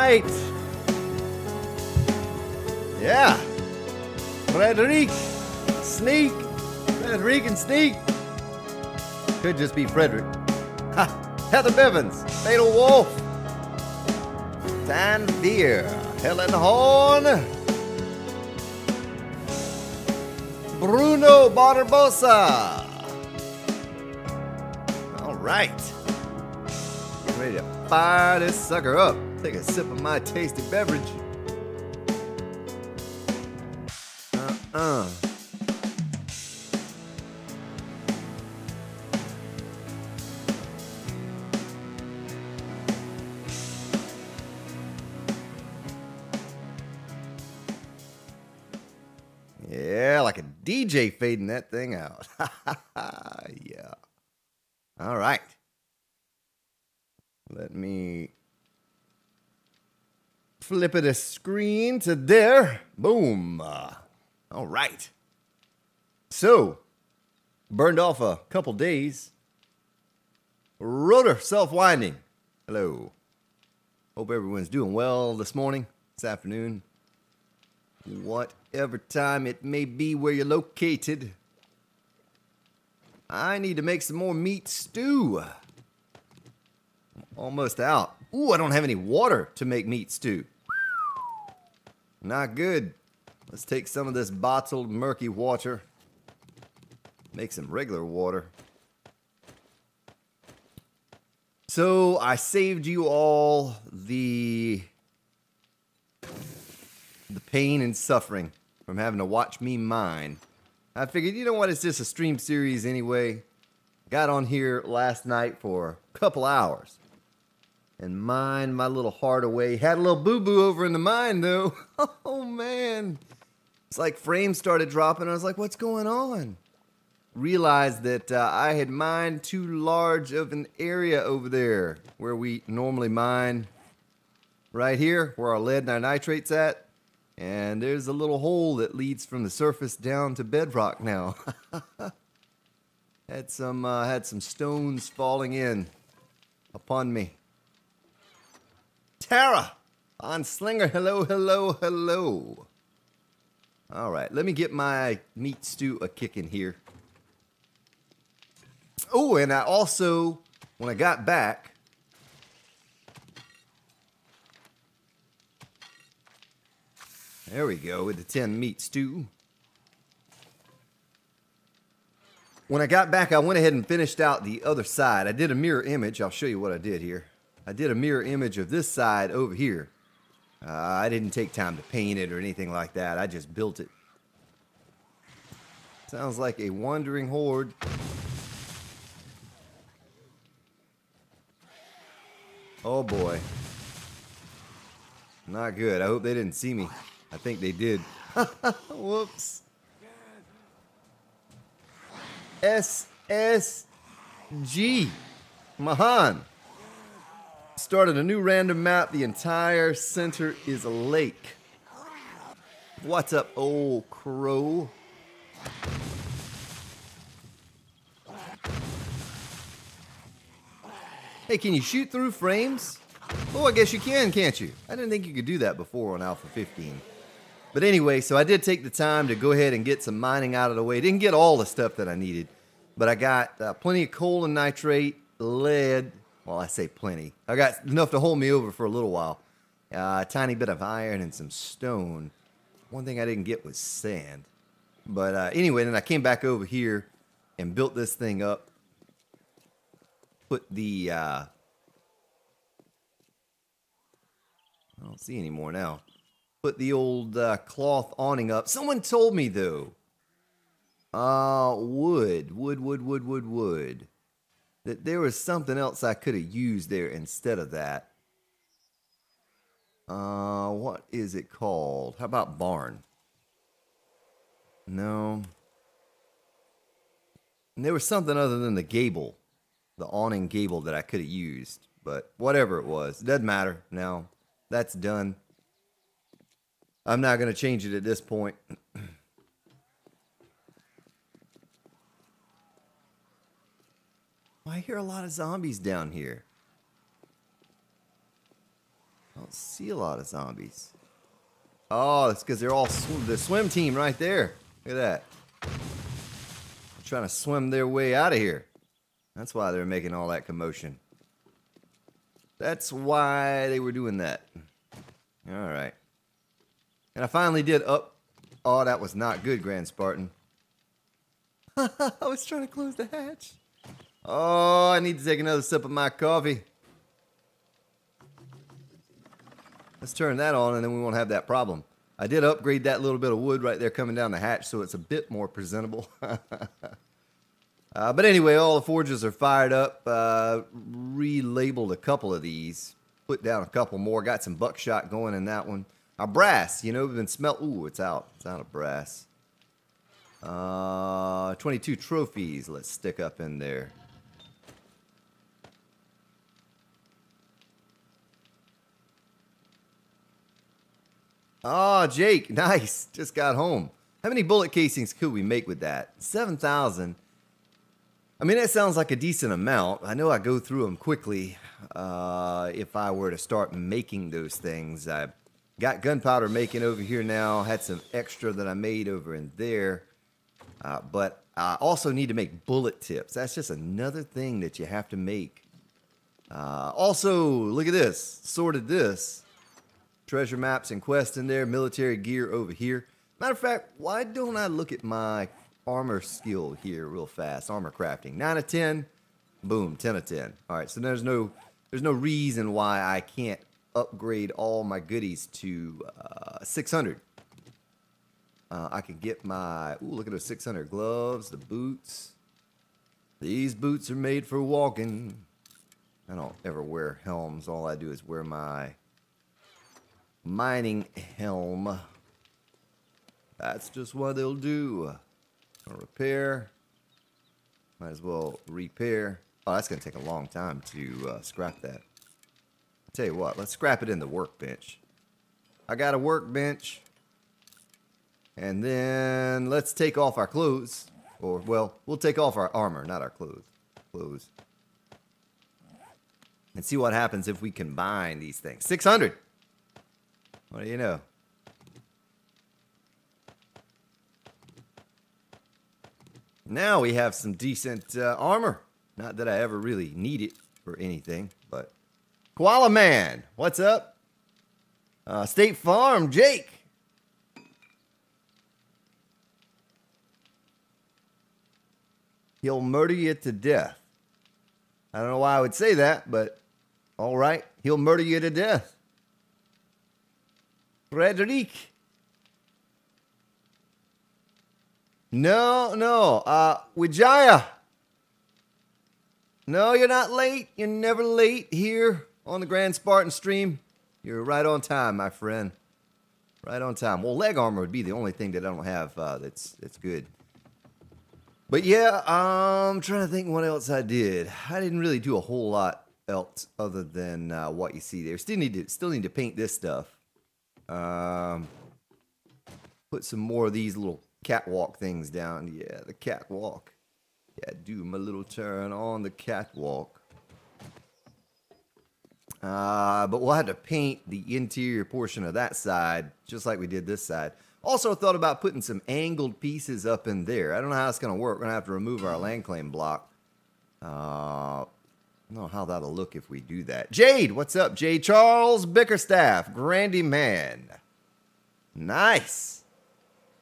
right. Yeah. Frederick. Sneak. Frederick and Sneak. Could just be Frederick. Ha. Heather Bivens. Fatal Wolf. Dan Veer. Helen Horn. Bruno Barbosa. All right. Getting ready to fire this sucker up. Take a sip of my tasty beverage. Yeah, like a DJ fading that thing out. Yeah. All right. Let me flip it a screen to there. Boom. All right. So, burned off a couple days. Rotor self-winding. Hello. Hope everyone's doing well this morning, this afternoon. Whatever time it may be where you're located. I need to make some more meat stew. I'm almost out. Ooh, I don't have any water to make meat stew. Not good. Let's take some of this bottled murky water. Make some regular water. So I saved you all the pain and suffering from having to watch me mine. I figured, you know what, it's just a stream series anyway. Got on here last night for a couple hours and mined my little heart away. Had a little boo-boo over in the mine though. Oh man. It's like frames started dropping. I was like, what's going on? Realized that I had mined too large of an area over there where we normally mine. Right here, where our lead and our nitrate's at. And there's a little hole that leads from the surface down to bedrock now. Had some stones falling in upon me. Tara on Slinger, hello, hello, hello. All right, let me get my meat stew a kicking here. Oh, and I also, when I got back, there we go, with the 10 meat stew. When I got back, I went ahead and finished out the other side. I did a mirror image. I'll show you what I did here. I did a mirror image of this side over here. I didn't take time to paint it or anything like that. I just built it. Sounds like a wandering horde. Oh boy. Not good. I hope they didn't see me. I think they did. Whoops. SSG. Mahan. Started a new random map. The entire center is a lake. What's up, old crow? Hey, can you shoot through frames? Oh, I guess you can, can't you? I didn't think you could do that before on Alpha 15. But anyway, so I did take the time to go ahead and get some mining out of the way. Didn't get all the stuff that I needed, but I got plenty of coal and nitrate, lead. Well, I say plenty. I got enough to hold me over for a little while. A tiny bit of iron and some stone. One thing I didn't get was sand. But anyway, then I came back over here and built this thing up. Put the... I don't see any more now. Put the old cloth awning up. Someone told me, though. Wood. That there was something else I could have used there instead of that. What is it called? How about barn? No. And there was something other than the gable. The awning gable that I could have used. But whatever it was. It doesn't matter now. That's done. I'm not going to change it at this point. I hear a lot of zombies down here. don't see a lot of zombies. Oh, it's because they're all the swim team right there. Look at that. They're trying to swim their way out of here. That's why they're making all that commotion. That's why they were doing that. All right. And I finally did up. Oh, that was not good, Grand Spartan. I was trying to close the hatch. Oh, I need to take another sip of my coffee. Let's turn that on and then we won't have that problem. I did upgrade that little bit of wood right there coming down the hatch so it's a bit more presentable. But anyway, all the forges are fired up. Relabeled a couple of these. Put down a couple more. Got some buckshot going in that one. Our brass, you know, we've been smelt. Ooh, it's out. It's out of brass. 22 trophies. Let's stick up in there. Oh, Jake, nice. Just got home. How many bullet casings could we make with that? 7,000. I mean, that sounds like a decent amount. I know I go through them quickly if I were to start making those things. I got gunpowder making over here now. Had some extra that I made over in there. But I also need to make bullet tips. That's just another thing that you have to make. Also, look at this. Sorted this. Treasure maps and quests in there. Military gear over here. Matter of fact, why don't I look at my armor skill here real fast? Armor crafting. 9 of 10. Boom. 10 of 10. All right, so there's no reason why I can't upgrade all my goodies to 600. I can get my... Ooh, look at those 600 gloves. The boots. These boots are made for walking. I don't ever wear helms. All I do is wear my mining helm. That's just what they'll do. Repair. Might as well repair. Oh, that's going to take a long time to scrap that. I'll tell you what, let's scrap it in the workbench. I got a workbench. And then let's take off our clothes. Or, well, we'll take off our armor, not our clothes. And see what happens if we combine these things. 600. What do you know? Now we have some decent armor. Not that I ever really need it for anything, but... Koala Man, what's up? State Farm, Jake. He'll murder you to death. I don't know why I would say that, but all right. He'll murder you to death. Frederic. No. Wijaya. No, you're not late. You're never late here on the Grand Spartan stream. You're right on time, my friend. Right on time. Well, leg armor would be the only thing that I don't have that's good. But yeah, I'm trying to think what else I did. I didn't really do a whole lot else other than what you see there. Still need to paint this stuff. Put some more of these little catwalk things down. Yeah, the catwalk. Yeah, do my little turn on the catwalk. But we'll have to paint the interior portion of that side, just like we did this side. Also thought about putting some angled pieces up in there. I don't know how it's going to work. We're going to have to remove our land claim block. I don't know how that'll look if we do that. Jade, what's up, Jade? Charles Bickerstaff, Grandy Man. Nice.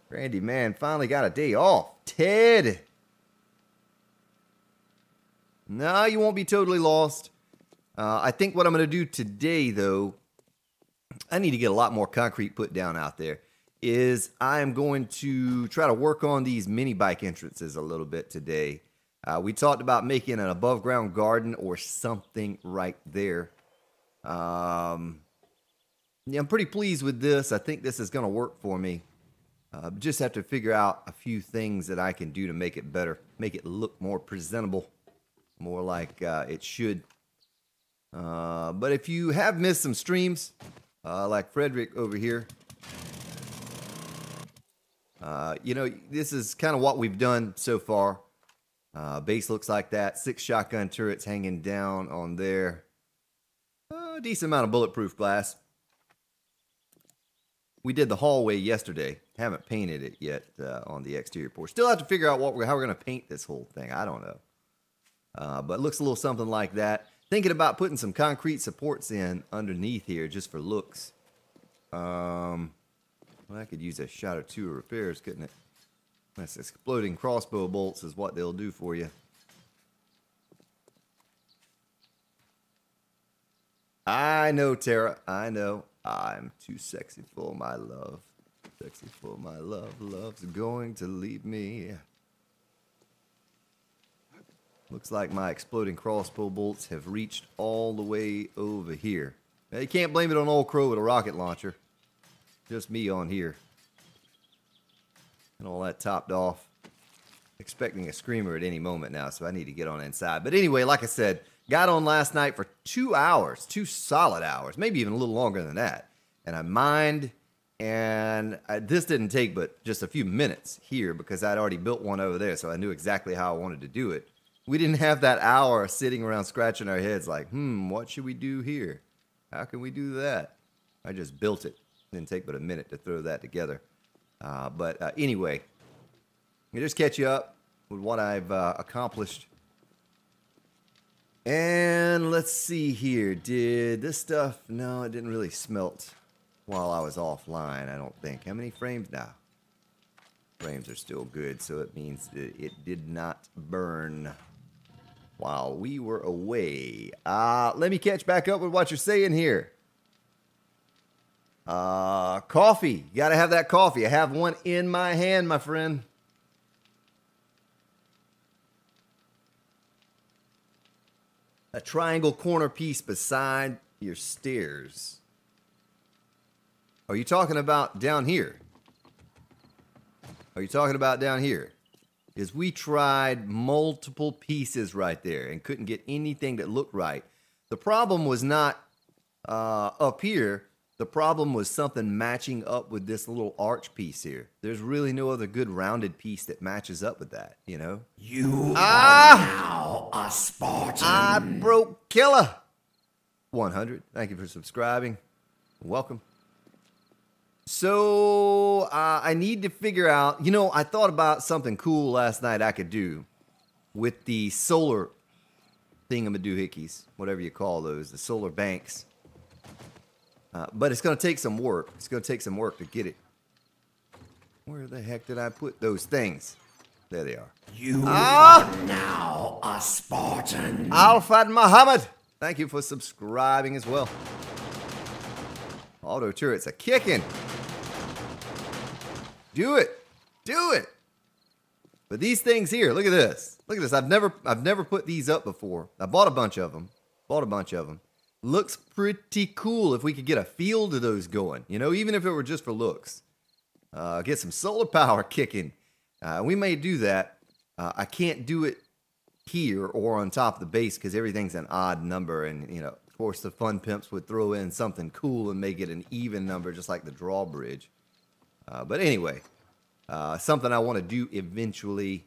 Grandy Man finally got a day off. Ted. No, you won't be totally lost. I think what I'm going to do today, though, I need to get a lot more concrete put down out there, is I am going to try to work on these mini bike entrances a little bit today. We talked about making an above ground garden or something right there. Yeah, I'm pretty pleased with this. I think this is going to work for me. Just have to figure out a few things that I can do to make it better, make it look more presentable, more like it should. But if you have missed some streams, like Frederick over here, you know, this is kind of what we've done so far. Base looks like that. 6 shotgun turrets hanging down on there. A decent amount of bulletproof glass. We did the hallway yesterday. Haven't painted it yet on the exterior porch. Still have to figure out how we're going to paint this whole thing. I don't know. But it looks a little something like that. Thinking about putting some concrete supports in underneath here just for looks. Well, I could use a shot or two of repairs, couldn't it? That's exploding crossbow bolts is what they'll do for you. I know, Tara. I know. I'm too sexy for my love. Sexy for my love. Love's going to leave me. Looks like my exploding crossbow bolts have reached all the way over here. Now, you can't blame it on old Crow with a rocket launcher. Just me on here. And all that topped off. Expecting a screamer at any moment now, so I need to get on inside. But anyway, like I said, got on last night for 2 hours. 2 solid hours. Maybe even a little longer than that. And I mined, and this didn't take but just a few minutes here because I'd already built one over there, so I knew exactly how I wanted to do it. We didn't have that hour sitting around scratching our heads like, what should we do here? How can we do that? I just built it. It didn't take but a minute to throw that together. Anyway, let me just catch you up with what I've accomplished. And let's see here. Did this stuff? No, it didn't really smelt while I was offline, I don't think. How many frames now? Frames are still good, so it means that it did not burn while we were away. Let me catch back up with what you're saying here. Coffee. You gotta have that coffee. I have one in my hand, my friend. A triangle corner piece beside your stairs. Are you talking about down here? Are you talking about down here? Is we tried multiple pieces right there and couldn't get anything that looked right. The problem was not up here. The problem was something matching up with this little arch piece here. There's really no other good rounded piece that matches up with that, you know? You are now a Spartan. I broke killer. 100. Thank you for subscribing. Welcome. So, I need to figure out, you know, I thought about something cool last night I could do with the solar thingamadoohickeys, whatever you call those, the solar banks. But it's going to take some work. It's going to take some work to get it. Where the heck did I put those things? There they are. You are now a Spartan. Alfad Muhammad, thank you for subscribing as well. Auto turrets are kicking. Do it. Do it. But these things here, look at this. Look at this. I've never put these up before. I bought a bunch of them. Looks pretty cool if we could get a field of those going. You know, even if it were just for looks. Get some solar power kicking. We may do that. I can't do it here or on top of the base because everything's an odd number. And, you know, of course, the fun pimps would throw in something cool and make it an even number, just like the drawbridge. But anyway, something I want to do eventually.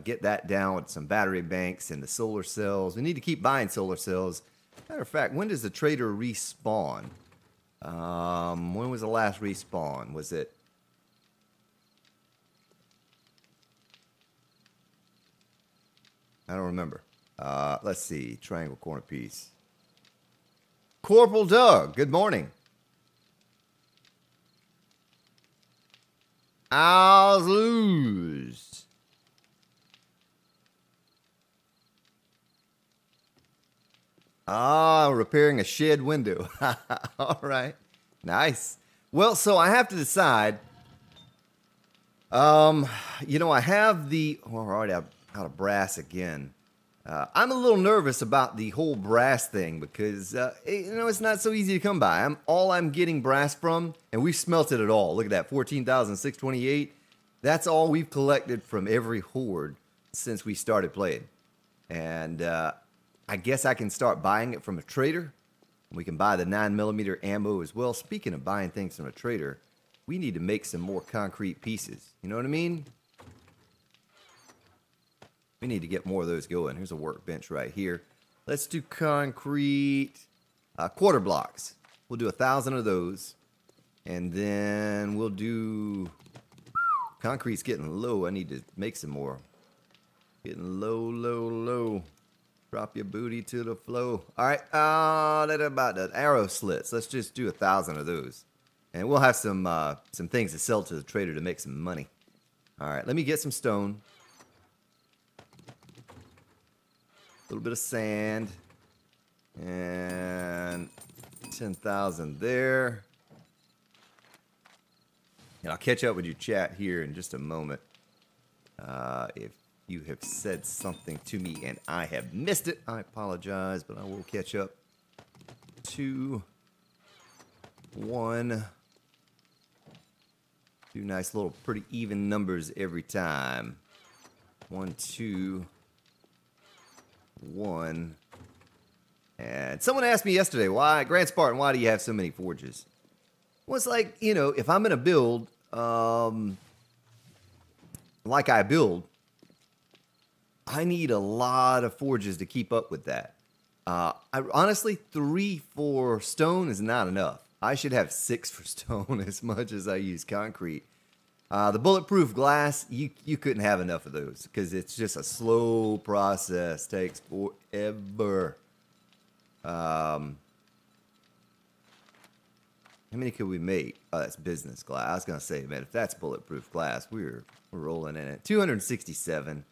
Get that down with some battery banks and the solar cells. We need to keep buying solar cells. Matter of fact, when does the trader respawn? When was the last respawn? Was it? I don't remember. Let's see. Triangle corner piece. Corporal Doug, good morning. ASUS. Repairing a shed window. All right. Nice. Well, so I have to decide. You know, I have the... Well, we're already out of brass again. I'm a little nervous about the whole brass thing because, you know, it's not so easy to come by. All I'm getting brass from, and we've smelted it all. Look at that, 14,628. That's all we've collected from every horde since we started playing. And I guess I can start buying it from a trader. We can buy the 9mm ammo as well. Speaking of buying things from a trader, we need to make some more concrete pieces. You know what I mean? We need to get more of those going. Here's a workbench right here. Let's do concrete quarter blocks. We'll do 1,000 of those. And then we'll do... Concrete's getting low. I need to make some more. Getting low, low, low. Drop your booty to the flow. All right, that about the arrow slits. Let's just do 1,000 of those. And we'll have some things to sell to the trader to make some money. All right, let me get some stone. A little bit of sand. And 10,000 there. And I'll catch up with your chat here in just a moment. If you have said something to me and I have missed it, I apologize, but I will catch up. 2, 1. Do nice little pretty even numbers every time. 1, 2, 1. And someone asked me yesterday, Grand Spartan, why do you have so many forges? Well, it's like, you know, if I'm going to build, like I build, I need a lot of forges to keep up with that. Honestly, 3 for stone is not enough. I should have 6 for stone as much as I use concrete. The bulletproof glass, you couldn't have enough of those because it's just a slow process. Takes forever. How many could we make? Oh, that's business glass. I was gonna say, man, if that's bulletproof glass, we're rolling in it. 267.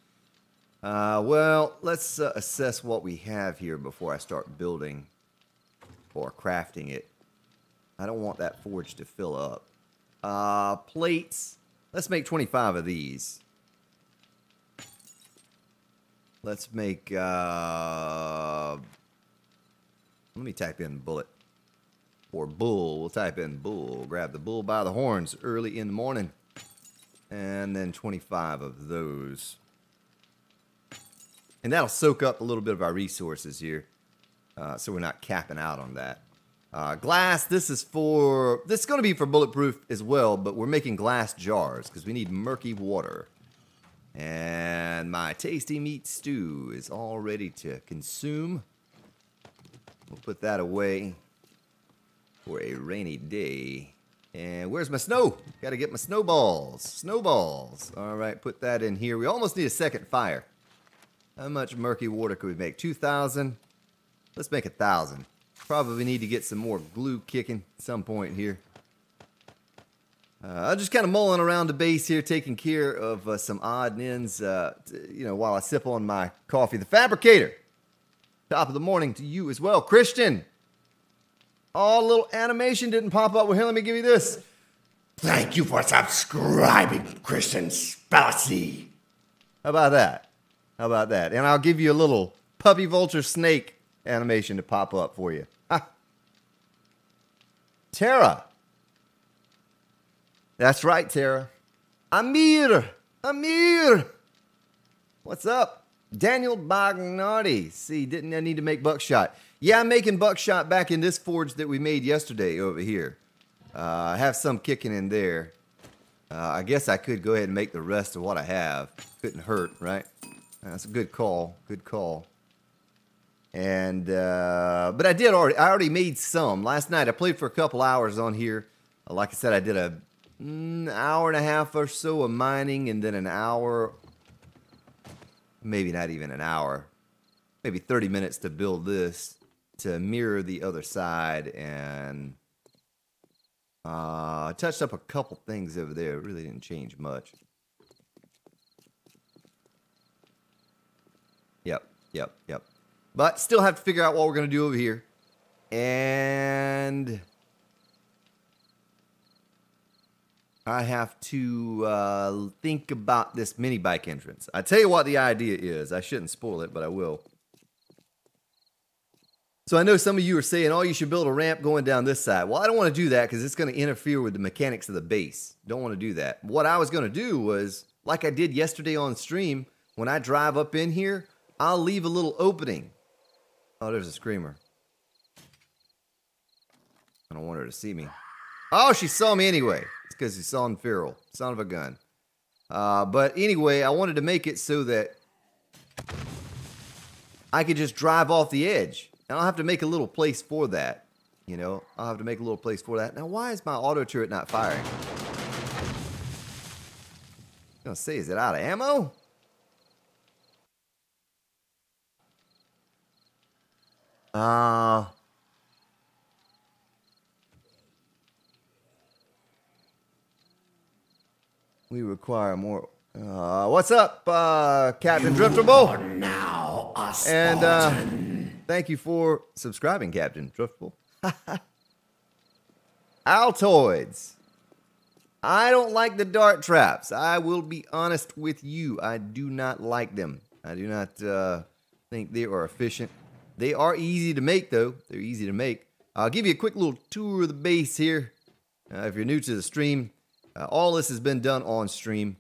Well, let's assess what we have here before I start building or crafting it. I don't want that forge to fill up. Plates. Let's make 25 of these. Let's make, let me type in bullet. Or bull. We'll type in bull. We'll grab the bull by the horns early in the morning. And then 25 of those. And that'll soak up a little bit of our resources here. So we're not capping out on that. Glass, this is going to be for bulletproof as well, but we're making glass jars because we need murky water. And my tasty meat stew is all ready to consume. We'll put that away for a rainy day. And where's my snow? Got to get my snowballs. Snowballs. All right, put that in here. We almost need a second fire. How much murky water could we make? 2,000. Let's make 1,000. Probably need to get some more glue kicking at some point here. I'm just kind of mulling around the base here, taking care of some odd ends, you know, while I sip on my coffee. The Fabricator. Top of the morning to you as well. Christian. Oh, a little animation didn't pop up. Well, here, let me give you this. Thank you for subscribing, Christian Spalacy. How about that? How about that? And I'll give you a little puppy vulture snake animation to pop up for you. Ha. Tara. That's right, Tara. Amir. What's up? Daniel Bagnardi. See, didn't I need to make buckshot? Yeah, I'm making buckshot back in this forge that we made yesterday over here. I have some kicking in there. I guess I could go ahead and make the rest of what I have. Couldn't hurt, right? That's a good call. Good call. And but I already made some. Last night I played for a couple hours on here. Like I said, I did an hour and a half or so of mining, and then an hour, maybe not even an hour, maybe 30 minutes to build this to mirror the other side, and I touched up a couple things over there. It really didn't change much. Yep. But still have to figure out what we're going to do over here. And I have to think about this mini bike entrance. I tell you what the idea is. I shouldn't spoil it, but I will. So I know some of you are saying, oh, you should build a ramp going down this side. Well, I don't want to do that because it's going to interfere with the mechanics of the base. Don't want to do that. What I was going to do was, like I did yesterday on stream, when I drive up in here, I'll leave a little opening. Oh, there's a screamer. I don't want her to see me. Oh, she saw me anyway. It's because she's on feral. Son of a gun. But anyway, I wanted to make it so that I could just drive off the edge. And I'll have to make a little place for that. You know, I'll have to make a little place for that. Now, why is my auto turret not firing? I'm gonna say, is it out of ammo? We require more. What's up, Captain Driftable? Now a Spartan. And thank you for subscribing, Captain Driftable. Altoids. I don't like the dart traps. I will be honest with you. I do not like them. I do not think they are efficient. They are easy to make, though. They're easy to make. I'll give you a quick little tour of the base here. If you're new to the stream, all this has been done on stream.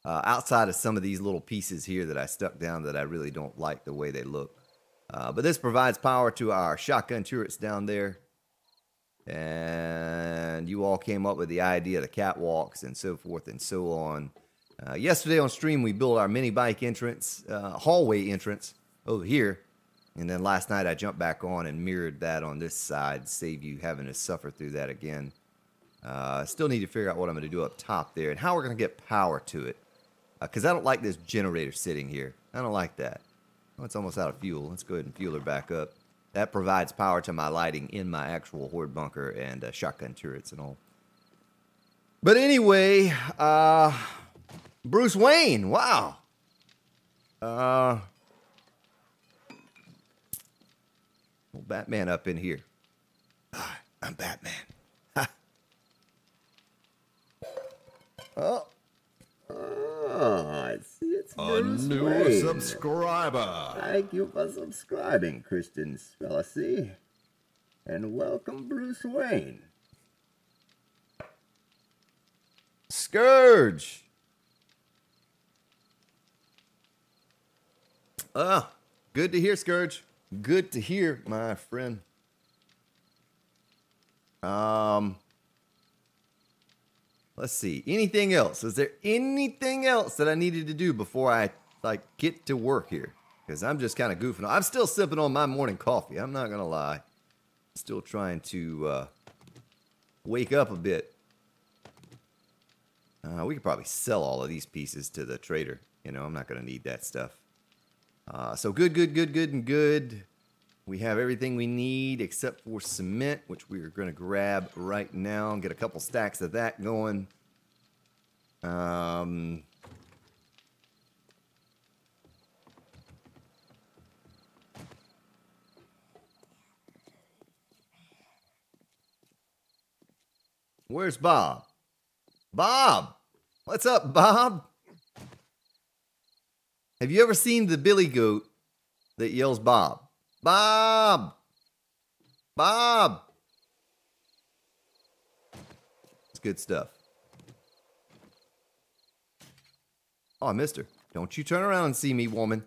Outside of some of these little pieces here that I stuck down that I really don't like the way they look. But this provides power to our shotgun turrets down there. And you all came up with the idea of the catwalks and so forth and so on. Yesterday on stream, we built our Minibike entrance, hallway entrance over here. And then last night, I jumped back on and mirrored that on this side, save you having to suffer through that again. Still need to figure out what I'm going to do up top there and how we're going to get power to it. Because I don't like this generator sitting here. I don't like that. Oh, it's almost out of fuel. Let's go ahead and fuel her back up. That provides power to my lighting in my actual horde bunker and shotgun turrets and all. But anyway, Bruce Wayne, wow. Old Batman up in here. I'm Batman. Oh. It's a new Wayne. Subscriber. Thank you for subscribing, Christian Spellacy. And welcome, Bruce Wayne. Scourge. Good to hear, Scourge. Good to hear, my friend. Let's see. Anything else? Is there anything else that I needed to do before I get to work here? Because I'm just kind of goofing. I'm still sipping on my morning coffee. I'm not gonna lie. Still trying to wake up a bit. We could probably sell all of these pieces to the trader. You know, I'm not gonna need that stuff. So good, and good. We have everything we need except for cement, which we are going to grab right now and get a couple stacks of that going. Where's Bob? Bob! What's up, Bob? Have you ever seen the billy goat that yells Bob? Bob! Bob! It's good stuff. Oh, I missed her. Don't you turn around and see me, woman.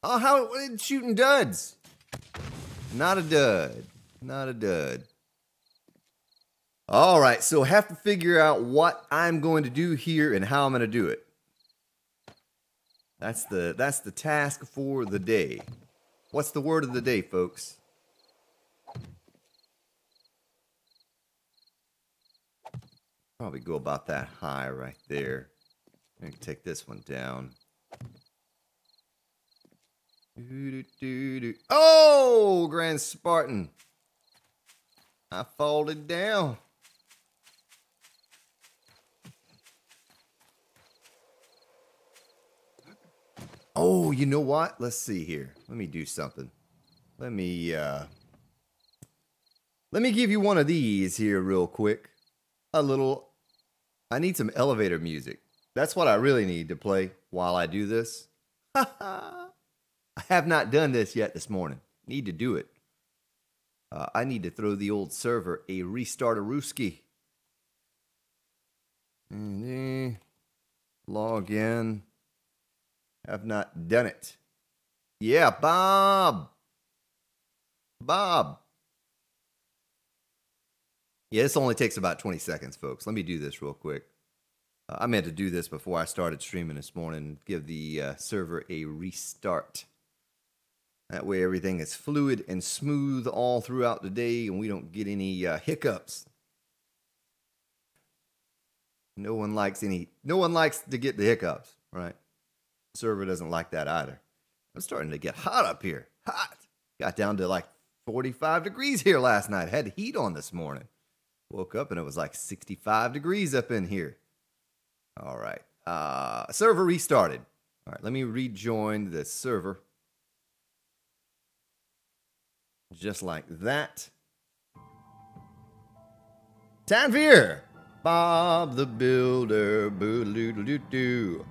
Oh, how shooting duds. Not a dud. Not a dud. All right, so I have to figure out what I'm going to do here and how I'm going to do it. That's the task for the day. What's the word of the day, folks? Probably go about that high right there. I'm going to take this one down. Oh, Grand Spartan. I folded down. Oh, you know what? Let's see here. Let me do something. Let me give you one of these here real quick. I need some elevator music. That's what I really need to play while I do this. I have not done this yet this morning. Need to do it. I need to throw the old server a restart-a-rooski. And then log in. Have not done it. Yeah, Bob. Bob. Yeah, this only takes about 20 seconds, folks. Let me do this real quick. I meant to do this before I started streaming this morning. Give the server a restart. That way everything is fluid and smooth all throughout the day and we don't get any hiccups. No one likes to get the hiccups, right? The server doesn't like that either. I'm starting to get hot up here. Hot. Got down to like 45 degrees here last night. Had heat on this morning. Woke up and it was like 65 degrees up in here. All right. Server restarted. All right, let me rejoin the server. Just like that. Tanvir! Bob the Builder. Boo-doo-doo-doo-doo.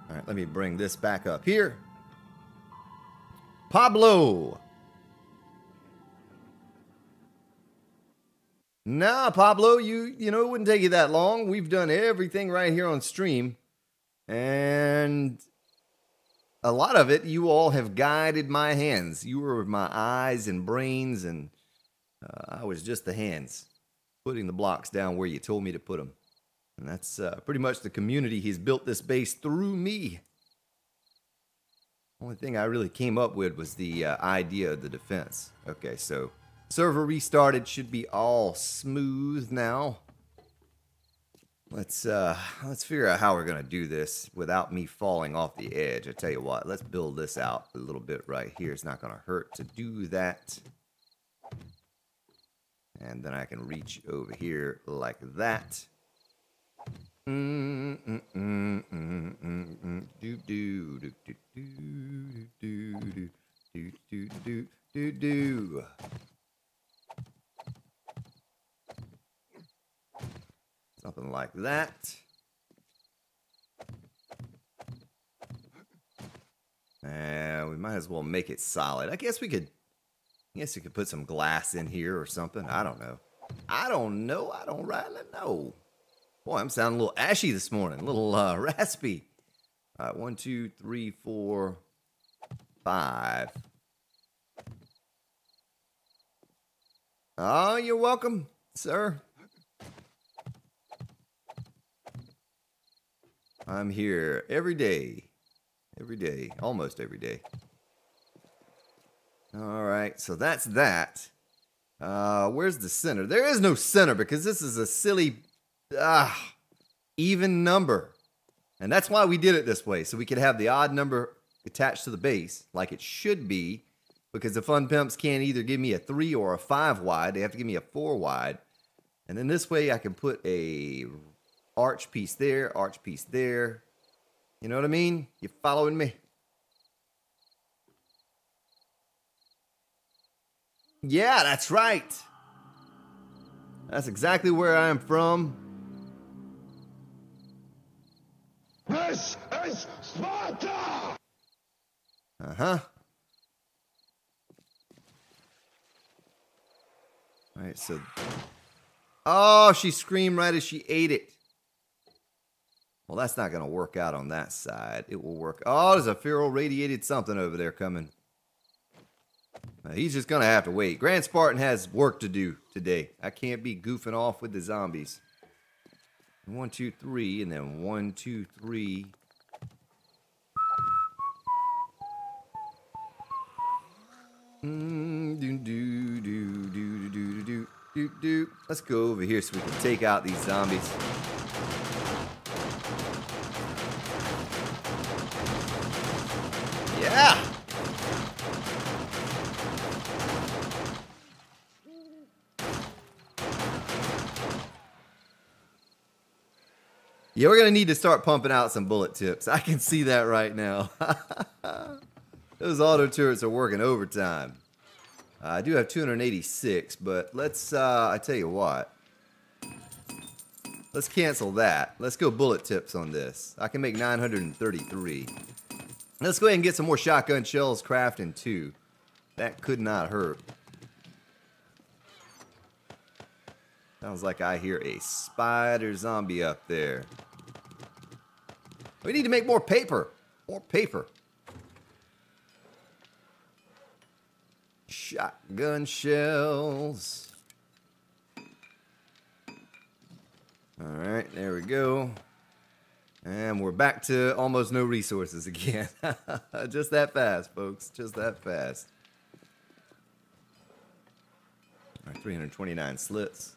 All right, let me bring this back up here. Pablo. Nah, Pablo, you know, it wouldn't take you that long. We've done everything right here on stream. And a lot of it, you all have guided my hands. You were my eyes and brains, and I was just the hands, putting the blocks down where you told me to put them. And that's pretty much the community. He's built this base through me. Only thing I really came up with was the idea of the defense. Okay, so server restarted, should be all smooth now. Let's figure out how we're gonna do this without me falling off the edge. I tell you what, let's build this out a little bit right here. It's not gonna hurt to do that. And then I can reach over here like that. Something like that. And we might as well make it solid. I guess we could put some glass in here or something. I don't know. I don't rightly know. Boy, I'm sounding a little ashy this morning. A little raspy. All right, 1, 2, 3, 4, 5. Oh, you're welcome, sir. I'm here every day. Every day. Almost every day. All right, so that's that. Where's the center? There is no center because this is a silly even number. And that's why we did it this way, so we could have the odd number attached to the base like it should be, because the Fun Pimps can't either give me a 3 or a 5 wide. They have to give me a 4 wide. And then this way I can put a arch piece there, arch piece there. You know what I mean? You following me? Yeah, that's right. That's exactly where I am from. This is Sparta! Uh-huh. All right, so... Oh, she screamed right as she ate it. Well, that's not going to work out on that side. It will work... Oh, there's a feral radiated something over there coming. He's just going to have to wait. Grand Spartan has work to do today. I can't be goofing off with the zombies. 1, 2, 3, and then 1, 2, 3. Let's go over here so we can take out these zombies. Yeah! Yeah, we're going to need to start pumping out some bullet tips. I can see that right now. Those auto turrets are working overtime. I do have 286, but let's, I tell you what. Let's cancel that. Let's go bullet tips on this. I can make 933. Let's go ahead and get some more shotgun shells crafting too. That could not hurt. Sounds like I hear a spider zombie up there. We need to make more paper. More paper. Shotgun shells. Alright, there we go. And we're back to almost no resources again. Just that fast, folks. Just that fast. All right, 329 slits.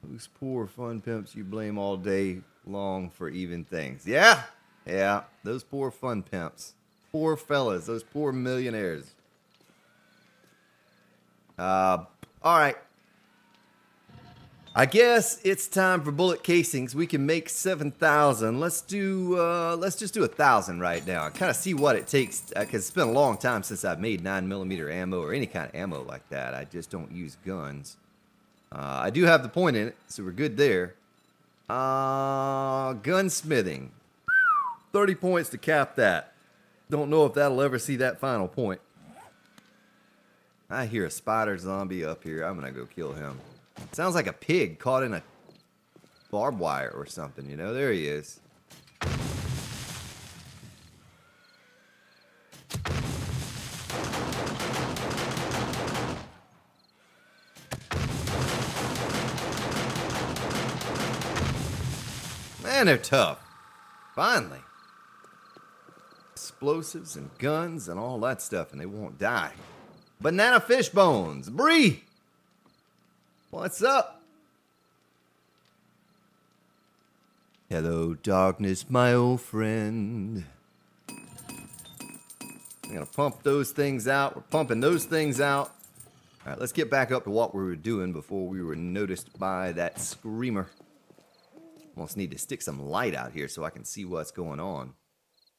Those poor fun pimps you blame all day long for even things. Yeah, those poor fun pimps. Poor fellas, those poor millionaires. All right. I guess it's time for bullet casings. We can make 7,000. Let's just do 1,000 right now. Kind of see what it takes. Cause it's been a long time since I've made 9mm ammo or any kind of ammo like that. I just don't use guns. I do have the point in it, so we're good there. Gunsmithing. 30 points to cap that. Don't know if that'll ever see that final point. I hear a spider zombie up here. I'm gonna go kill him. Sounds like a pig caught in a barbed wire or something, you know? There he is. Man, they're tough. Finally. Explosives and guns and all that stuff, and they won't die. Banana fish bones. Bree! What's up? Hello, darkness, my old friend. I'm gonna pump those things out. We're pumping those things out. All right, let's get back up to what we were doing before we were noticed by that screamer. Almost need to stick some light out here so I can see what's going on.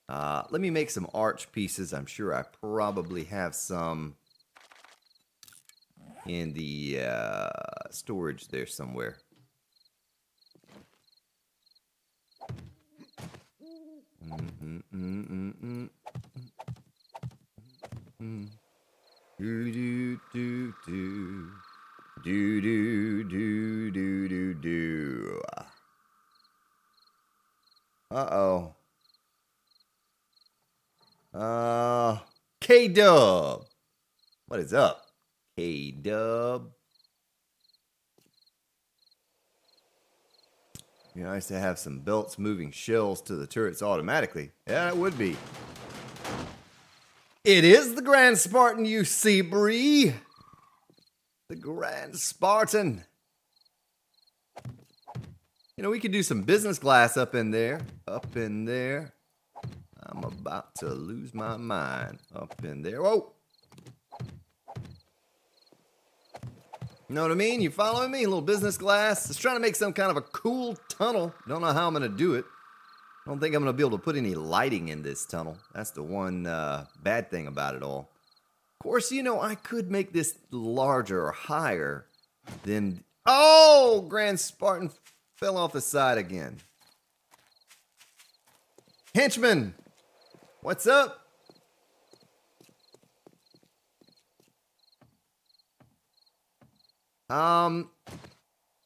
Let me make some arch pieces. I'm sure I probably have some in the storage there somewhere. Do do do do do do do do do do. Uh-oh. K-Dub. What is up? K-Dub. You know, nice to have some belts moving shells to the turrets automatically. Yeah, it would be. It is the Grand Spartan you see, Bree. The Grand Spartan. You know, we could do some business glass up in there. Up in there. I'm about to lose my mind. Up in there. Whoa! You know what I mean? You following me? A little business glass. Just trying to make some kind of a cool tunnel. Don't know how I'm going to do it. I don't think I'm going to be able to put any lighting in this tunnel. That's the one bad thing about it all. Of course, you know, I could make this larger or higher than... Oh! Grand Spartan fell off the side again. Henchman! What's up?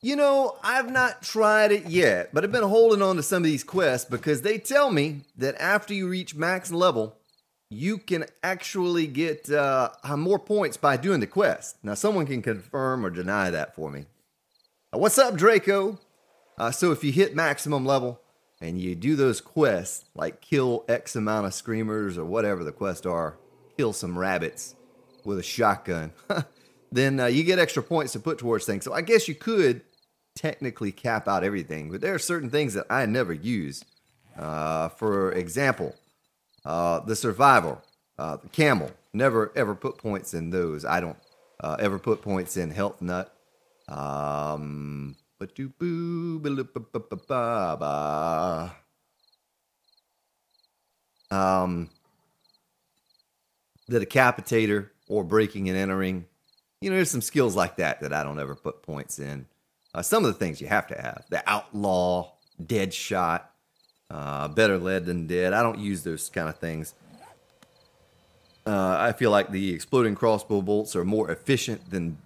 You know, I've not tried it yet, but I've been holding on to some of these quests because they tell me that after you reach max level, you can actually get more points by doing the quest. Now, someone can confirm or deny that for me. What's up, Draco? So if you hit maximum level and you do those quests, like kill X amount of screamers or whatever the quests are, kill some rabbits with a shotgun, then you get extra points to put towards things. So I guess you could technically cap out everything, but there are certain things that I never use. For example, the survival, the camel, never ever put points in those. I don't ever put points in health nut. The decapitator or breaking and entering. You know, there's some skills like that I don't ever put points in. Some of the things you have to have. The outlaw, dead shot, better lead than dead. I don't use those kind of things. I feel like the exploding crossbow bolts are more efficient than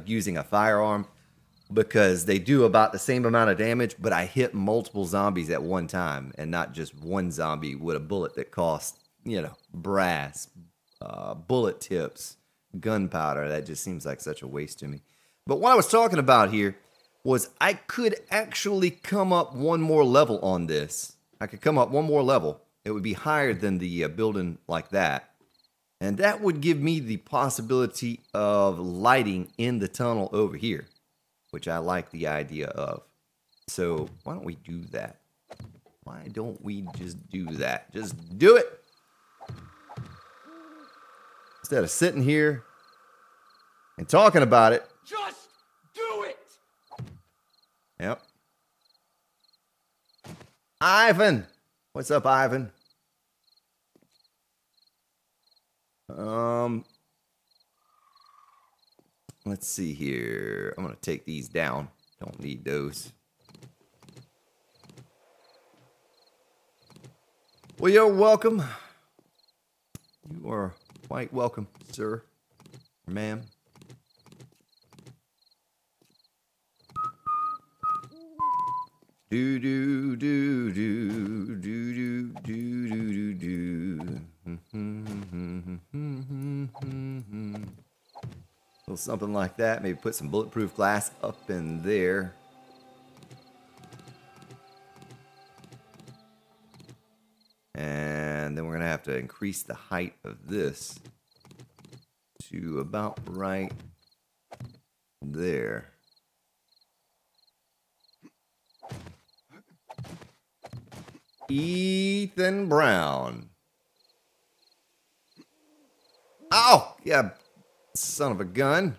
using a firearm because they do about the same amount of damage, but I hit multiple zombies at one time and not just one zombie with a bullet that costs, you know, brass, bullet tips, gunpowder. That just seems like such a waste to me. But what I was talking about here, was I could actually come up one more level on this. I could come up one more level. It would be higher than the building like that. And that would give me the possibility of lighting in the tunnel over here, which I like the idea of. So why don't we do that? Why don't we just do that? Just do it! Instead of sitting here and talking about it. Just do it! Yep. Ivan! What's up, Ivan? Let's see here. I'm going to take these down. Don't need those. Well, you're welcome. You are quite welcome, sir, ma'am. Do do do do do do do do do. Little something like that. Maybe put some bulletproof glass up in there. And then we're gonna have to increase the height of this to about right there. Ethan Brown. Oh, yeah, son of a gun.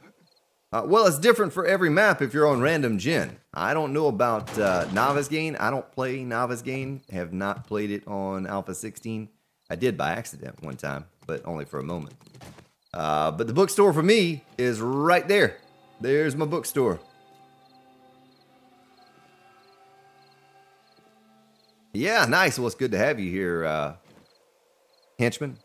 Well, it's different for every map if you're on random gen. I don't know about Novice Gain. I don't play Novice Gain. Have not played it on Alpha 16. I did by accident one time, but only for a moment. But the bookstore for me is right there. There's my bookstore. Yeah, nice. Well, it's good to have you here, henchman.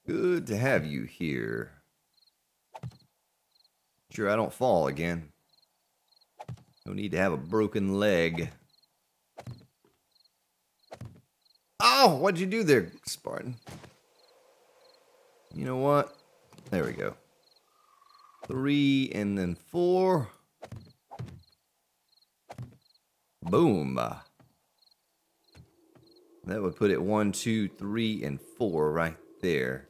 Good to have you here. Sure, I don't fall again. No need to have a broken leg. Oh, what'd you do there, Spartan? You know what? There we go. 3 and then 4. Boom. That would put it 1, 2, 3, and 4 right there.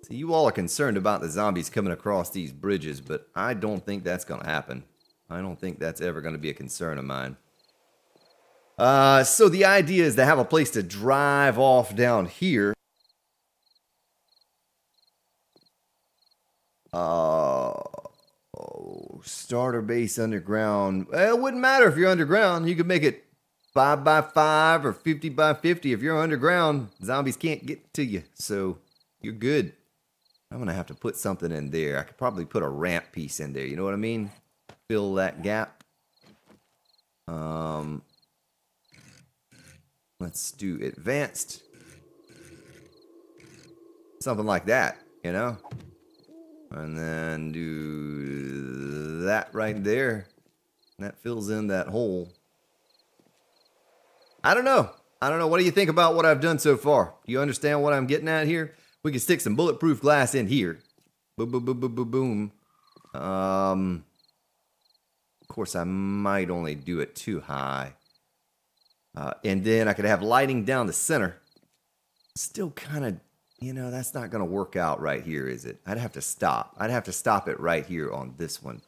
So you all are concerned about the zombies coming across these bridges, but I don't think that's going to happen. I don't think that's ever going to be a concern of mine. So the idea is to have a place to drive off down here. Starter base underground. Well, it wouldn't matter if you're underground. You could make it 5 by 5 or 50 by 50. If you're underground, zombies can't get to you. So you're good. I'm going to have to put something in there. I could probably put a ramp piece in there. You know what I mean? Fill that gap. Let's do advanced. Something like that, you know? And then do that right there. That fills in that hole. I don't know. I don't know. What do you think about what I've done so far? Do you understand what I'm getting at here? We can stick some bulletproof glass in here. Boom, boom, boom, boom, boom, boom. Of course, I might only do it too high. And then I could have lighting down the center. Still kind of, you know, that's not going to work out right here, is it? I'd have to stop. I'd have to stop it right here on this one.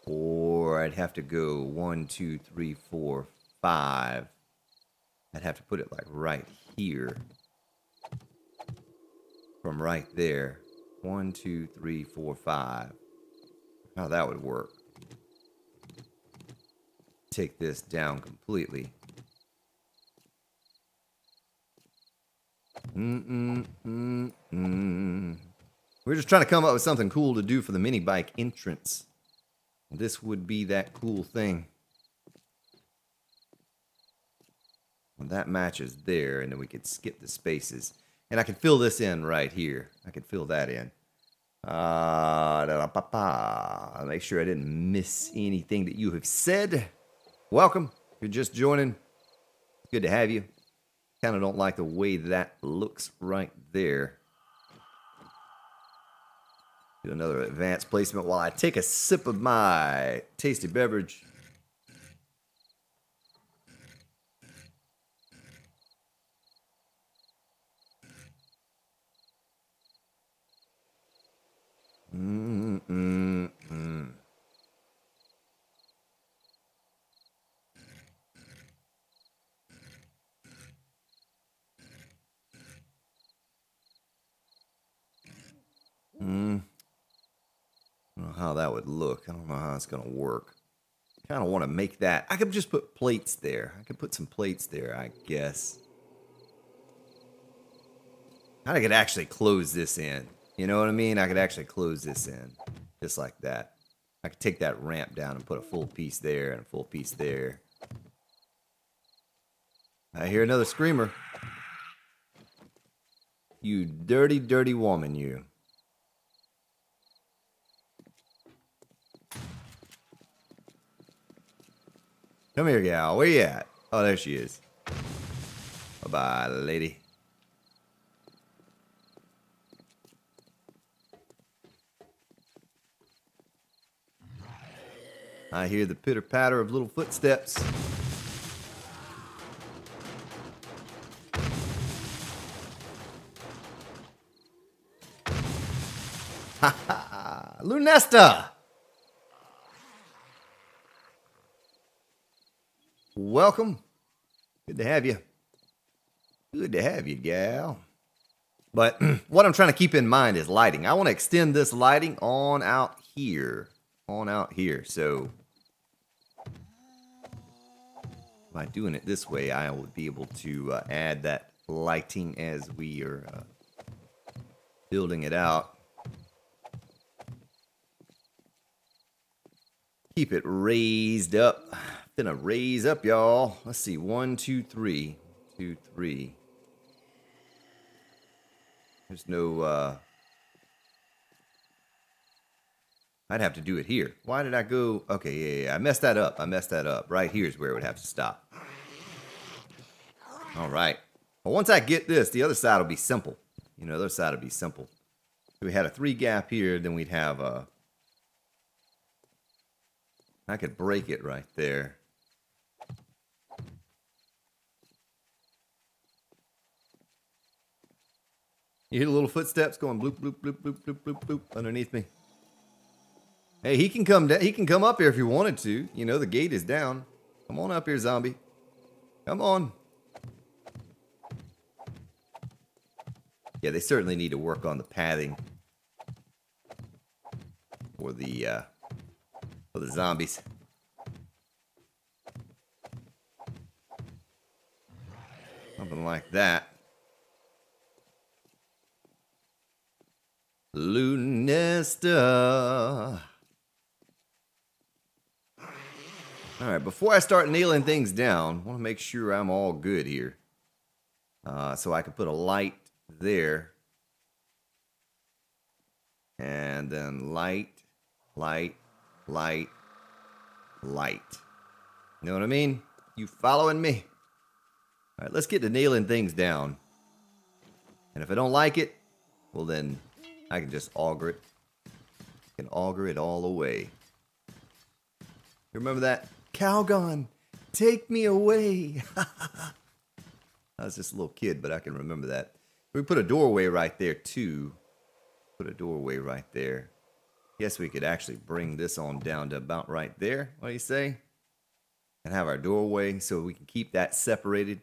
Or I'd have to go 1, 2, 3, 4, 5. I'd have to put it like right here. From right there. 1, 2, 3, 4, 5. How that would work. Take this down completely. We're just trying to come up with something cool to do for the Minibike entrance. This would be that cool thing. Well, that matches there, and then we could skip the spaces. And I can fill this in right here. I could fill that in. Make sure I didn't miss anything that you have said. Welcome. If you're just joining, good to have you. Kind of don't like the way that looks right there. Do another advanced placement while I take a sip of my tasty beverage. I don't know how that would look. I don't know how it's going to work. Kind of want to make that. I could just put plates there. I could put some plates there, I guess. I could actually close this in. You know what I mean? I could actually close this in. Just like that. I could take that ramp down and put a full piece there and a full piece there. I hear another screamer. You dirty, dirty woman, you. Come here, gal. Where you at? Oh, there she is. Bye-bye, lady. I hear the pitter-patter of little footsteps. Ha ha! Lunesta! Welcome. Good to have you. Good to have you, gal. But what I'm trying to keep in mind is lighting. I want to extend this lighting on out here. On out here. So by doing it this way, I will be able to add that lighting as we are building it out. Keep it raised up. Gonna raise up, y'all. Let's see. 1, 2, 3. 2, 3. There's no, I'd have to do it here. Why did I go? Okay, yeah. I messed that up. Right here is where it would have to stop. All right. Well, once I get this, the other side will be simple. You know, the other side will be simple. If we had a 3 gap here, then we'd have a... I could break it right there. You hear the little footsteps going bloop, bloop, bloop, bloop, bloop, bloop, bloop underneath me. Hey, he can come down. He can come up here if he wanted to. You know, the gate is down. Come on up here, zombie. Come on. Yeah, they certainly need to work on the padding for the zombies. Something like that. Lunesta. All right, before I start nailing things down, I want to make sure I'm all good here. So I can put a light there. And then light, light, light, light. You know what I mean? You following me? All right, let's get to nailing things down. And if I don't like it, well then I can just auger it. I can auger it all away. You remember that? Calgon, take me away. I was just a little kid, but I can remember that. We put a doorway right there too. Put a doorway right there. Guess we could actually bring this on down to about right there. What do you say? And have our doorway so we can keep that separated.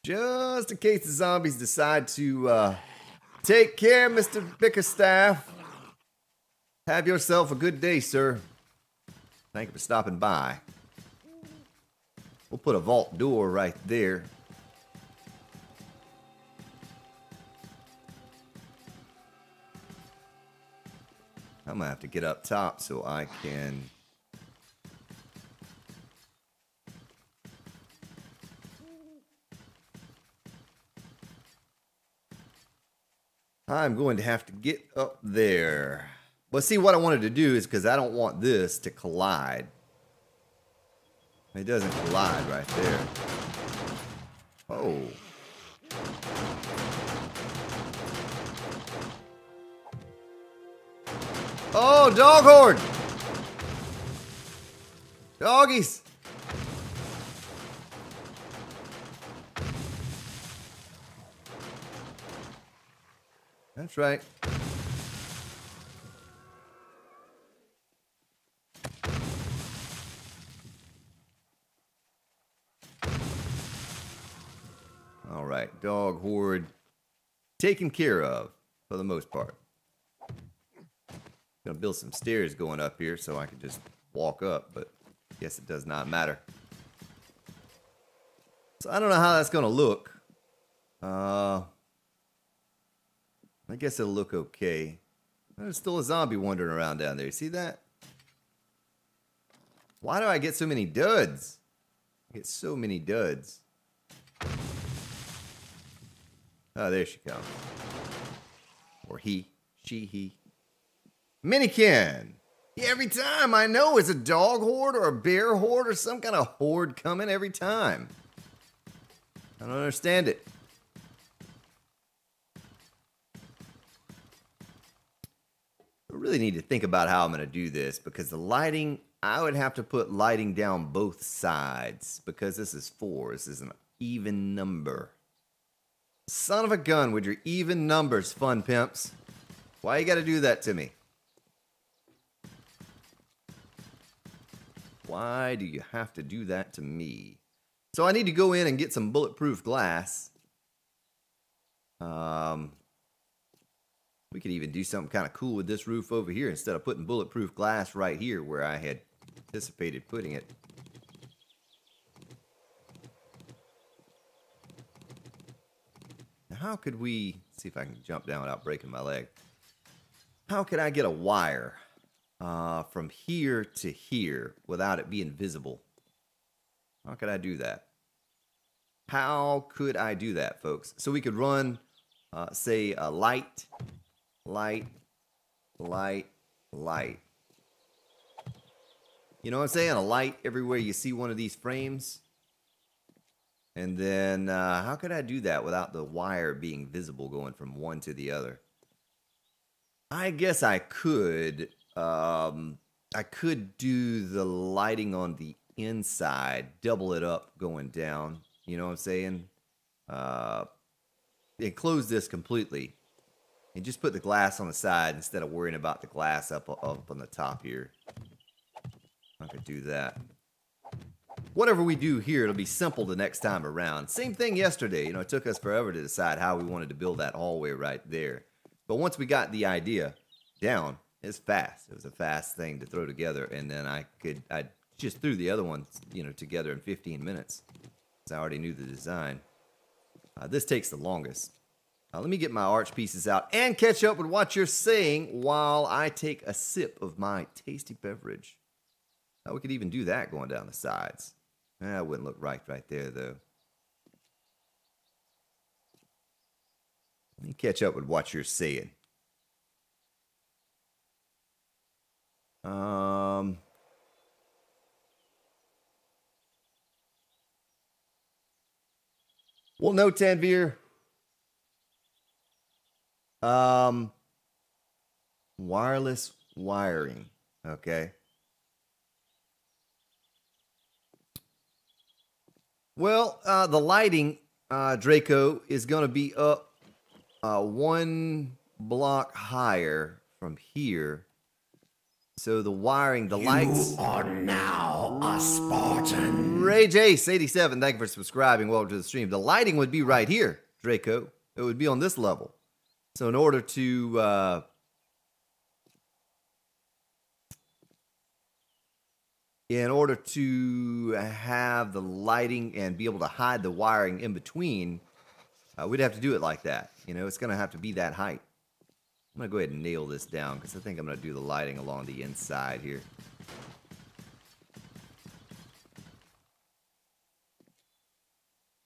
Just in case the zombies decide to take care, Mr. Bickerstaff. Have yourself a good day, sir. Thank you for stopping by. We'll put a vault door right there. I'm gonna have to get up top so I can... I'm going to have to get up there. But see, what I wanted to do is, because I don't want this to collide. It doesn't collide right there. Oh. Oh, dog horde! Doggies! That's right. All right, dog horde taken care of for the most part. Gonna build some stairs going up here so I can just walk up, but I guess it does not matter. So I don't know how that's gonna look. I guess it'll look okay. There's still a zombie wandering around down there. You see that? Why do I get so many duds? I get so many duds. Oh, there she comes. Or he. She, he. Minikin! Yeah, every time I know it's a dog horde or a bear horde or some kind of horde coming every time. I don't understand it. I really need to think about how I'm going to do this because the lighting, I would have to put lighting down both sides because this is 4. This is an even number. Son of a gun with your even numbers, fun pimps. Why you got to do that to me? Why do you have to do that to me? So I need to go in and get some bulletproof glass. We could even do something kind of cool with this roof over here instead of putting bulletproof glass right here where I had anticipated putting it. Now how could we, see if I can jump down without breaking my leg. How could I get a wire from here to here without it being visible? How could I do that? How could I do that, folks? So we could run, say, a light. You know what I'm saying? A light everywhere you see one of these frames. And then, how could I do that without the wire being visible going from one to the other? I guess I could. I could do the lighting on the inside, double it up going down. You know what I'm saying? And close this completely. And just put the glass on the side instead of worrying about the glass up on the top here. I could do that. Whatever we do here, it'll be simple the next time around. Same thing yesterday. You know, it took us forever to decide how we wanted to build that hallway right there. But once we got the idea down, it's fast. It was a fast thing to throw together. And then I just threw the other ones, you know, together in 15 minutes. Because I already knew the design. This takes the longest. Let me get my arch pieces out and catch up with what you're saying while I take a sip of my tasty beverage. We could even do that going down the sides. That wouldn't look right there, though. Let me catch up with what you're saying. Well, no, Tanvir. Wireless wiring. Okay. Well, the lighting, Draco, is going to be up 1 block higher from here. So the wiring, the lights... You are now a Spartan. Ray Jace, 87, thank you for subscribing. Welcome to the stream. The lighting would be right here, Draco. It would be on this level. So in order to... in order to have the lighting and be able to hide the wiring in between, we'd have to do it like that. You know, it's going to have to be that height. I'm going to go ahead and nail this down because I think I'm going to do the lighting along the inside here.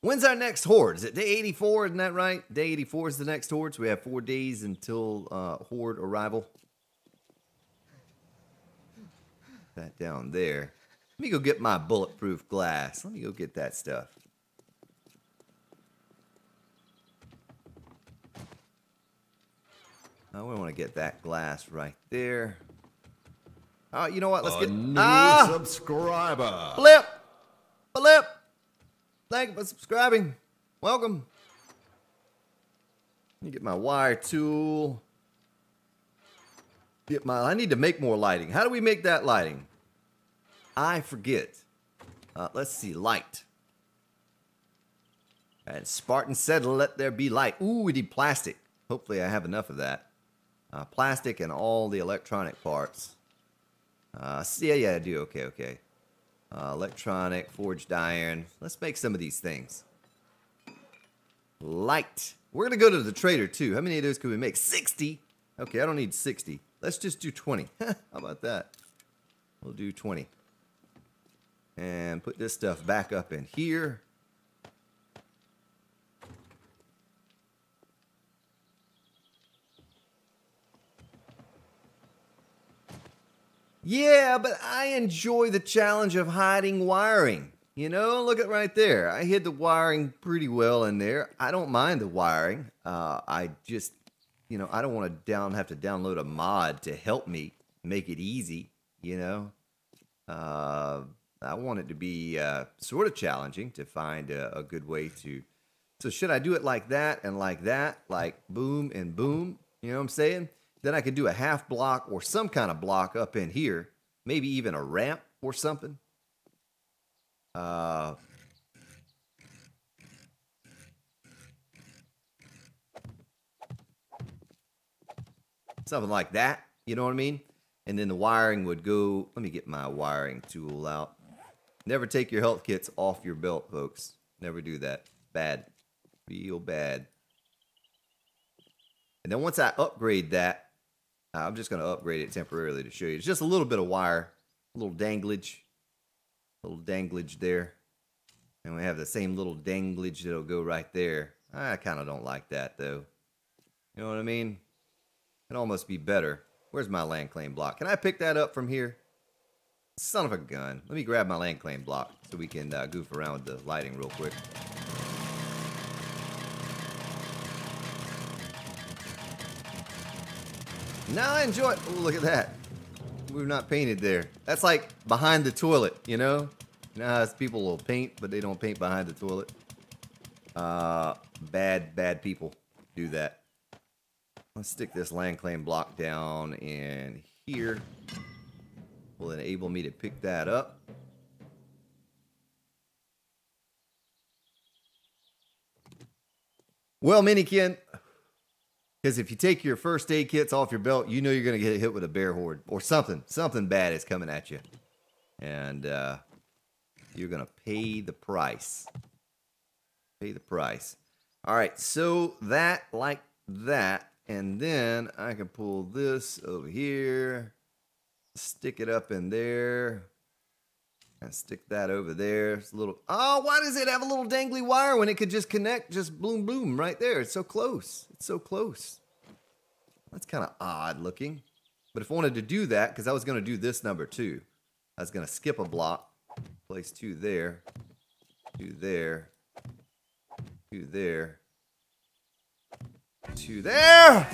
When's our next horde? Is it day 84? Isn't that right? Day 84 is the next horde, so we have 4 days until horde arrival. That down there. Let me go get my bulletproof glass. Let me go get that stuff. I want to get that glass right there. Oh, you know what? Let's get new subscriber. Flip. Flip. Thank you for subscribing. Welcome. Let me get my wire tool. I need to make more lighting. How do we make that lighting? I forget. Let's see, light. And Spartan said, let there be light. Ooh, we need plastic. Hopefully I have enough of that. Plastic and all the electronic parts. Yeah, I do. Okay. Electronic, forged iron. Let's make some of these things. Light. We're going to go to the trader, too. How many of those could we make? 60. Okay, I don't need 60. Let's just do 20. How about that? We'll do 20. And put this stuff back up in here. Yeah, but I enjoy the challenge of hiding wiring. You know, look at right there. I hid the wiring pretty well in there. I don't mind the wiring. I just, you know, I don't want to have to download a mod to help me make it easy, you know. I want it to be sort of challenging to find a good way to. So should I do it like that and like that, like boom and boom? You know what I'm saying? Then I could do a half block or some kind of block up in here. Maybe even a ramp or something. Something like that. You know what I mean? And then the wiring would go. Let me get my wiring tool out. Never take your health kits off your belt, folks. Never do that. Bad. Real bad. And then once I upgrade that, I'm just going to upgrade it temporarily to show you. It's just a little bit of wire, a little danglage there. And we have the same little danglage that'll go right there. I kind of don't like that, though. You know what I mean? It'd almost be better. Where's my land claim block? Can I pick that up from here? Son of a gun. Let me grab my land claim block so we can goof around with the lighting real quick. Now I enjoy it. Oh, look at that. We're not painted there. That's like behind the toilet, you know? You know how people will paint, but they don't paint behind the toilet? Bad people do that. Let's stick this land claim block down in here. Will enable me to pick that up. Well, Minikin, because if you take your first aid kits off your belt, you know you're going to get hit with a bear horde or something. Something bad is coming at you. And you're going to pay the price. Pay the price. All right, so that like that. And then I can pull this over here. Stick it up in there. And stick that over there. It's a little. Oh, why does it have a little dangly wire when it could just connect, just boom, boom, right there? It's so close. It's so close. That's kind of odd looking. But if I wanted to do that, because I was going to do this number too, I was going to skip a block. Place two there. Two there. Two there. Two there.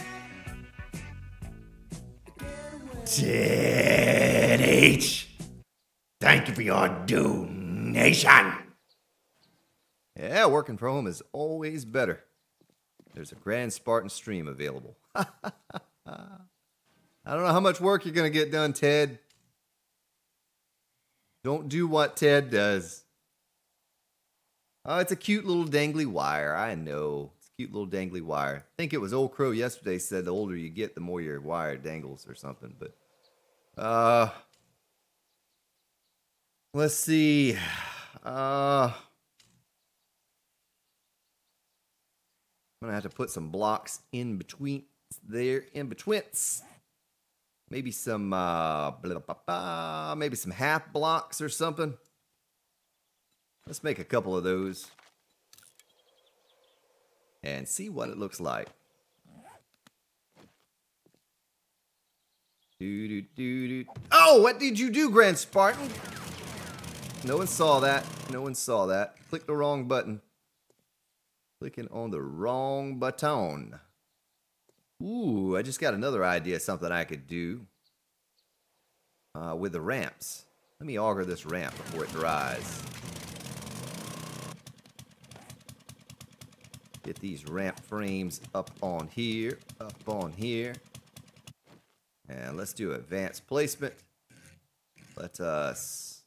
10H. Thank you for your donation. Yeah, working from home is always better. There's a Grand Spartan stream available. I don't know how much work you're going to get done, Ted. Don't do what Ted does. Oh, it's a cute little dangly wire. I know. It's a cute little dangly wire. I think it was Old Crow yesterday said the older you get, the more your wire dangles or something. But, let's see. I'm going to have to put some blocks in between there, in betweens. Maybe some, maybe some half blocks or something. Let's make a couple of those and see what it looks like. Oh, what did you do, Grand Spartan? No one saw that. No one saw that. Click the wrong button. Clicking on the wrong button. Ooh, I just got another idea, something I could do with the ramps. Let me auger this ramp before it dries. Get these ramp frames up on here, And let's do advanced placement. Let us...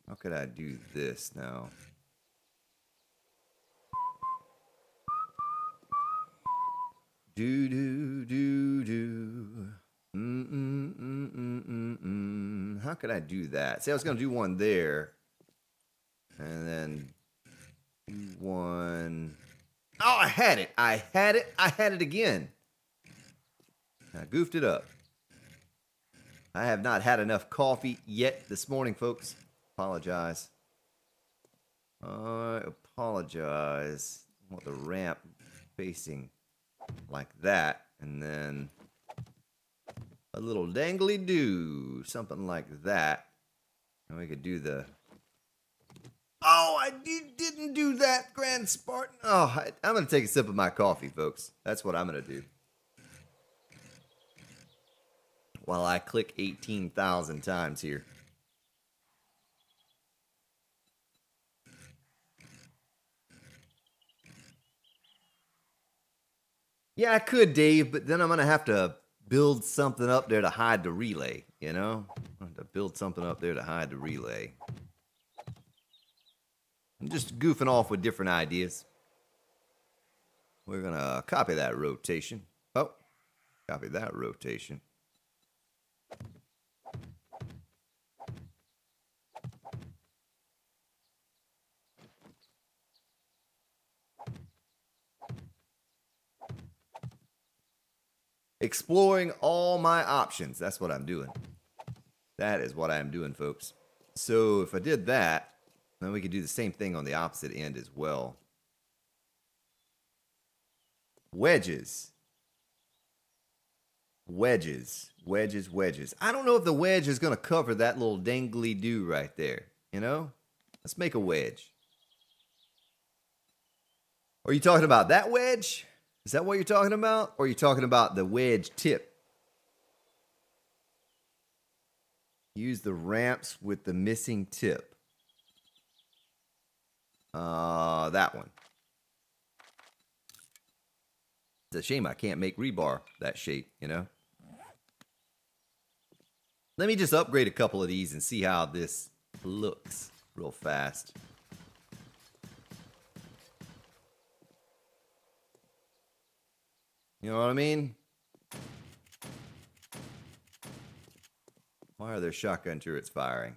How could I do this now? How could I do that? See, I was going to do one there. And then do one... Oh, I had it. I had it again. I goofed it up. I have not had enough coffee yet this morning, folks. Apologize. I apologize. I want the ramp facing like that, and then a little dangly do, something like that. And we could do the... Oh, I didn't do that, Grand Spartan. Oh, I'm going to take a sip of my coffee, folks. That's what I'm going to do. While I click 18,000 times here. Yeah, I could, Dave, but then I'm going to have to build something up there to hide the relay, you know? I'm going to build something up there to hide the relay. I'm just goofing off with different ideas. We're going to copy that rotation. Oh, copy that rotation. Exploring all my options. That's what I'm doing. That is what I'm doing, folks. So if I did that, then we could do the same thing on the opposite end as well. Wedges. Wedges. Wedges, wedges. I don't know if the wedge is going to cover that little dangly do right there. You know? Let's make a wedge. Are you talking about that wedge? Is that what you're talking about? Or are you talking about the wedge tip? Use the ramps with the missing tip. That one. It's a shame I can't make rebar that shape, you know? Let me just upgrade a couple of these and see how this looks real fast. You know what I mean? Why are there shotgun turrets firing?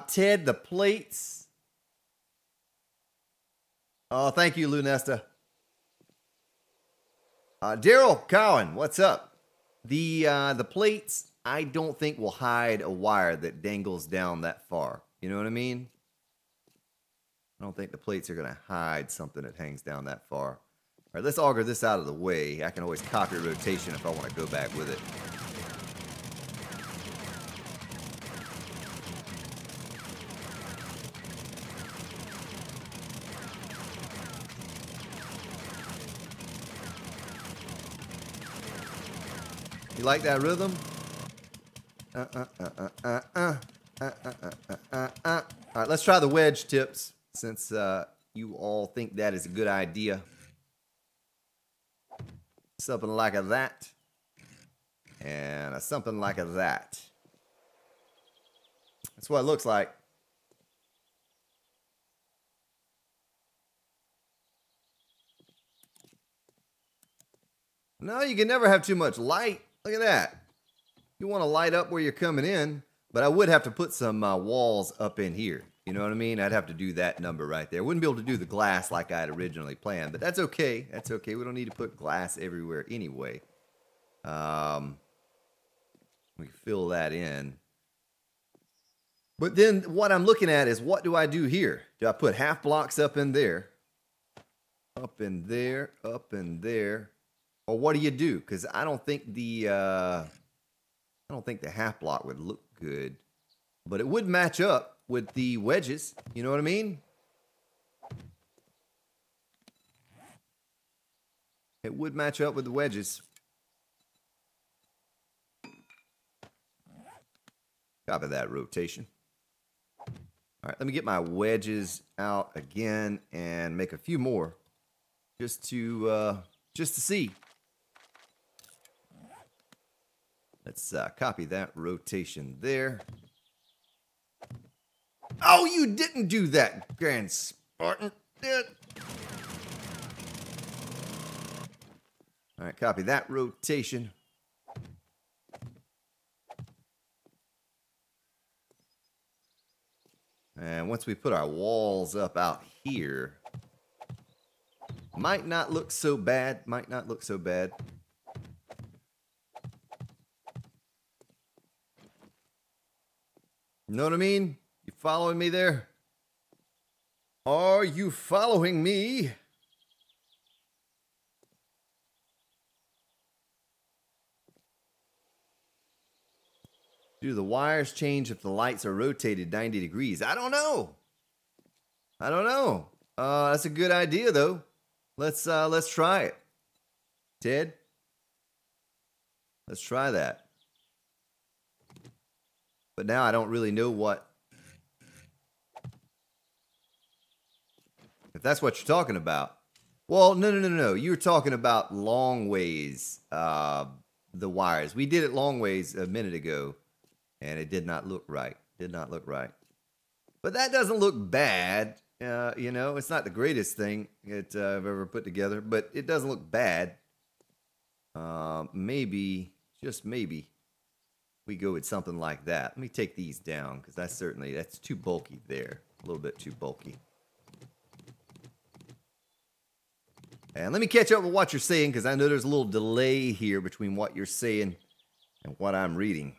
Ted, the plates. Oh, thank you, Lunesta. Daryl Cowan, what's up? The plates, I don't think will hide a wire that dangles down that far. You know what I mean? I don't think the plates are going to hide something that hangs down that far. All right, let's auger this out of the way. I can always copy rotation if I want to go back with it. You like that rhythm? All right, let's try the wedge tips, since you all think that is a good idea. Something like that. And something like that. That's what it looks like. No, you can never have too much light. Look at that. You want to light up where you're coming in, but I would have to put some walls up in here. You know what I mean? I'd have to do that number right there. Wouldn't be able to do the glass like I had originally planned, but that's okay. That's okay. We don't need to put glass everywhere anyway. We can fill that in. But then what I'm looking at is, what do I do here? Do I put half blocks up in there? Up in there, up in there. Or what do you do? Because I don't think the I don't think the half block would look good, but it would match up with the wedges. You know what I mean? It would match up with the wedges. Copy that rotation. All right, let me get my wedges out again and make a few more just to see. Let's copy that rotation there. Oh, you didn't do that, Grand Spartan. All right, copy that rotation. And once we put our walls up out here, might not look so bad, might not look so bad. You know what I mean? You following me there? Are you following me? Do the wires change if the lights are rotated 90 degrees? I don't know. I don't know. That's a good idea though. Let's try it. Ted? Let's try that. But now I don't really know what. If that's what you're talking about. Well, no. You're talking about long ways, the wires. We did it long ways a minute ago, and it did not look right. Did not look right. But that doesn't look bad. You know, it's not the greatest thing that I've ever put together, but it doesn't look bad. Maybe, just maybe, we go with something like that. Let me take these down, because that's too bulky there. A little bit too bulky. And let me catch up with what you're saying, because I know there's a little delay here between what you're saying and what I'm reading.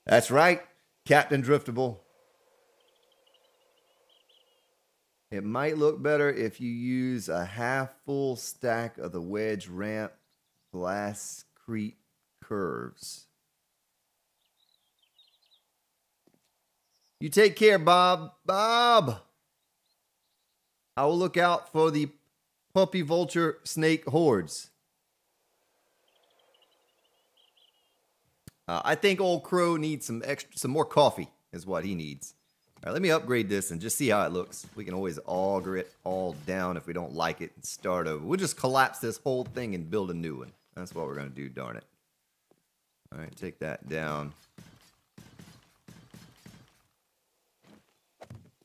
That's right, Captain Driftable. It might look better if you use a half full stack of the wedge ramp glasscrete curves. You take care, Bob. Bob! I will look out for the puppy vulture snake hordes. I think old Crow needs some more coffee is what he needs. All right, let me upgrade this and just see how it looks. We can always auger it all down if we don't like it and start over. We'll just collapse this whole thing and build a new one. That's what we're going to do, darn it. All right, take that down.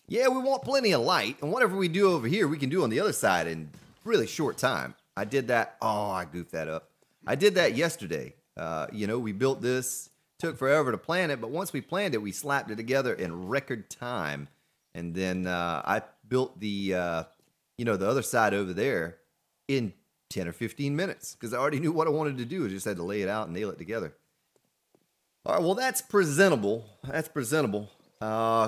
Yeah, we want plenty of light, and whatever we do over here, we can do on the other side in really short time. I did that. Oh, I goofed that up. I did that yesterday. You know, we built this. Took forever to plan it, but once we planned it, we slapped it together in record time. And then I built the, you know, the other side over there in 10 or 15 minutes because I already knew what I wanted to do. I just had to lay it out and nail it together. All right, well, that's presentable. That's presentable.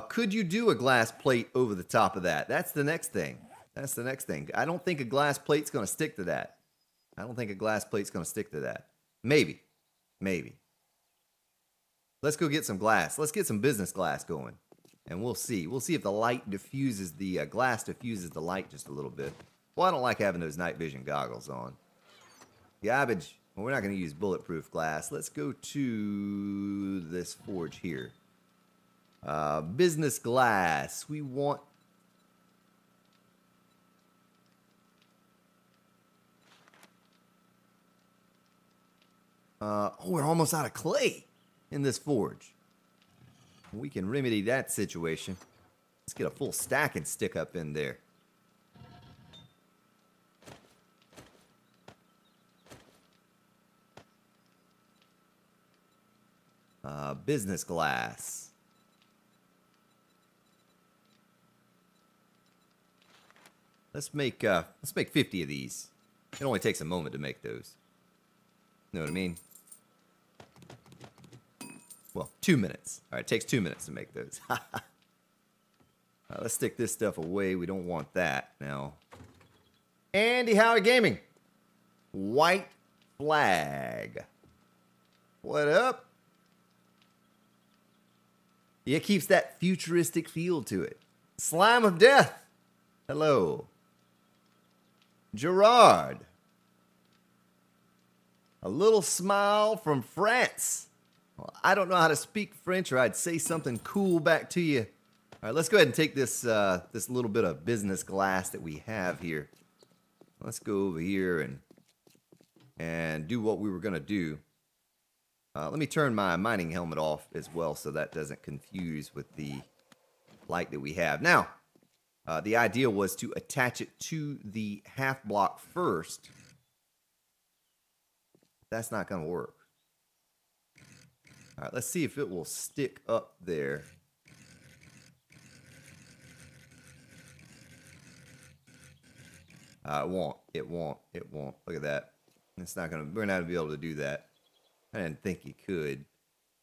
Could you do a glass plate over the top of that? That's the next thing. That's the next thing. I don't think a glass plate's going to stick to that. I don't think a glass plate's going to stick to that. Maybe. Maybe. Let's go get some glass. Let's get some business glass going. And we'll see. We'll see if the light diffuses the glass diffuses the light just a little bit. Well, I don't like having those night vision goggles on. Garbage. Well, we're not going to use bulletproof glass. Let's go to this forge here. Business glass. We want... oh, we're almost out of clay in this forge. We can remedy that situation. Let's get a full stack and stick up in there. Business glass. Let's make 50 of these. It only takes a moment to make those. Know what I mean? Well, 2 minutes. All right, it takes 2 minutes to make those. Let's stick this stuff away. We don't want that now. Andy Howard Gaming. White flag. What up? Yeah, it keeps that futuristic feel to it. Slime of Death. Hello. Gerard. A little smile from France. Well, I don't know how to speak French, or I'd say something cool back to you. All right, let's go ahead and take this this little bit of business glass that we have here. Let's go over here and do what we were gonna do. Let me turn my mining helmet off as well, so that doesn't confuse with the light that we have. Now, the idea was to attach it to the half block first. That's not gonna work. All right, let's see if it will stick up there. It won't. It won't. It won't. Look at that. It's not gonna. We're not gonna be able to do that. I didn't think you could.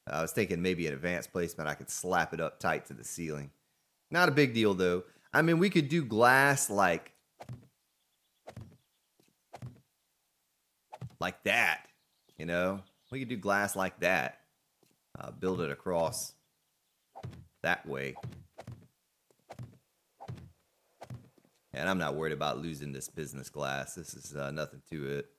I was thinking maybe an advanced placement. I could slap it up tight to the ceiling. Not a big deal though. I mean, we could do glass like that. You know, we could do glass like that. Build it across that way. And I'm not worried about losing this business glass. This is nothing to it.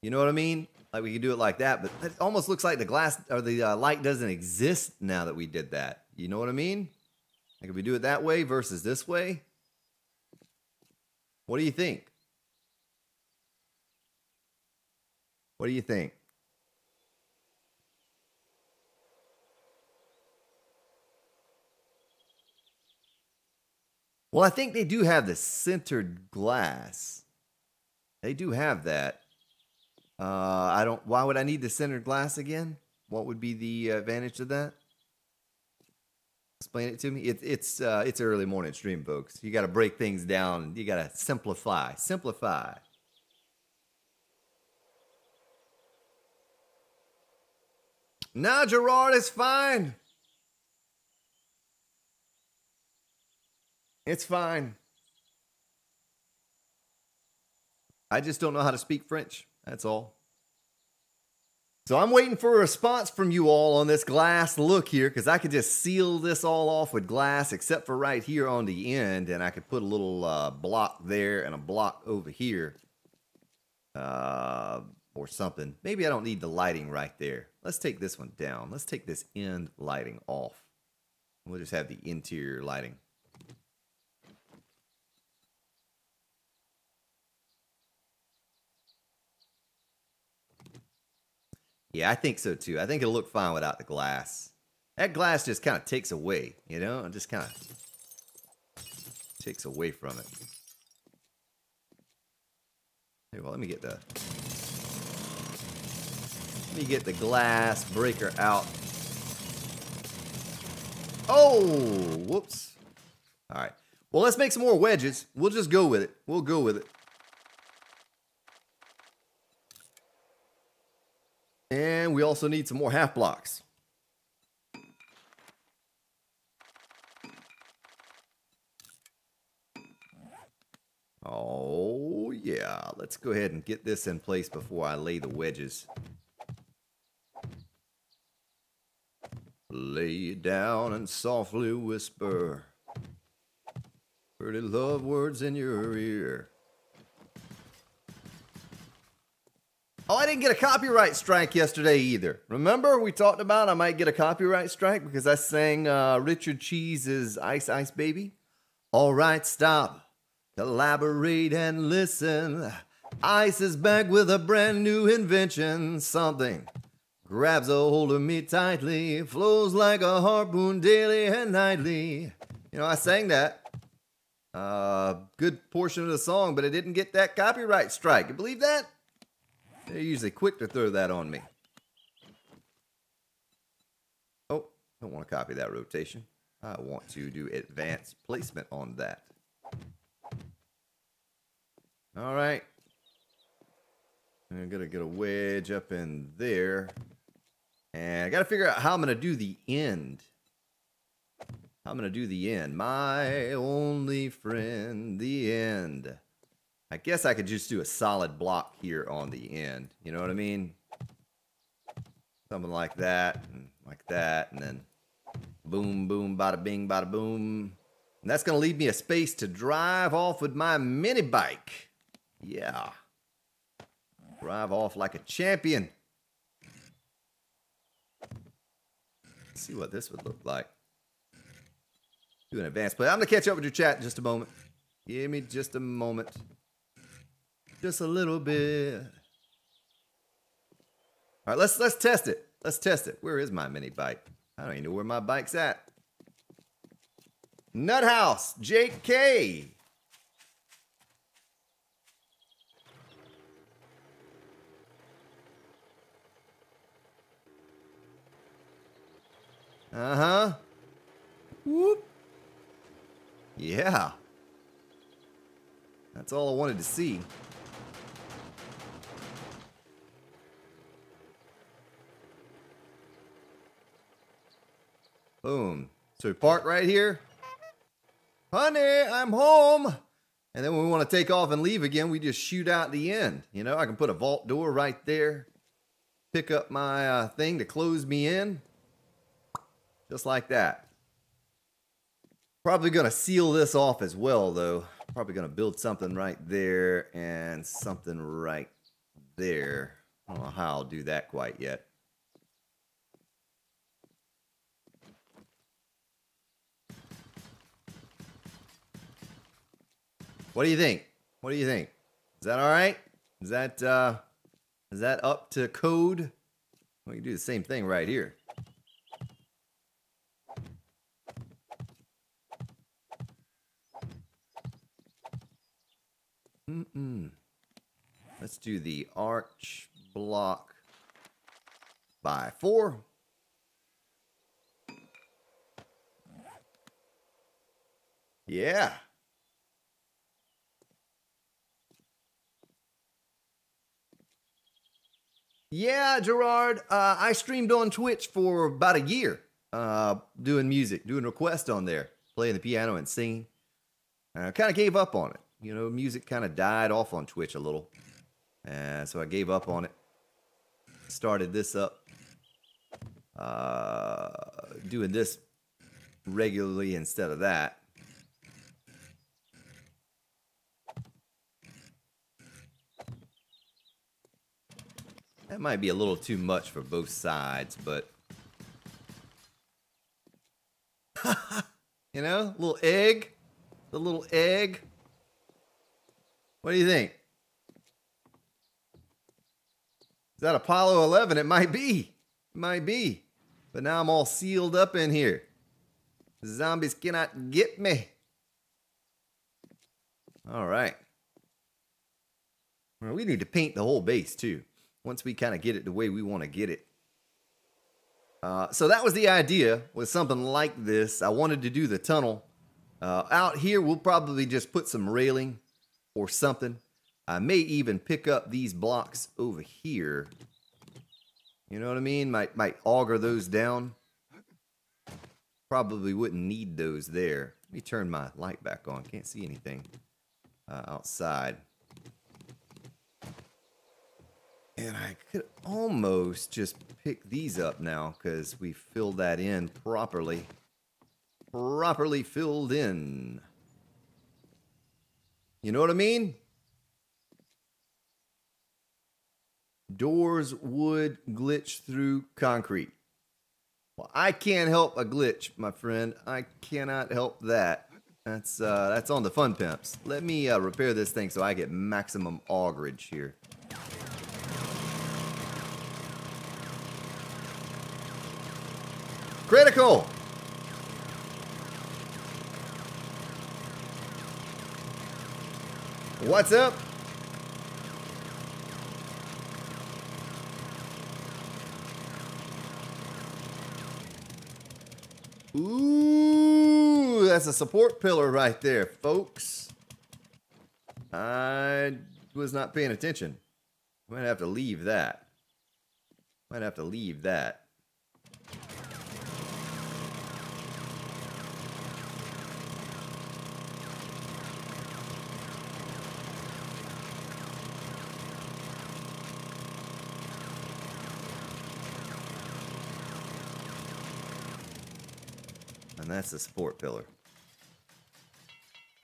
You know what I mean? Like we could do it like that, but it almost looks like the glass or the light doesn't exist now that we did that. You know what I mean? Like if we do it that way versus this way. What do you think? What do you think? Well, I think they do have the centered glass. They do have that. I don't. Why would I need the centered glass again? What would be the advantage of that? Explain it to me. It's early morning stream, folks. You got to break things down. You got to simplify. Simplify. No, Gerard is fine. It's fine. I just don't know how to speak French. That's all. So I'm waiting for a response from you all on this glass look here, because I could just seal this all off with glass except for right here on the end, and I could put a little block there and a block over here or something. Maybe I don't need the lighting right there. Let's take this one down. Let's take this end lighting off. We'll just have the interior lighting. Yeah, I think so too. I think it'll look fine without the glass. That glass just kind of takes away, you know? It just kind of takes away from it. Hey, well, let me get the glass breaker out. Oh, whoops. All right. Well, let's make some more wedges. We'll just go with it. We'll go with it. And we also need some more half blocks. Oh, yeah. Let's go ahead and get this in place before I lay the wedges. Lay it down and softly whisper pretty love words in your ear. Oh, I didn't get a copyright strike yesterday either. Remember we talked about I might get a copyright strike because I sang Richard Cheese's Ice Ice Baby? All right, stop, collaborate and listen. Ice is back with a brand new invention. Something grabs a hold of me tightly, flows like a harpoon daily and nightly. You know, I sang that. Good portion of the song, but it didn't get that copyright strike. You believe that? They're usually quick to throw that on me. Oh, don't want to copy that rotation. I want to do advanced placement on that. All right. I'm going to get a wedge up in there. And I got to figure out how I'm going to do the end. I'm gonna do the end. My only friend, the end. I guess I could just do a solid block here on the end. You know what I mean? Something like that, and then boom, boom, bada bing, bada boom. And that's gonna leave me a space to drive off with my mini bike. Yeah. Drive off like a champion. Let's see what this would look like. Do an advanced play. I'm gonna catch up with your chat in just a moment. Give me just a moment. Just a little bit. All right, let's test it. Let's test it. Where is my mini bike? I don't even know where my bike's at. Nuthouse, Jake K. Uh-huh. Whoop. Yeah. That's all I wanted to see. Boom. So we park right here. Honey, I'm home. And then when we want to take off and leave again, we just shoot out the end. You know, I can put a vault door right there. Pick up my thing to close me in. Just like that. Probably going to seal this off as well, though. Probably going to build something right there and something right there. I don't know how I'll do that quite yet. What do you think? What do you think? Is that all right? Is that up to code? We can do the same thing right here. Let's do the arch block by 4. Yeah. Yeah, Gerard. I streamed on Twitch for about a year, doing music, doing requests on there, playing the piano and singing. I kind of gave up on it. You know, music kind of died off on Twitch a little. So I gave up on it. Started this up. Doing this regularly instead of that. That might be a little too much for both sides, but... you know, little egg. The little egg. What do you think? Is that Apollo 11? It might be. It might be. But now I'm all sealed up in here. The zombies cannot get me. All right. Well, we need to paint the whole base, too. Once we kind of get it the way we want to get it. So that was the idea, with something like this. I wanted to do the tunnel. Out here, we'll probably just put some railing or something. I may even pick up these blocks over here. You know what I mean? Might auger those down. Probably wouldn't need those there. Let me turn my light back on. Can't see anything outside. And I could almost just pick these up now because we filled that in properly. Properly filled in. You know what I mean? Doors would glitch through concrete. Well, I can't help a glitch, my friend. I cannot help that. That's on the fun pimps. Let me repair this thing so I get maximum augerage here. Critical! What's up? Ooh, that's a support pillar right there, folks. I was not paying attention. Might have to leave that. Might have to leave that. And that's the support pillar.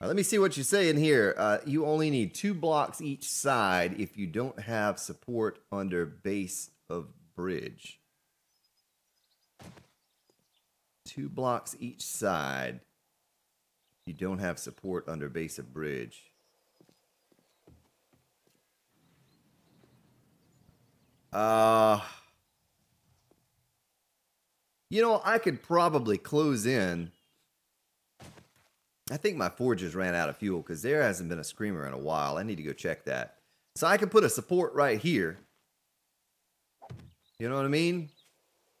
All right, let me see what you say in here. You only need 2 blocks each side if you don't have support under base of bridge. 2 blocks each side. You don't have support under base of bridge. You know, I could probably close in. I think my forges ran out of fuel because there hasn't been a screamer in a while. I need to go check that. So I can put a support right here. You know what I mean?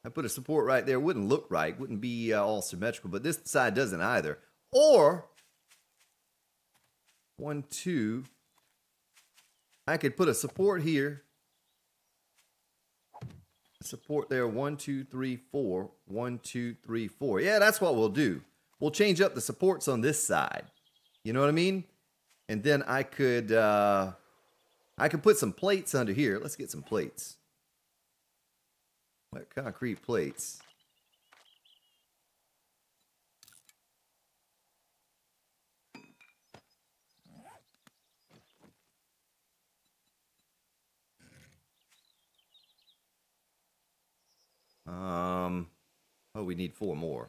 I put a support right there. Wouldn't look right. Wouldn't be all symmetrical. But this side doesn't either. Or 1, 2. I could put a support here. Support there. 1, 2, 3, 4. 1, 2, 3, 4. Yeah, that's what we'll do. We'll change up the supports on this side. You know what I mean? And then I could put some plates under here. Let's get some plates. Like concrete plates. Oh, we need 4 more.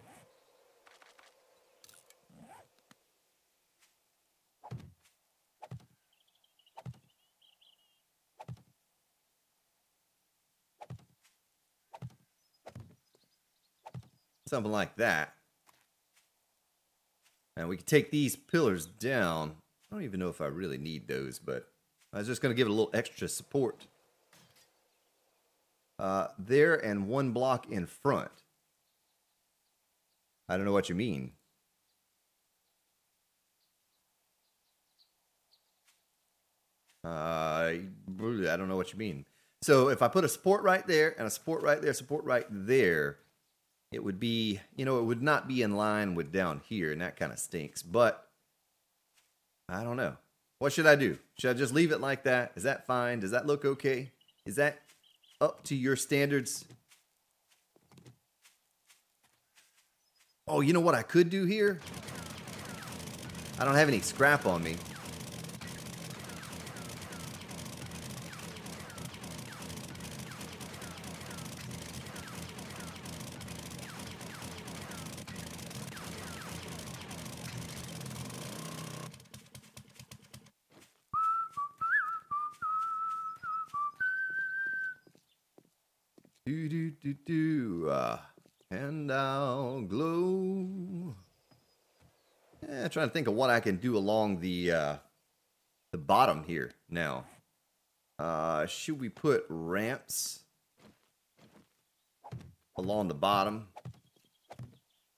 Something like that. And we can take these pillars down. I don't even know if I really need those, but I was just going to give it a little extra support. There and 1 block in front. I don't know what you mean. I don't know what you mean. So if I put a support right there and a support right there, support right there, it would be, you know, it would not be in line with down here, and that kind of stinks. But I don't know. What should I do? Should I just leave it like that? Is that fine? Does that look okay? Is that up to your standards? Oh, you know what I could do here? I don't have any scrap on me. And I'll glow. Yeah, trying to think of what I can do along the bottom here now. Should we put ramps along the bottom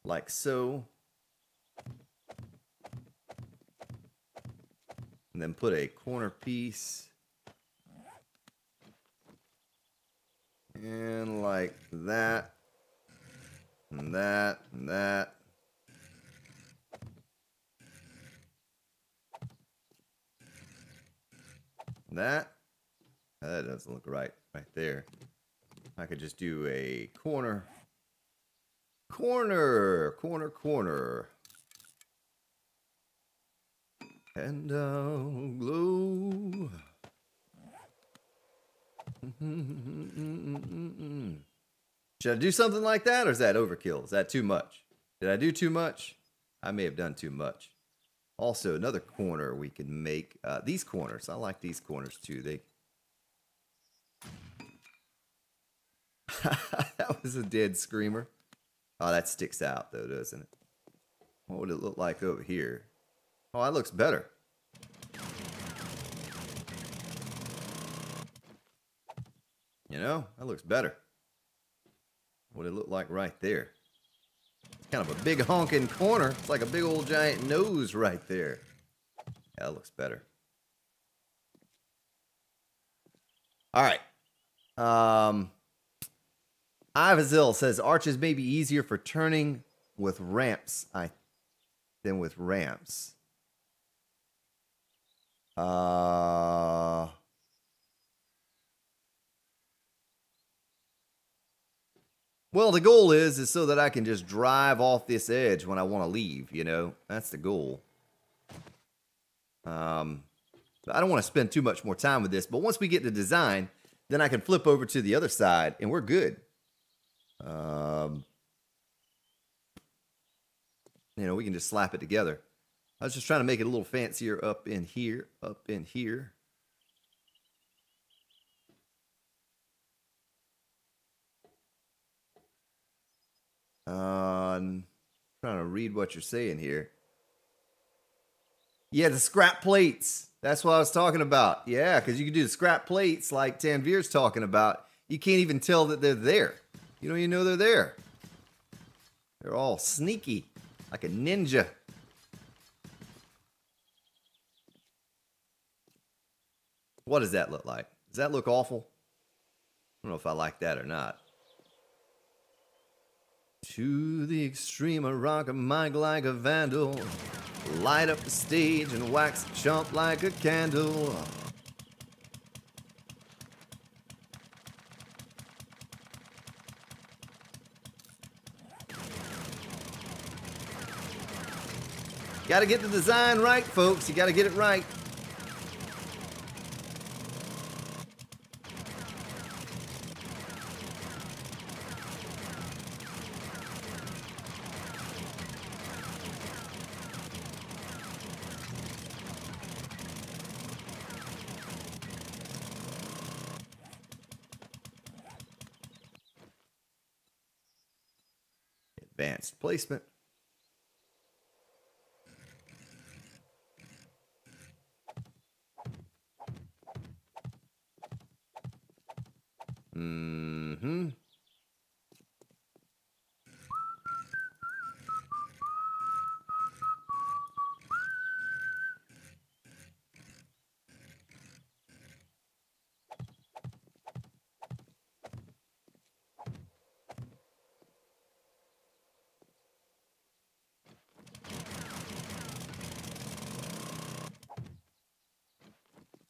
like so? And then put a corner piece. And like that. And that, and that. That. That doesn't look right there. I could just do a corner. Corner. And I'll glow. Should I do something like that, or is that overkill? Is that too much? Did I do too much? I may have done too much. Also, another corner we can make. These corners. I like these corners too. That was a dead screamer. Oh, that sticks out though, doesn't it? What would it look like over here? Oh, that looks better. You know, that looks better. What it look like right there. It's kind of a big honking corner. It's like a big old giant nose right there. Yeah, that looks better. All right. Ivazil says arches may be easier for turning with ramps than with ramps. Well, the goal is so that I can just drive off this edge when I want to leave, you know? That's the goal. I don't want to spend too much more time with this, but once we get to design, then I can flip over to the other side, and we're good. You know, we can just slap it together. I was just trying to make it a little fancier up in here, up in here. I'm trying to read what you're saying here. Yeah, the scrap plates. That's what I was talking about. Yeah, because you can do the scrap plates like Tanvir's talking about. You can't even tell that they're there. You don't even know they're there. They're all sneaky, like a ninja. What does that look like? Does that look awful? I don't know if I like that or not. To the extreme, I rock a mic like a vandal. Light up the stage and wax a chump like a candle. Gotta get the design right, folks. You gotta get it right. Advanced placement.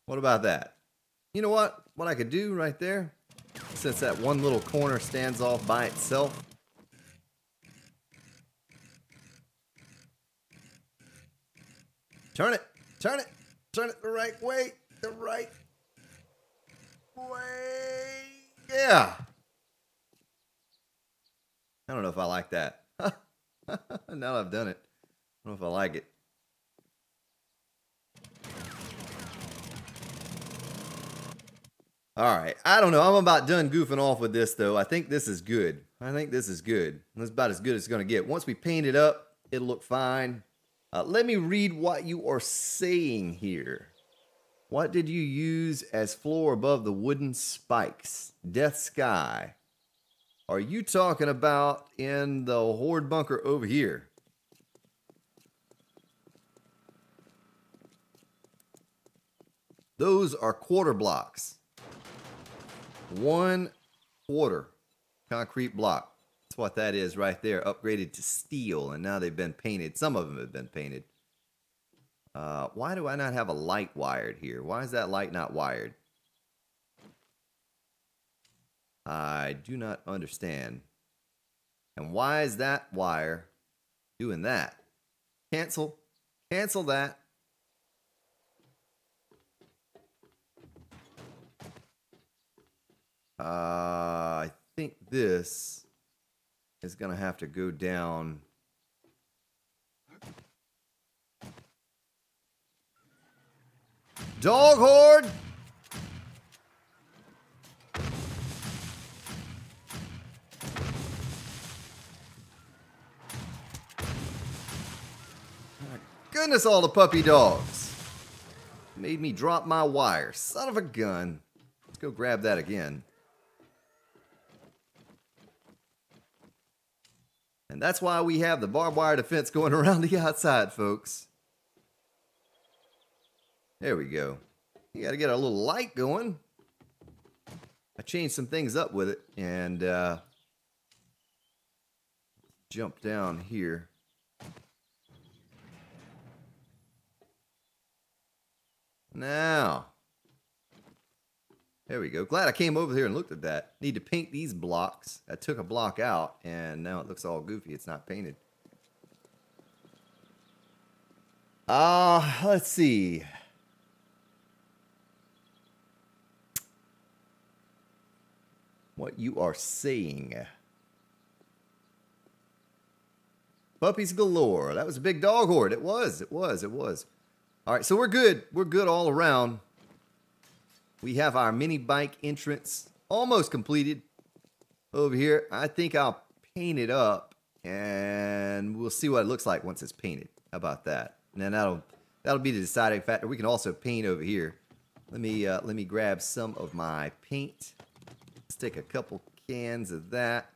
What about that? You know what? What I could do right there, since that one little corner stands off by itself. Turn it, turn it, turn it the right way, the right way. Yeah. I don't know if I like that. Now that I've done it, I don't know if I like it. All right, I don't know. I'm about done goofing off with this, though. I think this is good. I think this is good. That's about as good as it's going to get. Once we paint it up, it'll look fine. Let me read what you are saying here. What did you use as floor above the wooden spikes? Death Sky. Are you talking about in the Horde bunker over here? Those are quarter blocks. 1/4 concrete block. That's what that is right there. Upgraded to steel, and now they've been painted. Some of them have been painted. Why do I not have a light wired here? Why is that light not wired? I do not understand. And why is that wire doing that? Cancel. Cancel that. I think this is going to have to go down. Dog horde! My goodness, all the puppy dogs. Made me drop my wire. Son of a gun. Let's go grab that again. And that's why we have the barbed wire defense going around the outside, folks. There we go. You got to get a little light going. I changed some things up with it and jump down here. Now, There we go. Glad I came over here and looked at that. Need to paint these blocks. I took a block out, and now it looks all goofy. It's not painted. Let's see. What you are saying. Puppies galore. That was a big dog horde. It was. All right, so we're good. We're good all around. We have our mini bike entrance almost completed over here. I think I'll paint it up, and we'll see what it looks like once it's painted. How about that? And then that'll be the deciding factor. We can also paint over here. Let me grab some of my paint. Let's take a couple cans of that.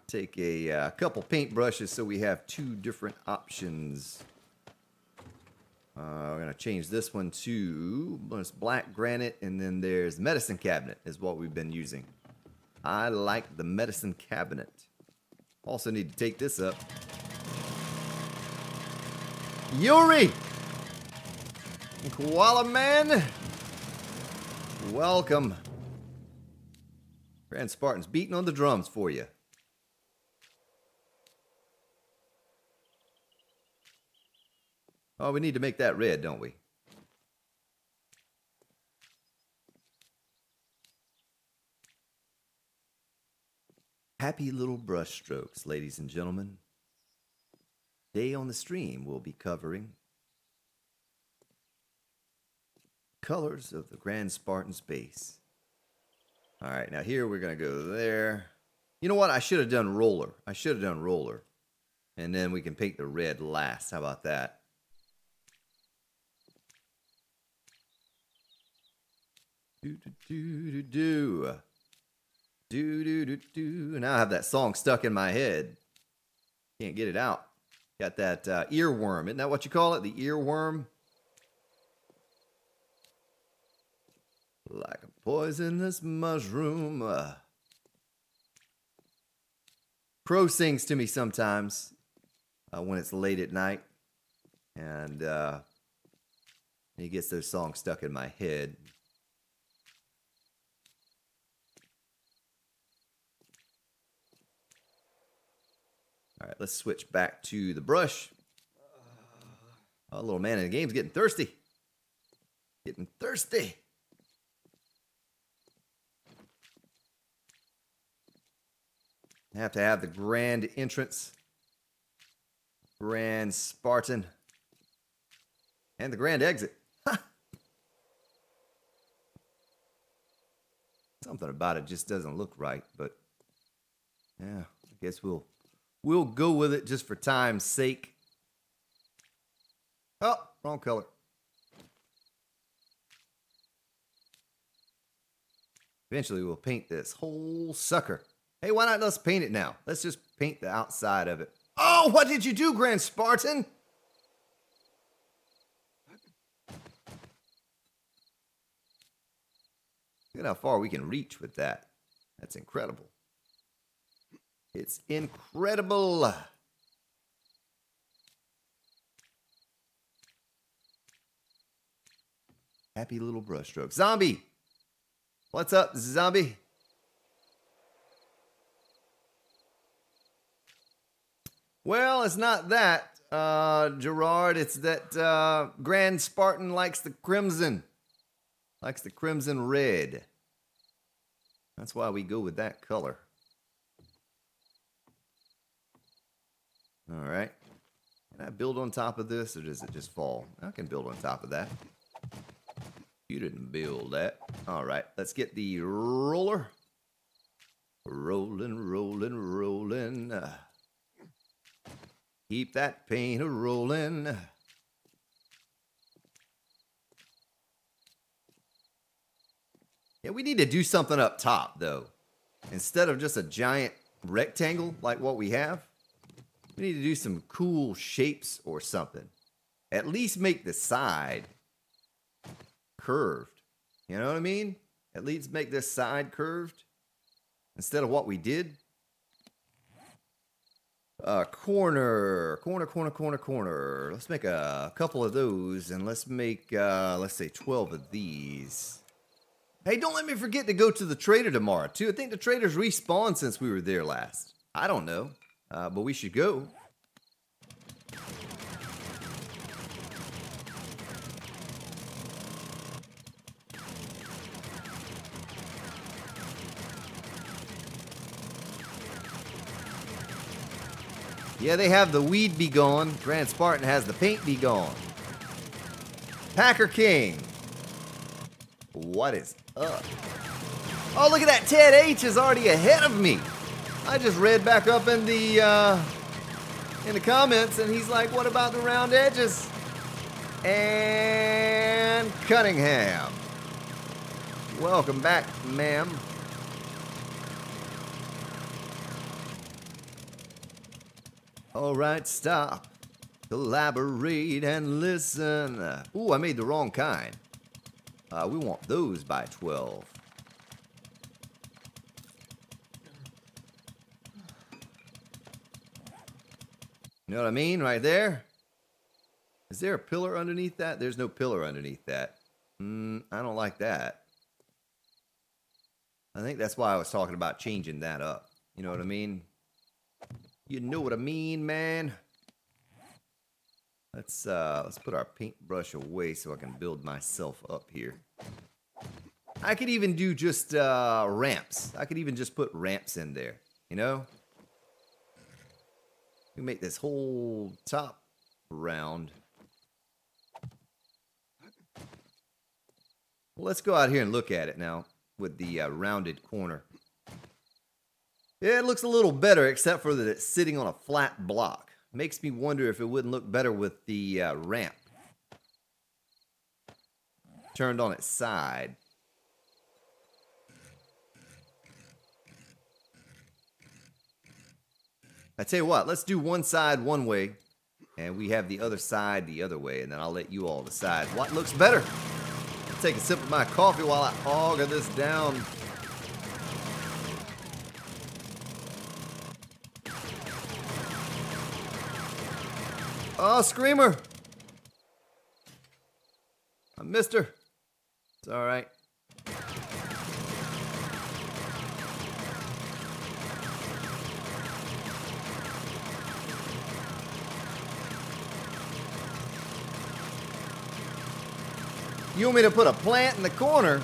Take a couple paint brushes so we have two different options. We're going to change this one to black granite, and then there's medicine cabinet is what we've been using. I like the medicine cabinet. Also need to take this up. Yuri! Koala Man! Welcome. Grand Spartan's beating on the drums for you. Oh, we need to make that red, don't we? Happy little brush strokes, ladies and gentlemen. Today on the stream, we'll be covering colors of the Grand Spartan's base. All right, now here we're going to go there. You know what? I should have done roller. And then we can paint the red last. How about that? Now I have that song stuck in my head. Can't get it out. Got that earworm. Isn't that what you call it? The earworm? Like a poisonous mushroom. Crow sings to me sometimes when it's late at night. And he gets those songs stuck in my head. All right, let's switch back to the brush. Oh, little man in the game's getting thirsty. Have to have the grand entrance. Grand Spartan. And the grand exit. Something about it just doesn't look right, but yeah, I guess we'll go with it just for time's sake. Oh, wrong color. Eventually we'll paint this whole sucker. Hey, why not let's paint it now? Let's just paint the outside of it. Oh, what did you do, Grand Spartan? Look at how far we can reach with that. That's incredible. It's incredible. Happy little brushstroke. Zombie! What's up, zombie? Well, it's not that, Gerard. It's that Grand Spartan likes the crimson. Likes the crimson red. That's why we go with that color. All right. Can I build on top of this, or does it just fall? I can build on top of that. You didn't build that. All right. Let's get the roller. Rolling, rolling, rolling. Keep that paint a-rolling. Yeah, we need to do something up top, though. Instead of just a giant rectangle like what we have, we need to do some cool shapes or something. At least make the side curved. You know what I mean? At least make this side curved instead of what we did. Corner. Let's make a couple of those, and let's make, let's say 12 of these. Hey, don't let me forget to go to the trader tomorrow, too. I think the trader's respawned since we were there last. I don't know, but we should go. Yeah, they have the weed be gone. Grand Spartan has the paint be gone. Packer King. What is up? Oh, look at that. Ted H is already ahead of me. I just read back up in the comments, and he's like, what about the round edges? And Cunningham. Welcome back, ma'am. All right, stop. Collaborate and listen. Ooh, I made the wrong kind. We want those by 12. You know what I mean? Right there. Is there a pillar underneath that? There's no pillar underneath that. I don't like that. I think that's why I was talking about changing that up. You know what I mean? You know what I mean, man. Let's put our paintbrush away so I can build myself up here. I could even do just ramps. I could even just put ramps in there, you know? We make this whole top round. Well, let's go out here and look at it now with the rounded corner. Yeah, it looks a little better, except for that it's sitting on a flat block. Makes me wonder if it wouldn't look better with the ramp turned on its side. I tell you what, let's do one side one way, and we have the other side the other way, and then I'll let you all decide what looks better. I'll take a sip of my coffee while I auger this down. Oh, Screamer! I missed her. It's all right. You want me to put a plant in the corner?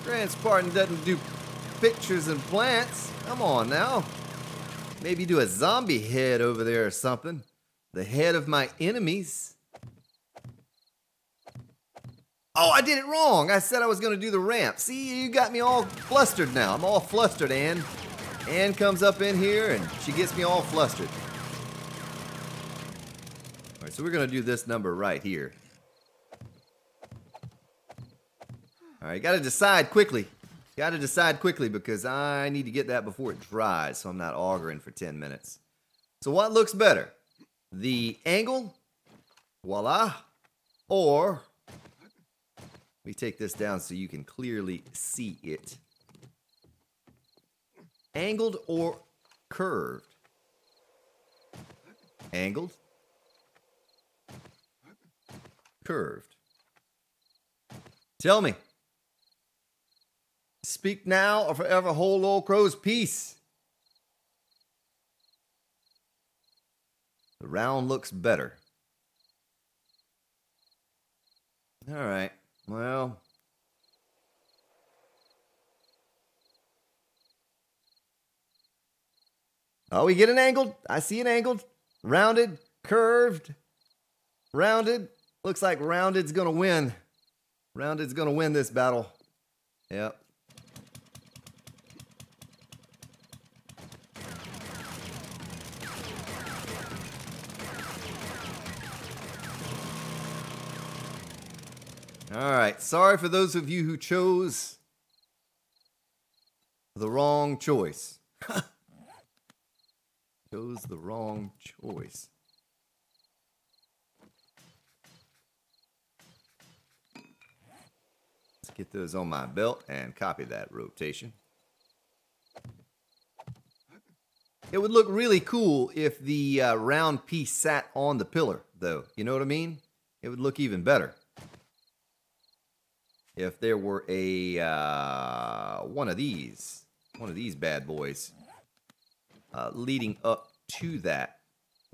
Grand Spartan doesn't do pictures and plants. Come on now. Maybe do a zombie head over there or something. The head of my enemies. Oh, I did it wrong. I said I was going to do the ramp. See, you got me all flustered now. I'm all flustered, Ann. Ann comes up in here and she gets me all flustered. All right, so we're going to do this number right here. All right, got to decide quickly. Got to decide quickly because I need to get that before it dries so I'm not augering for 10 minutes. So what looks better? The angle? Voila. Or, let me take this down so you can clearly see it. Angled or curved? Angled. Curved. Tell me. Speak now or forever hold old crow's peace. The round looks better. All right, well. Oh, we get an angled. I see an angled. Rounded, curved, rounded. Looks like rounded's gonna win. Rounded's gonna win this battle. Yep. All right, sorry for those of you who chose the wrong choice. Chose the wrong choice. Let's get those on my belt and copy that rotation. It would look really cool if the round piece sat on the pillar, though. You know what I mean? It would look even better. if there were a one of these bad boys leading up to that,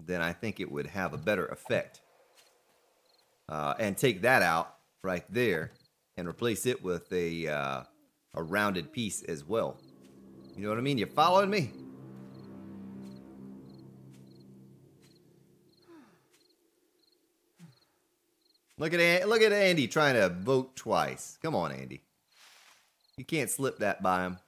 then I think it would have a better effect. And take that out right there and replace it with a rounded piece as well. You know what I mean? You following me? Look at Andy trying to vote twice. Come on, Andy. You can't slip that by him.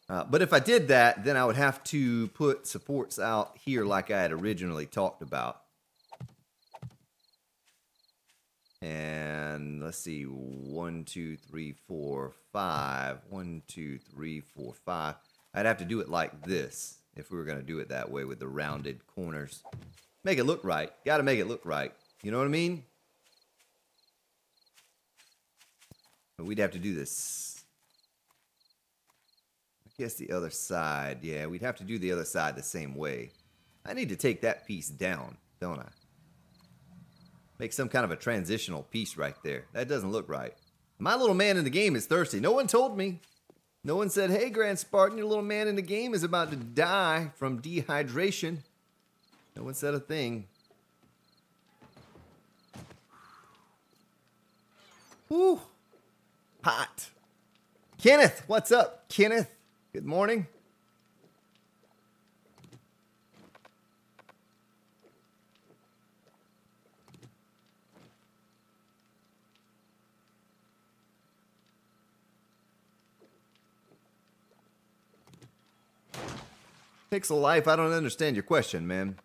But if I did that, then I would have to put supports out here like I had originally talked about. And let's see, 1, 2, 3, 4, 5. 1, 2, 3, 4, 5. I'd have to do it like this if we were going to do it that way with the rounded corners. Make it look right. Got to make it look right. You know what I mean? But we'd have to do this. I guess the other side. Yeah, we'd have to do the other side the same way. I need to take that piece down, don't I? Make some kind of a transitional piece right there. That doesn't look right. My little man in the game is thirsty. No one told me. No one said, hey, Grand Spartan, your little man in the game is about to die from dehydration. No one said a thing. Whew. Hot. Kenneth, what's up, Kenneth? Good morning. Pixel Life, I don't understand your question, man.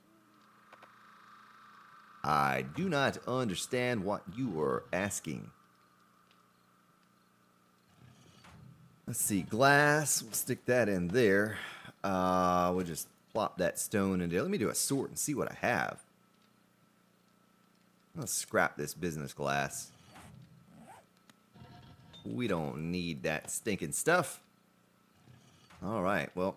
I do not understand what you were asking. Let's see, glass. We'll stick that in there. We'll just plop that stone in there. Let me do a sort and see what I have. Let's scrap this business glass. We don't need that stinking stuff. All right, well.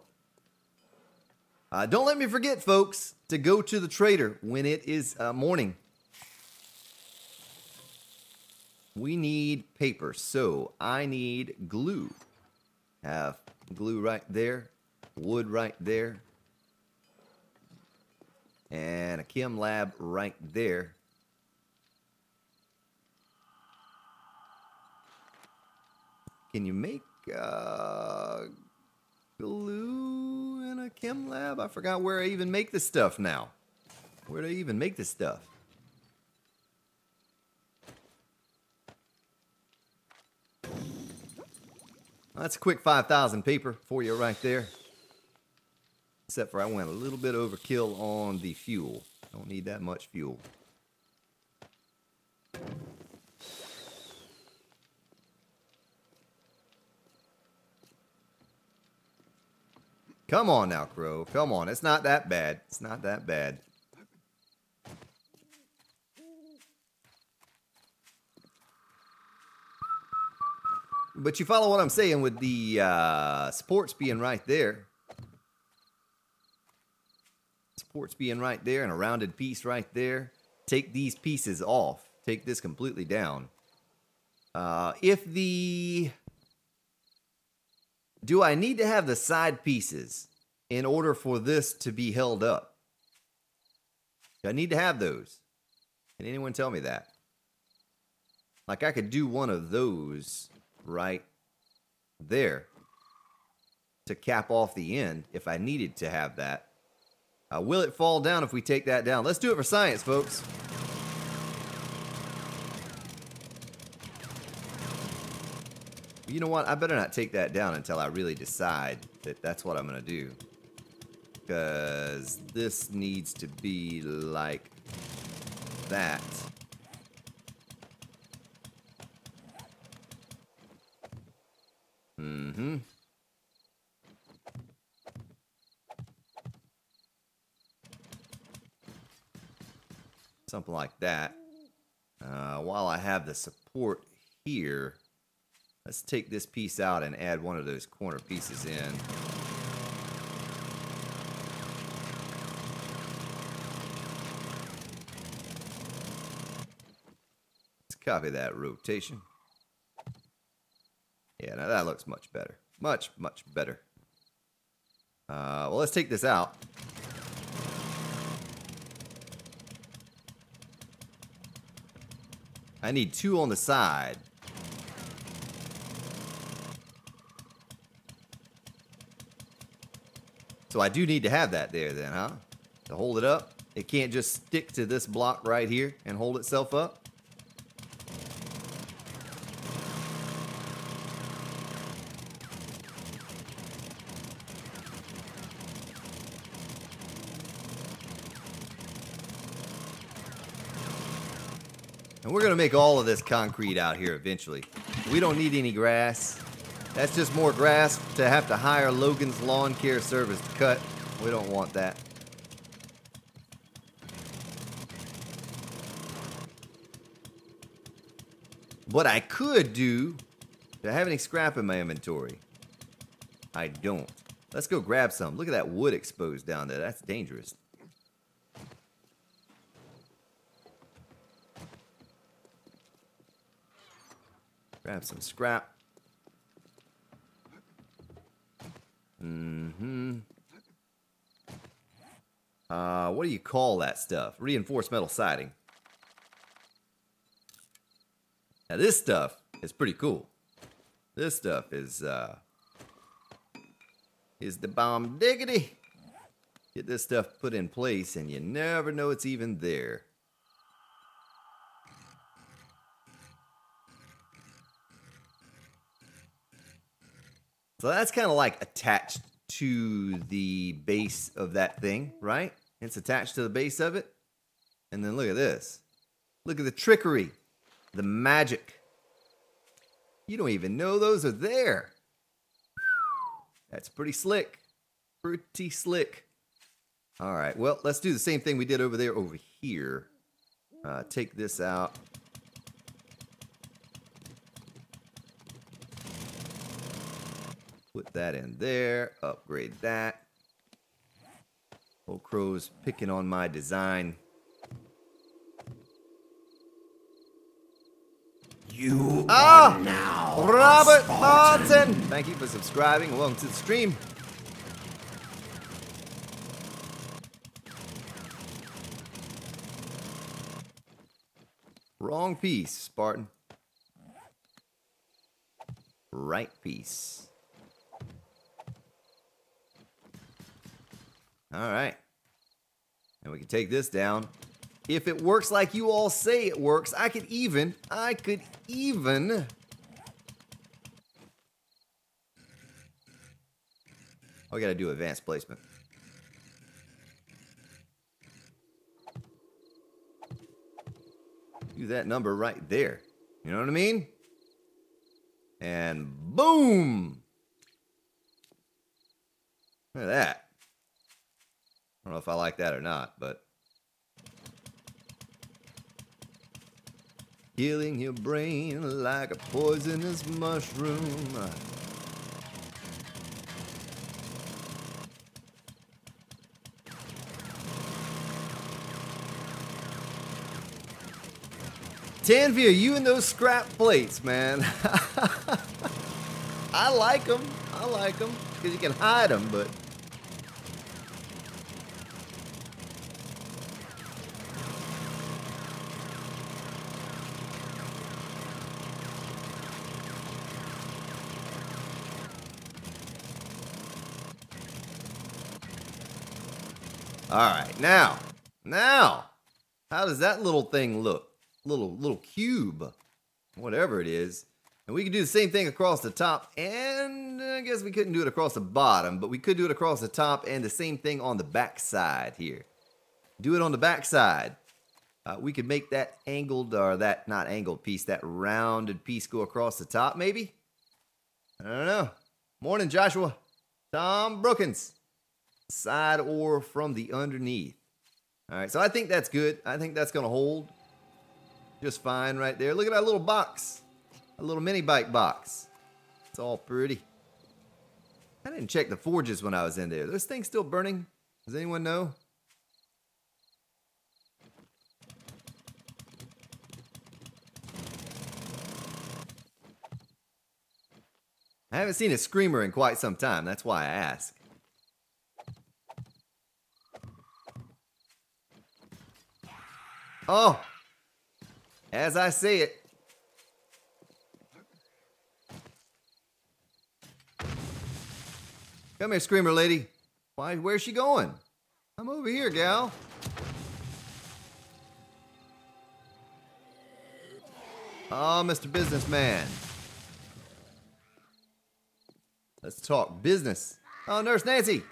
Don't let me forget, folks, to go to the trader when it is morning. We need paper, so I need glue. Have glue right there, wood right there, and a chem lab right there. Can you make glue in a chem lab? I forgot where I even make this stuff now. Where do I even make this stuff? That's a quick 5,000 paper for you right there. Except for I went a little bit overkill on the fuel. Don't need that much fuel. Come on now, Crow. Come on. It's not that bad. It's not that bad. But you follow what I'm saying with the supports being right there. Supports being right there and a rounded piece right there. Take these pieces off. Take this completely down. Do I need to have the side pieces in order for this to be held up? Do I need to have those? Can anyone tell me that? Like I could do one of those right there to cap off the end if I needed to have that. Will it fall down if we take that down? Let's do it for science, folks. You know what? I better not take that down until I really decide that that's what I'm going to do. Because this needs to be like that. Mm-hmm. Something like that. While I have the support here, let's take this piece out and add one of those corner pieces in. Let's Copy that rotation. Yeah, now that looks much better. Much, much better. Well, let's take this out. I need 2 on the side. So I do need to have that there then, huh? To hold it up. It can't just stick to this block right here and hold itself up. And we're going to make all of this concrete out here eventually. We don't need any grass. That's just more grass to have to hire Logan's Lawn Care Service to cut. We don't want that. What I could do, do I have any scrap in my inventory? I don't. Let's go grab some. Look at that wood exposed down there. That's dangerous. Grab some scrap. What do you call that stuff? Reinforced metal siding. Now this stuff is pretty cool. This stuff is the bomb diggity. Get this stuff put in place and you never know it's even there. So that's kind of like attached to the base of that thing, right? It's attached to the base of it. And then look at this. Look at the trickery. The magic. You don't even know those are there. That's pretty slick. Pretty slick. All right, well, let's do the same thing we did over there over here. Take this out. Put that in there. Upgrade that. Old Crow's picking on my design. You are now Robert Martin! Thank you for subscribing. Welcome to the stream. Wrong piece, Spartan. Right piece. Alright. And we can take this down. If it works like you all say it works, I could even. Oh, I gotta do advanced placement. Do that number right there. You know what I mean? And boom! Look at that. I don't know if I like that or not, but... Healing your brain like a poisonous mushroom. Tanvia, you and those scrap plates, man. I like them. I like them because you can hide them, but... All right, now, how does that little thing look? Little cube, whatever it is. And we can do the same thing across the top, and I guess we couldn't do it across the bottom, but we could do it across the top and the same thing on the back side here. Do it on the back side. We could make that angled, or that not angled piece, that rounded piece go across the top, maybe? I don't know. Morning, Joshua. Tom Brookins. Side or from the underneath. All right, so I think that's good. I think that's going to hold just fine right there. Look at that little box. A little mini bike box. It's all pretty. I didn't check the forges when I was in there. Those things still burning? Does anyone know? I haven't seen a screamer in quite some time. That's why I ask. Oh! As I say it. Come here, screamer lady. Why? Where's she going? I'm over here, gal. Oh, Mr. Businessman. Let's talk business. Oh, Nurse Nancy.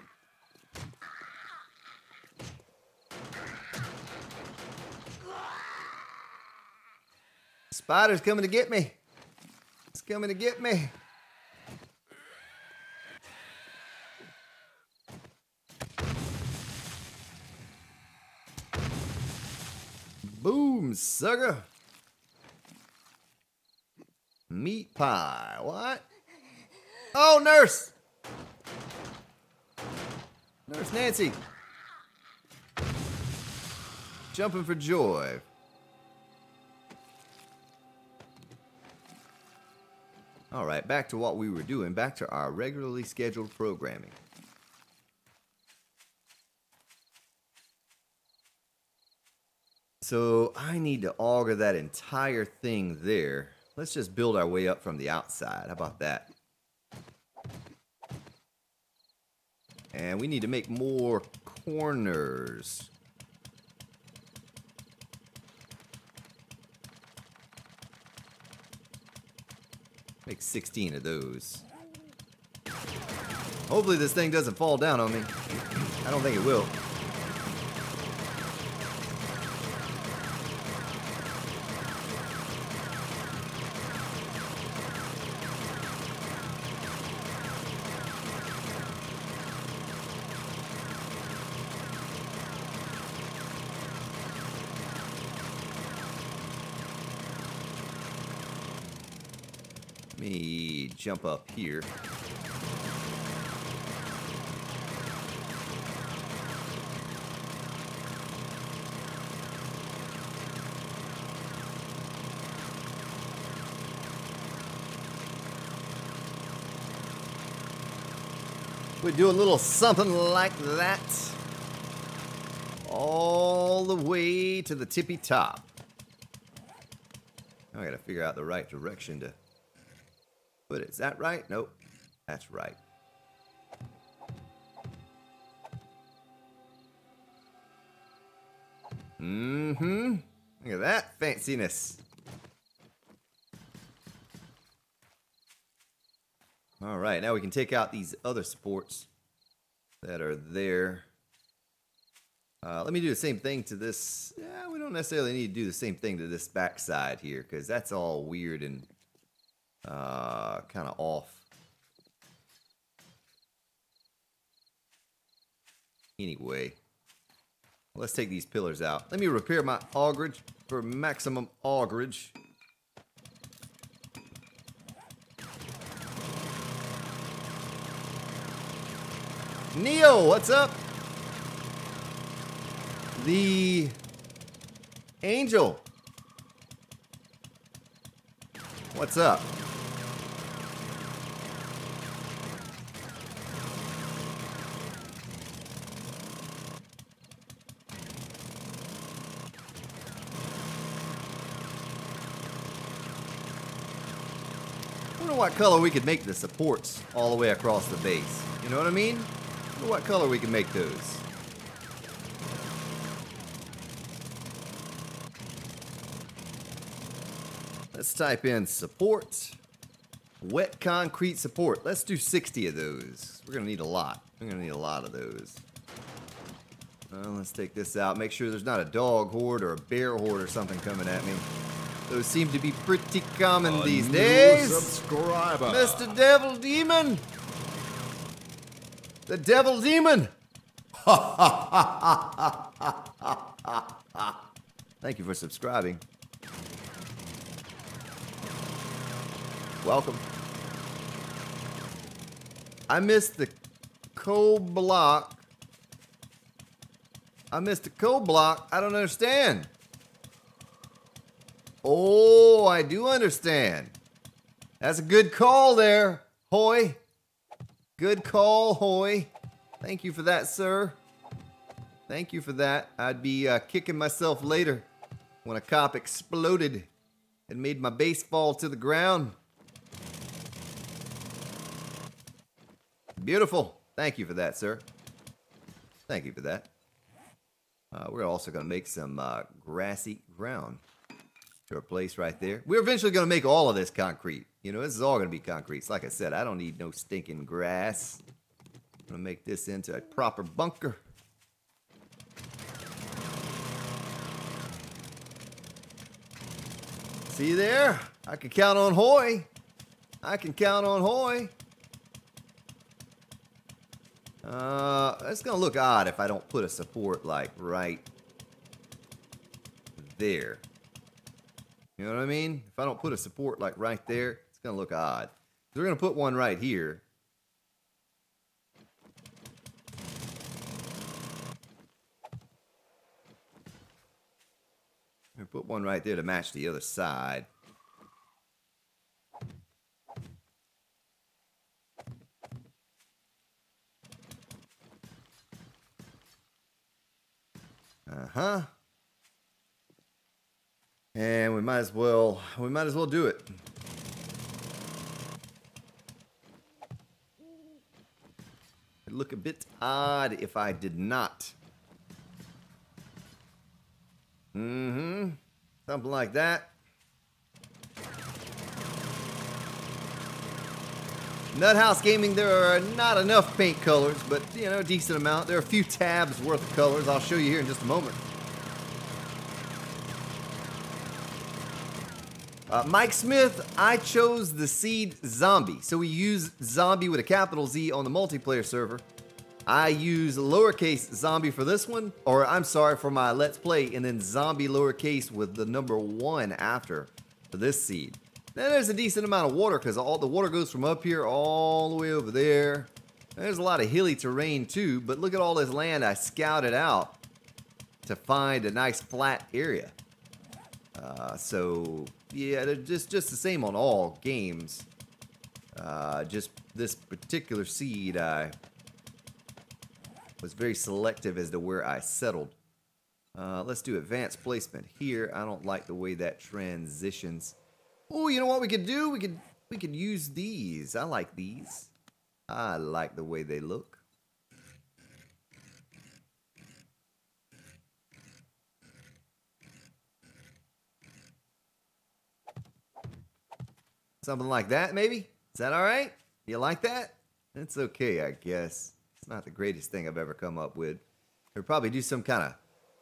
Spider's coming to get me. It's coming to get me. Boom, sucker. Meat pie. What? Oh, nurse. Nurse Nancy. Jumping for joy. All right, back to what we were doing. Back to our regularly scheduled programming. So I need to auger that entire thing there. Let's just build our way up from the outside. How about that? And we need to make more corners. Make 16 of those. Hopefully this thing doesn't fall down on me. I don't think it will. Let me jump up here. We do a little something like that. All the way to the tippy top. Now I gotta figure out the right direction to put it. Is that right? Nope. That's right. Mm-hmm. Look at that fanciness. All right, now we can take out these other supports that are there. Let me do the same thing to this. Yeah, we don't necessarily need to do the same thing to this back side here, because that's all weird and kind of off. Anyway, let's take these pillars out. Let me repair my augerage for maximum augerage. Neo, what's up? The Angel, what's up? I wonder what color we could make the supports all the way across the base. You know what I mean? I wonder what color we can make those. Let's type in support. Wet concrete support. Let's do 60 of those. We're going to need a lot. We're going to need a lot of those. Let's take this out. Make sure there's not a dog horde or a bear horde or something coming at me. Those seem to be pretty common these days. Subscriber. Mr. Devil Demon. The Devil Demon. Thank you for subscribing. Welcome. I missed the code block. I missed the code block. I don't understand. Oh, I do understand. That's a good call there. Hoy. Good call, Hoy. Thank you for that, sir. Thank you for that. I'd be kicking myself later when a cop exploded and made my base fall to the ground. Beautiful. Thank you for that, sir. Thank you for that. We're also going to make some grassy ground to replace right there. We're eventually going to make all of this concrete. You know, this is all going to be concrete. So like I said, I don't need no stinking grass. I'm going to make this into a proper bunker. See there? I can count on Hoy. I can count on Hoy. It's going to look odd if I don't put a support like right there. You know what I mean? If I don't put a support like right there, it's going to look odd. So we're going to put one right here. We're going to put one right there to match the other side. Uh-huh. And we might as well do it. It'd look a bit odd if I did not. Mm-hmm. Something like that. Nuthouse Gaming, there are not enough paint colors, but, you know, a decent amount. There are a few tabs worth of colors. I'll show you here in just a moment. Mike Smith, I chose the seed Zombie. So we use Zombie with a capital Z on the multiplayer server. I use lowercase Zombie for this one, or I'm sorry, for my Let's Play, and then Zombie lowercase with the number 1 after for this seed. Then there's a decent amount of water because all the water goes from up here all the way over there. There's a lot of hilly terrain too, but look at all this land I scouted out to find a nice flat area. So yeah, they're just the same on all games. Just this particular seed, I was very selective as to where I settled. Let's do advanced placement here. I don't like the way that transitions. Oh, you know what we could do? We could use these. I like these. I like the way they look. Something like that, maybe? Is that all right? You like that? It's okay, I guess. It's not the greatest thing I've ever come up with. I'd probably do some kind of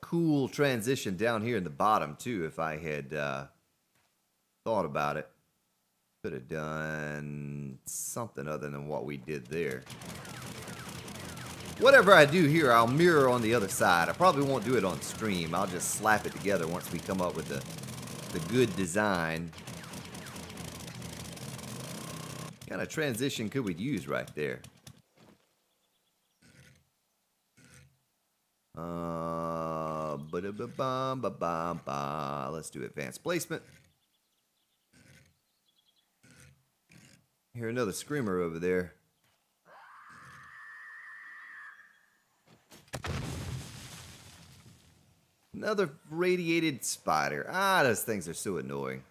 cool transition down here in the bottom, too, if I had thought about it. Could have done something other than what we did there. Whatever I do here, I'll mirror on the other side. I probably won't do it on stream. I'll just slap it together once we come up with the good design. What kind of transition could we use right there? Let's do advanced placement. Hear another screamer over there. Another radiated spider. Ah, those things are so annoying.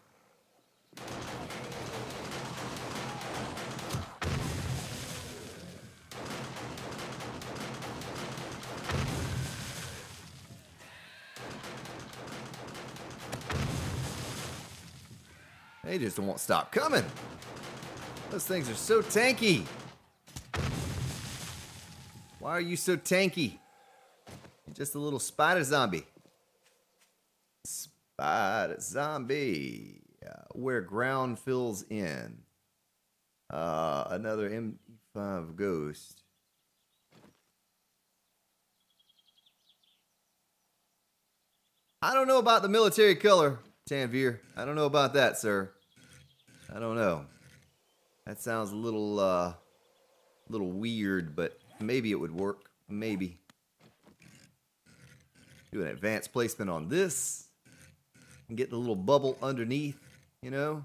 They just won't stop coming. Those things are so tanky. Why are you so tanky? You're just a little spider zombie. Spider zombie. Where ground fills in. Another M5 ghost. I don't know about the military color, Tanvir. I don't know about that, sir. I don't know. That sounds a little weird, but maybe it would work. Maybe. Do an advanced placement on this. And get the little bubble underneath, you know?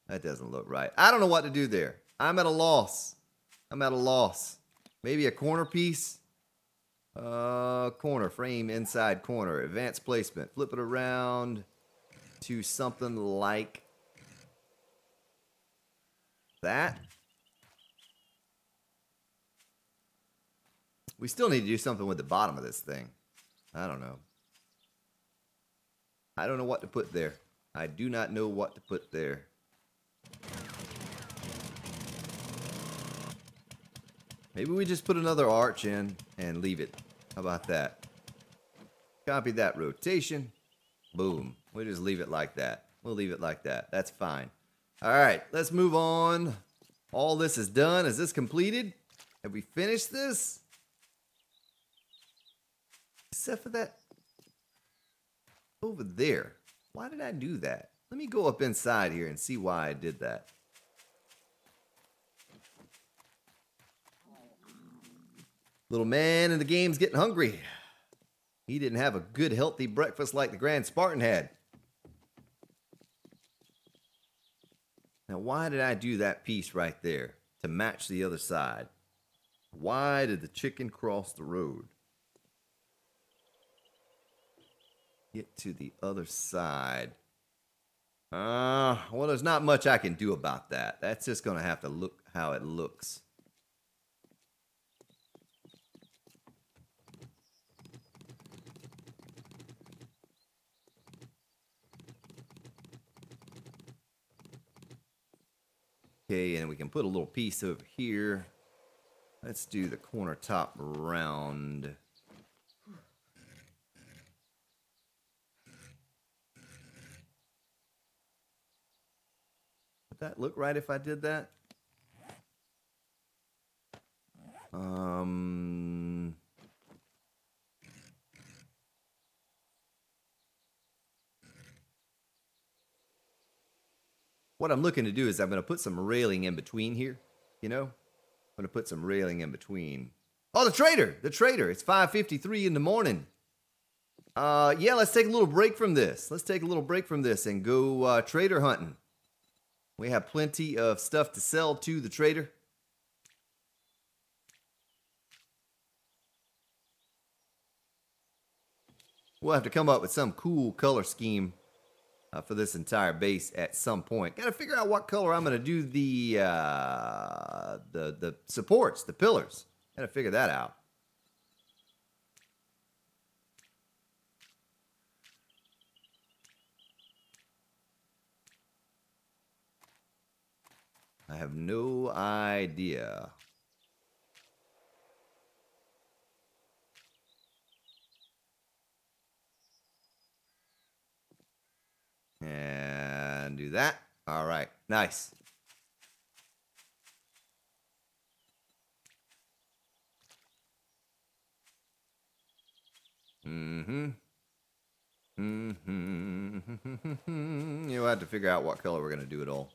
That doesn't look right. I don't know what to do there. I'm at a loss. I'm at a loss. Maybe a corner piece. Corner, frame, inside corner. Advanced placement. Flip it around to something like that. We still need to do something with the bottom of this thing. I don't know. I don't know what to put there. I do not know what to put there. Maybe we just put another arch in and leave it. How about that? Copy that rotation. Boom. We'll just leave it like that. We'll leave it like that. That's fine. All right, let's move on. All this is done. Is this completed? Have we finished this? Except for that over there. Why did I do that? Let me go up inside here and see why I did that. Little man in the game's getting hungry. He didn't have a good, healthy breakfast like the Grand Spartan had. Now, why did I do that piece right there to match the other side? Why did the chicken cross the road? Get to the other side. Well, there's not much I can do about that. That's just going to have to look how it looks. Okay, and we can put a little piece over here. Let's do the corner top round. Would that look right if I did that? What I'm looking to do is I'm going to put some railing in between here, you know? I'm going to put some railing in between. Oh, the trader! The trader! It's 5:53 in the morning. Yeah, let's take a little break from this. Let's take a little break from this and go trader hunting. We have plenty of stuff to sell to the trader. We'll have to come up with some cool color scheme for this entire base at some point. Got to figure out what color I'm going to do the supports, the pillars. Got to figure that out. I have no idea. And do that. All right, nice. You'll have to figure out what color we're going to do it all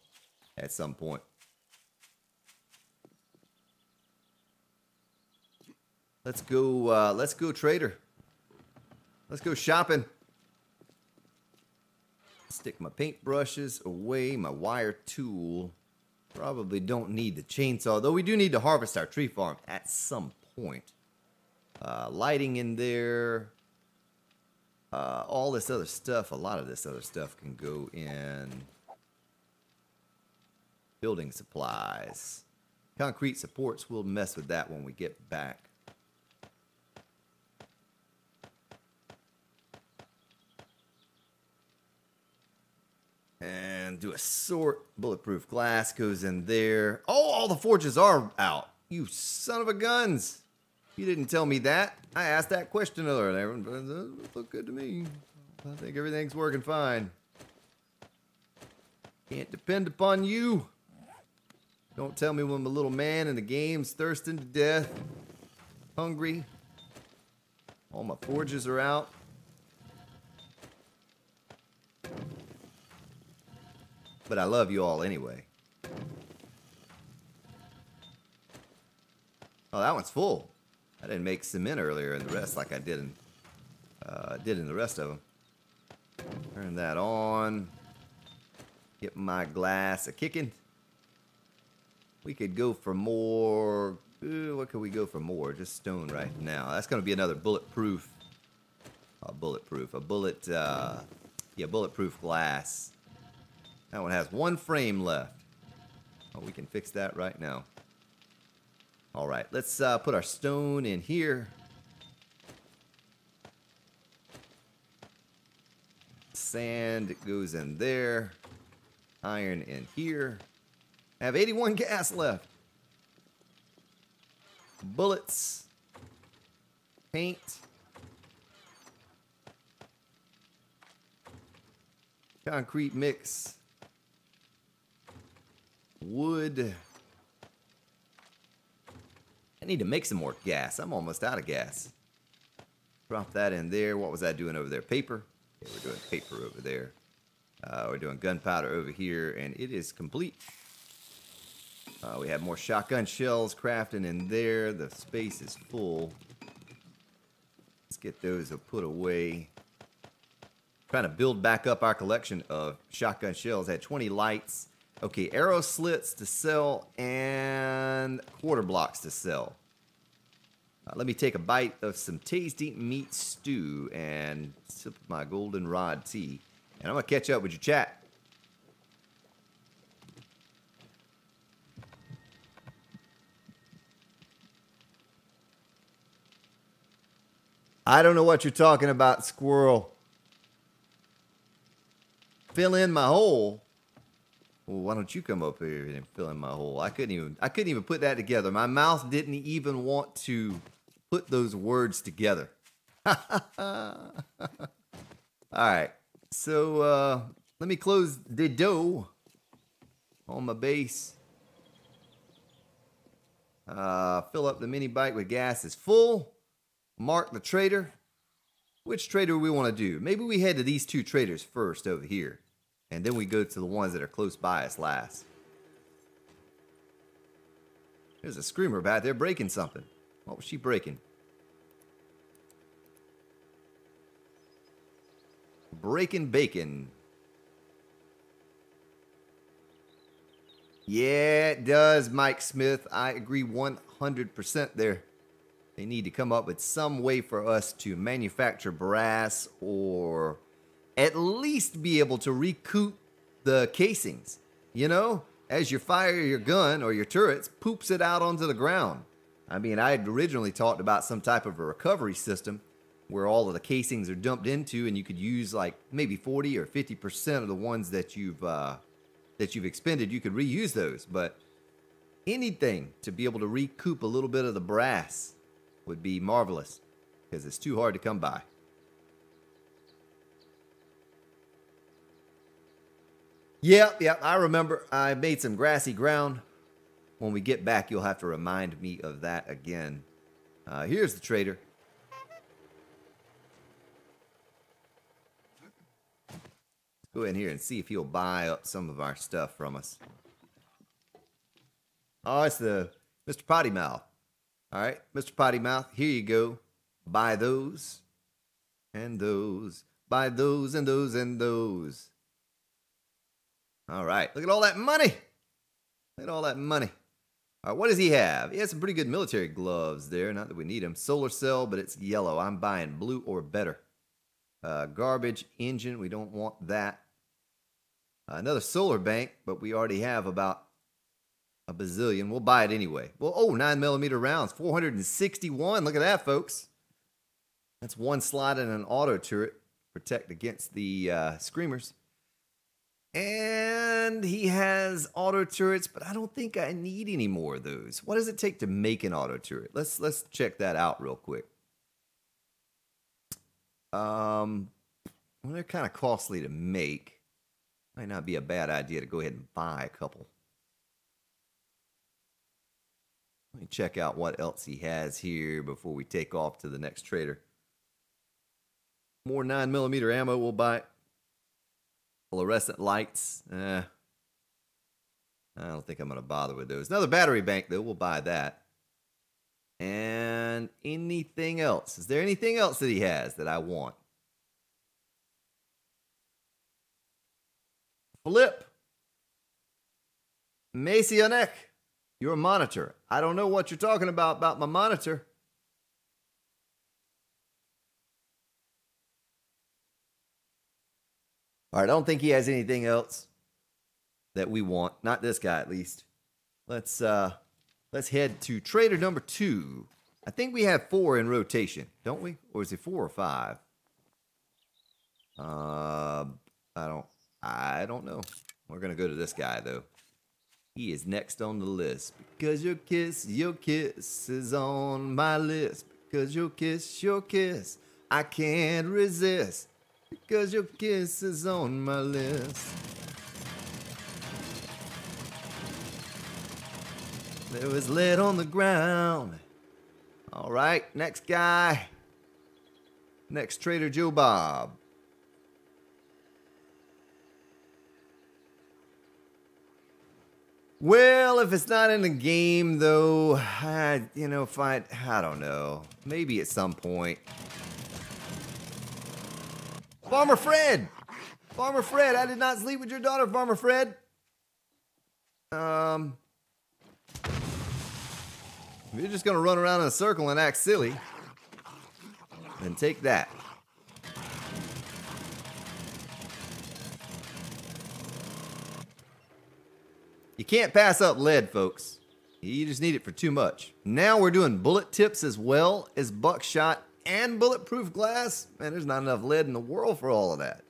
at some point. Let's go trader. Let's go shopping. Stick my paintbrushes away, my wire tool. Probably don't need the chainsaw, though we do need to harvest our tree farm at some point. Lighting in there. All this other stuff, a lot of this other stuff can go in building supplies. Concrete supports, we'll mess with that when we get back. And do a sort. Bulletproof glass goes in there. Oh, all the forges are out. You son of a guns. You didn't tell me that. I asked that question earlier. It looked good to me. I think everything's working fine. Can't depend upon you. Don't tell me when my little man in the game's thirsting to death. Hungry. All my forges are out. But I love you all anyway. Oh, that one's full. I didn't make cement earlier in the rest like I did in the rest of them. Turn that on. Get my glass a kicking. We could go for more. What could we go for more? Just stone right now. That's going to be another bulletproof. Bulletproof glass. That one has one frame left. Oh, we can fix that right now. All right, let's put our stone in here. Sand goes in there. Iron in here. I have 81 gas left. Bullets. Paint. Concrete mix. Wood. I need to make some more gas. I'm almost out of gas. Drop that in there. What was I doing over there? Paper? Yeah, we're doing paper over there. We're doing gunpowder over here, and it is complete. We have more shotgun shells crafting in there. The space is full. Let's get those put away. Trying to build back up our collection of shotgun shells. Had 20 lights. Okay, arrow slits to sell and quarter blocks to sell. Let me take a bite of some tasty meat stew and sip my goldenrod tea. And I'm going to catch up with your chat. I don't know what you're talking about, squirrel. Fill in my hole. Well, why don't you come up here and fill in my hole? I couldn't even put that together. My mouth didn't even want to put those words together. All right. So let me close the door on my base. Fill up the mini bike with gas is full. Mark the trader. Which trader we want to do? Maybe we head to these two traders first over here. And then we go to the ones that are close by us last. There's a screamer back there breaking something. What was she breaking? Breaking bacon. Yeah, it does, Mike Smith. I agree 100% there. They need to come up with some way for us to manufacture brass or at least be able to recoup the casings. You know, as you fire your gun or your turrets, poops it out onto the ground. I mean, I had originally talked about some type of a recovery system where all of the casings are dumped into and you could use like maybe 40 or 50% of the ones that you've expended. You could reuse those, but anything to be able to recoup a little bit of the brass would be marvelous because it's too hard to come by. Yep, I remember I made some grassy ground. When we get back, you'll have to remind me of that again. Here's the trader. Let's go in here and see if he'll buy up some of our stuff from us. Oh, it's the Mr. Potty Mouth. All right, Mr. Potty Mouth, here you go. Buy those and those. Buy those and those and those. All right, look at all that money. Look at all that money. All right, what does he have? He has some pretty good military gloves there. Not that we need them. Solar cell, but it's yellow. I'm buying blue or better. Garbage engine, we don't want that. Another solar bank, but we already have about a bazillion. We'll buy it anyway. Well, oh, 9mm rounds, 461. Look at that, folks. That's one slot in an auto turret. Protect against the screamers. And he has auto turrets, but I don't think I need any more of those. What does it take to make an auto turret? Let's check that out real quick. Well, they're kind of costly to make. Might not be a bad idea to go ahead and buy a couple. Let me check out what else he has here before we take off to the next trader. More 9mm ammo, we'll buy it. Fluorescent lights. I don't think I'm going to bother with those. Another battery bank, though. We'll buy that. And anything else? Is there anything else that he has that I want? Flip. Messianic. Your monitor. I don't know what you're talking about my monitor. All right, I don't think he has anything else that we want. Not this guy, at least. Let's head to trader number 2. I think we have 4 in rotation, don't we? Or is it 4 or 5? I don't know. We're gonna go to this guy though. He is next on the list. Because your kiss is on my list. Because your kiss, I can't resist. Because your kiss is on my list. There was lead on the ground. All right, next guy. Next Trader Joe Bob. Well, if it's not in the game, though, I don't know. Maybe at some point. Farmer Fred! Farmer Fred, I did not sleep with your daughter, Farmer Fred. If you're just gonna run around in a circle and act silly, then take that. You can't pass up lead, folks. You just need it for too much. Now we're doing bullet tips as well as buckshot and bulletproof glass. Man, there's not enough lead in the world for all of that.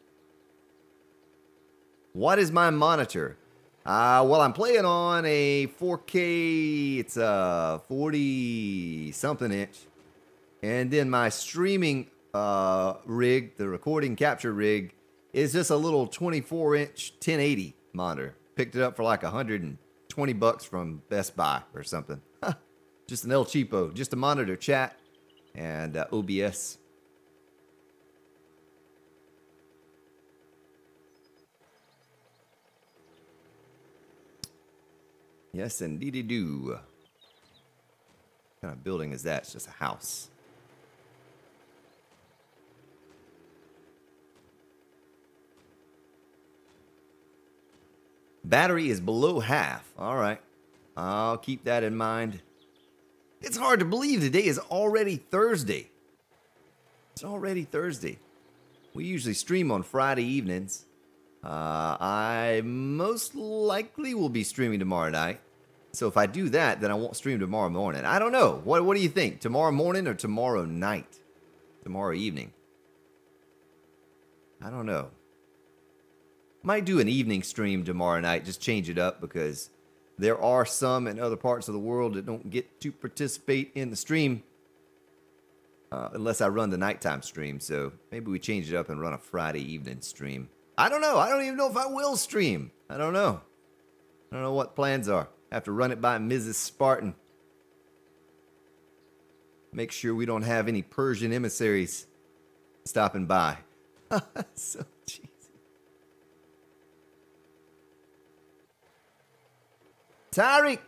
What is my monitor? Well, I'm playing on a 4K, it's a 40-something inch. And then my streaming rig, the recording capture rig, is just a little 24-inch 1080 monitor. Picked it up for like $120 from Best Buy or something. Just an El Cheapo, just a monitor, chat, and OBS. Yes, indeedy do. What kind of building is that? It's just a house. Battery is below half. All right. I'll keep that in mind. It's hard to believe today is already Thursday. It's already Thursday. We usually stream on Friday evenings. I most likely will be streaming tomorrow night. So if I do that, then I won't stream tomorrow morning. I don't know. What do you think? Tomorrow morning or tomorrow night? Tomorrow evening? I don't know. Might do an evening stream tomorrow night. Just change it up because there are some in other parts of the world that don't get to participate in the stream. Unless I run the nighttime stream. So maybe we change it up and run a Friday evening stream. I don't know. I don't even know if I will stream. I don't know. I don't know what plans are. I have to run it by Mrs. Spartan. Make sure we don't have any Persian emissaries stopping by. So cheesy. Tariq,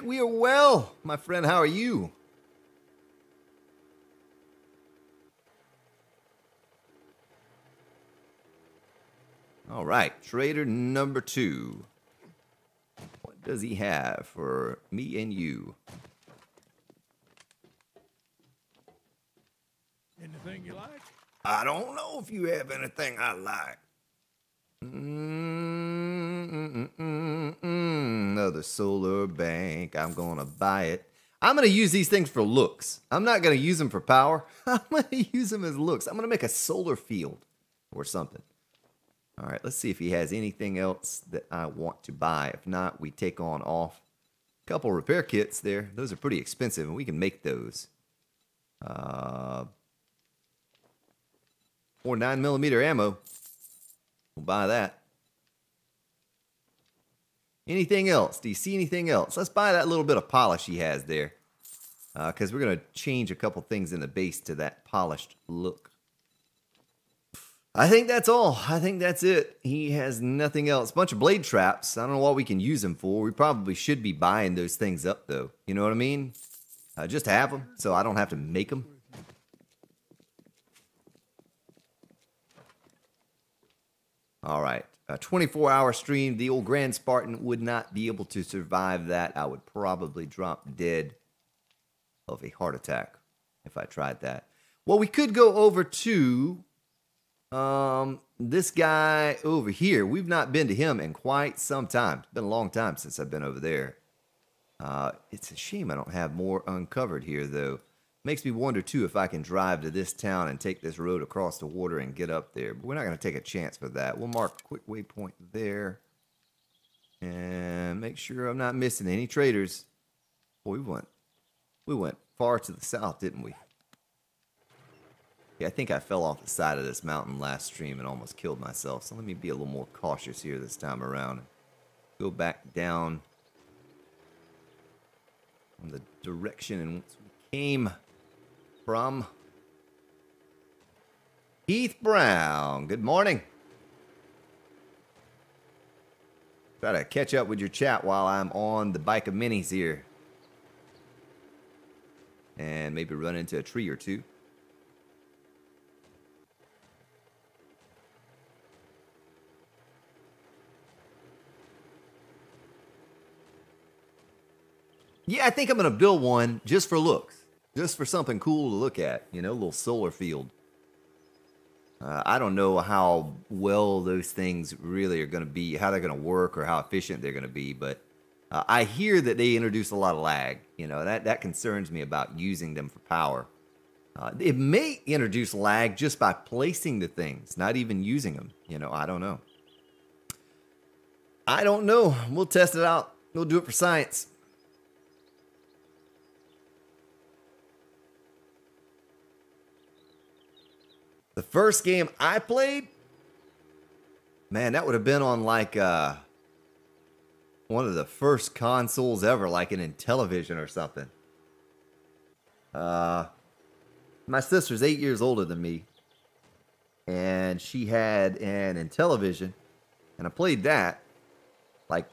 we are well. My friend, how are you? All right, trader number 2. What does he have for me and you? Anything you like? I don't know if you have anything I like. Another solar bank. I'm gonna buy it. I'm gonna use these things for looks. I'm not gonna use them for power. I'm gonna use them as looks. I'm gonna make a solar field or something. All right, let's see if he has anything else that I want to buy. If not, we take on off. A couple repair kits there. Those are pretty expensive, and we can make those. Or 9mm ammo. We'll buy that. Anything else? Do you see anything else? Let's buy that little bit of polish he has there. Because we're going to change a couple things in the base to that polished look. I think that's all. I think that's it. He has nothing else. Bunch of blade traps. I don't know what we can use them for. We probably should be buying those things up, though. You know what I mean? Just have them so I don't have to make them. All right. A 24-hour stream, the old Grand Spartan would not be able to survive that. I would probably drop dead of a heart attack if I tried that. Well, we could go over to this guy over here. We've not been to him in quite some time. It's been a long time since I've been over there. It's a shame I don't have more uncovered here, though. Makes me wonder, too, if I can drive to this town and take this road across the water and get up there. But we're not going to take a chance for that. We'll mark a quick waypoint there. And make sure I'm not missing any traders. Boy, we went far to the south, didn't we? Yeah, I think I fell off the side of this mountain last stream and almost killed myself. So let me be a little more cautious here this time around. Go back down from the direction in which we came from. Heath Brown, good morning. Try to catch up with your chat while I'm on the bike of minis here. And maybe run into a tree or two. Yeah, I think I'm going to build one just for looks. Just for something cool to look at. You know, a little solar field. I don't know how well those things really are going to be, how they're going to work or how efficient they're going to be. But I hear that they introduce a lot of lag. You know, that concerns me about using them for power. It may introduce lag just by placing the things, not even using them. You know, I don't know. I don't know. We'll test it out. We'll do it for science. The first game I played, man, that would have been on like one of the first consoles ever, like an Intellivision or something. My sister's 8 years older than me, and she had an Intellivision, and I played that, like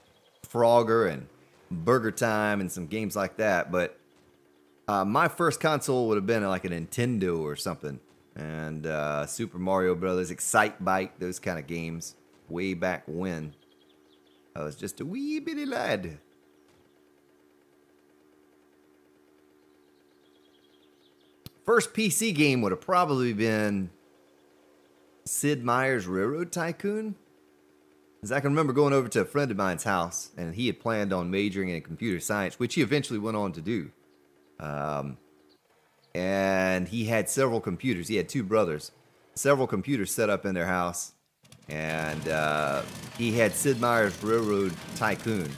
Frogger and Burger Time and some games like that. But my first console would have been like a Nintendo or something. And Super Mario Brothers, Excite Bike, those kind of games, way back when I was just a wee bitty lad. First PC game would have probably been Sid Meier's Railroad Tycoon. Because I can remember going over to a friend of mine's house, and he had planned on majoring in computer science, which he eventually went on to do. And he had several computers. He had two brothers. Several computers set up in their house. And he had Sid Meier's Railroad Tycoon.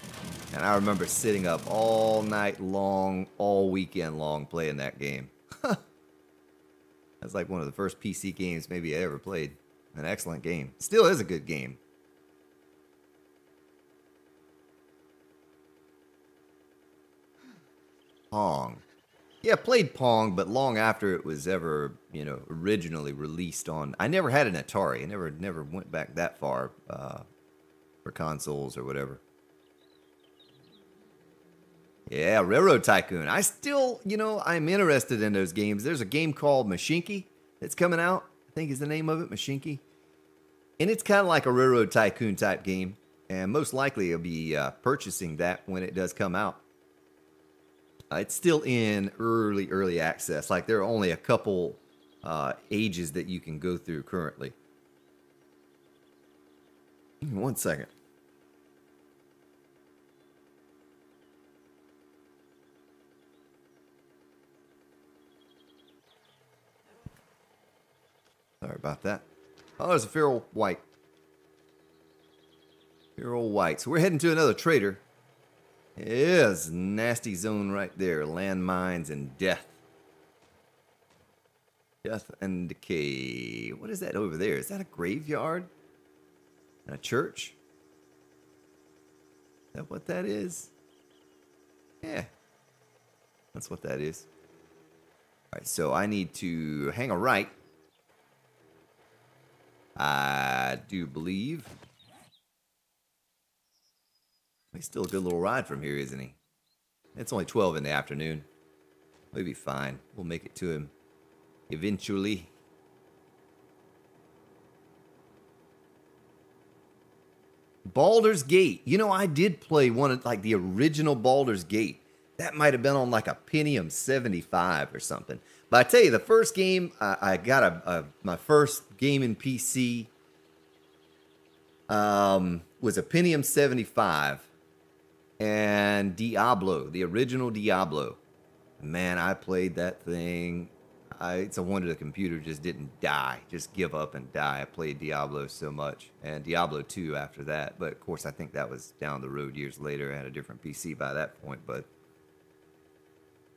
And I remember sitting up all night long, all weekend long playing that game. That's like one of the first PC games maybe I ever played. An excellent game. Still is a good game. Pong. Yeah, I played Pong, but long after it was ever, you know, originally released on. I never had an Atari. I never went back that far for consoles or whatever. Yeah, Railroad Tycoon. I still, you know, I'm interested in those games. There's a game called Machinki that's coming out. I think is the name of it, Machinki. And it's kind of like a Railroad Tycoon type game. And most likely I'll be purchasing that when it does come out. It's still in early access. Like there are only a couple ages that you can go through currently. 1 second. Sorry about that. Oh, there's a feral white. Feral white. So we're heading to another trader. It is nasty zone right there. Landmines and death. Death and decay. What is that over there? Is that a graveyard? And a church? Is that what that is? Yeah. That's what that is. Alright, so I need to hang a right. I do believe. He's still a good little ride from here, isn't he? It's only 12 in the afternoon. We'll be fine. We'll make it to him eventually. Baldur's Gate. You know, I did play one of like the original Baldur's Gate. That might have been on like a Pentium 75 or something. But I tell you, the first game, I got my first game in PC was a Pentium 75 and Diablo, the original Diablo. Man, I played that thing. It's a wonder the computer just didn't die, just give up and die. I played Diablo so much, and Diablo 2 after that. But of course, I think that was down the road years later. I had a different PC by that point. But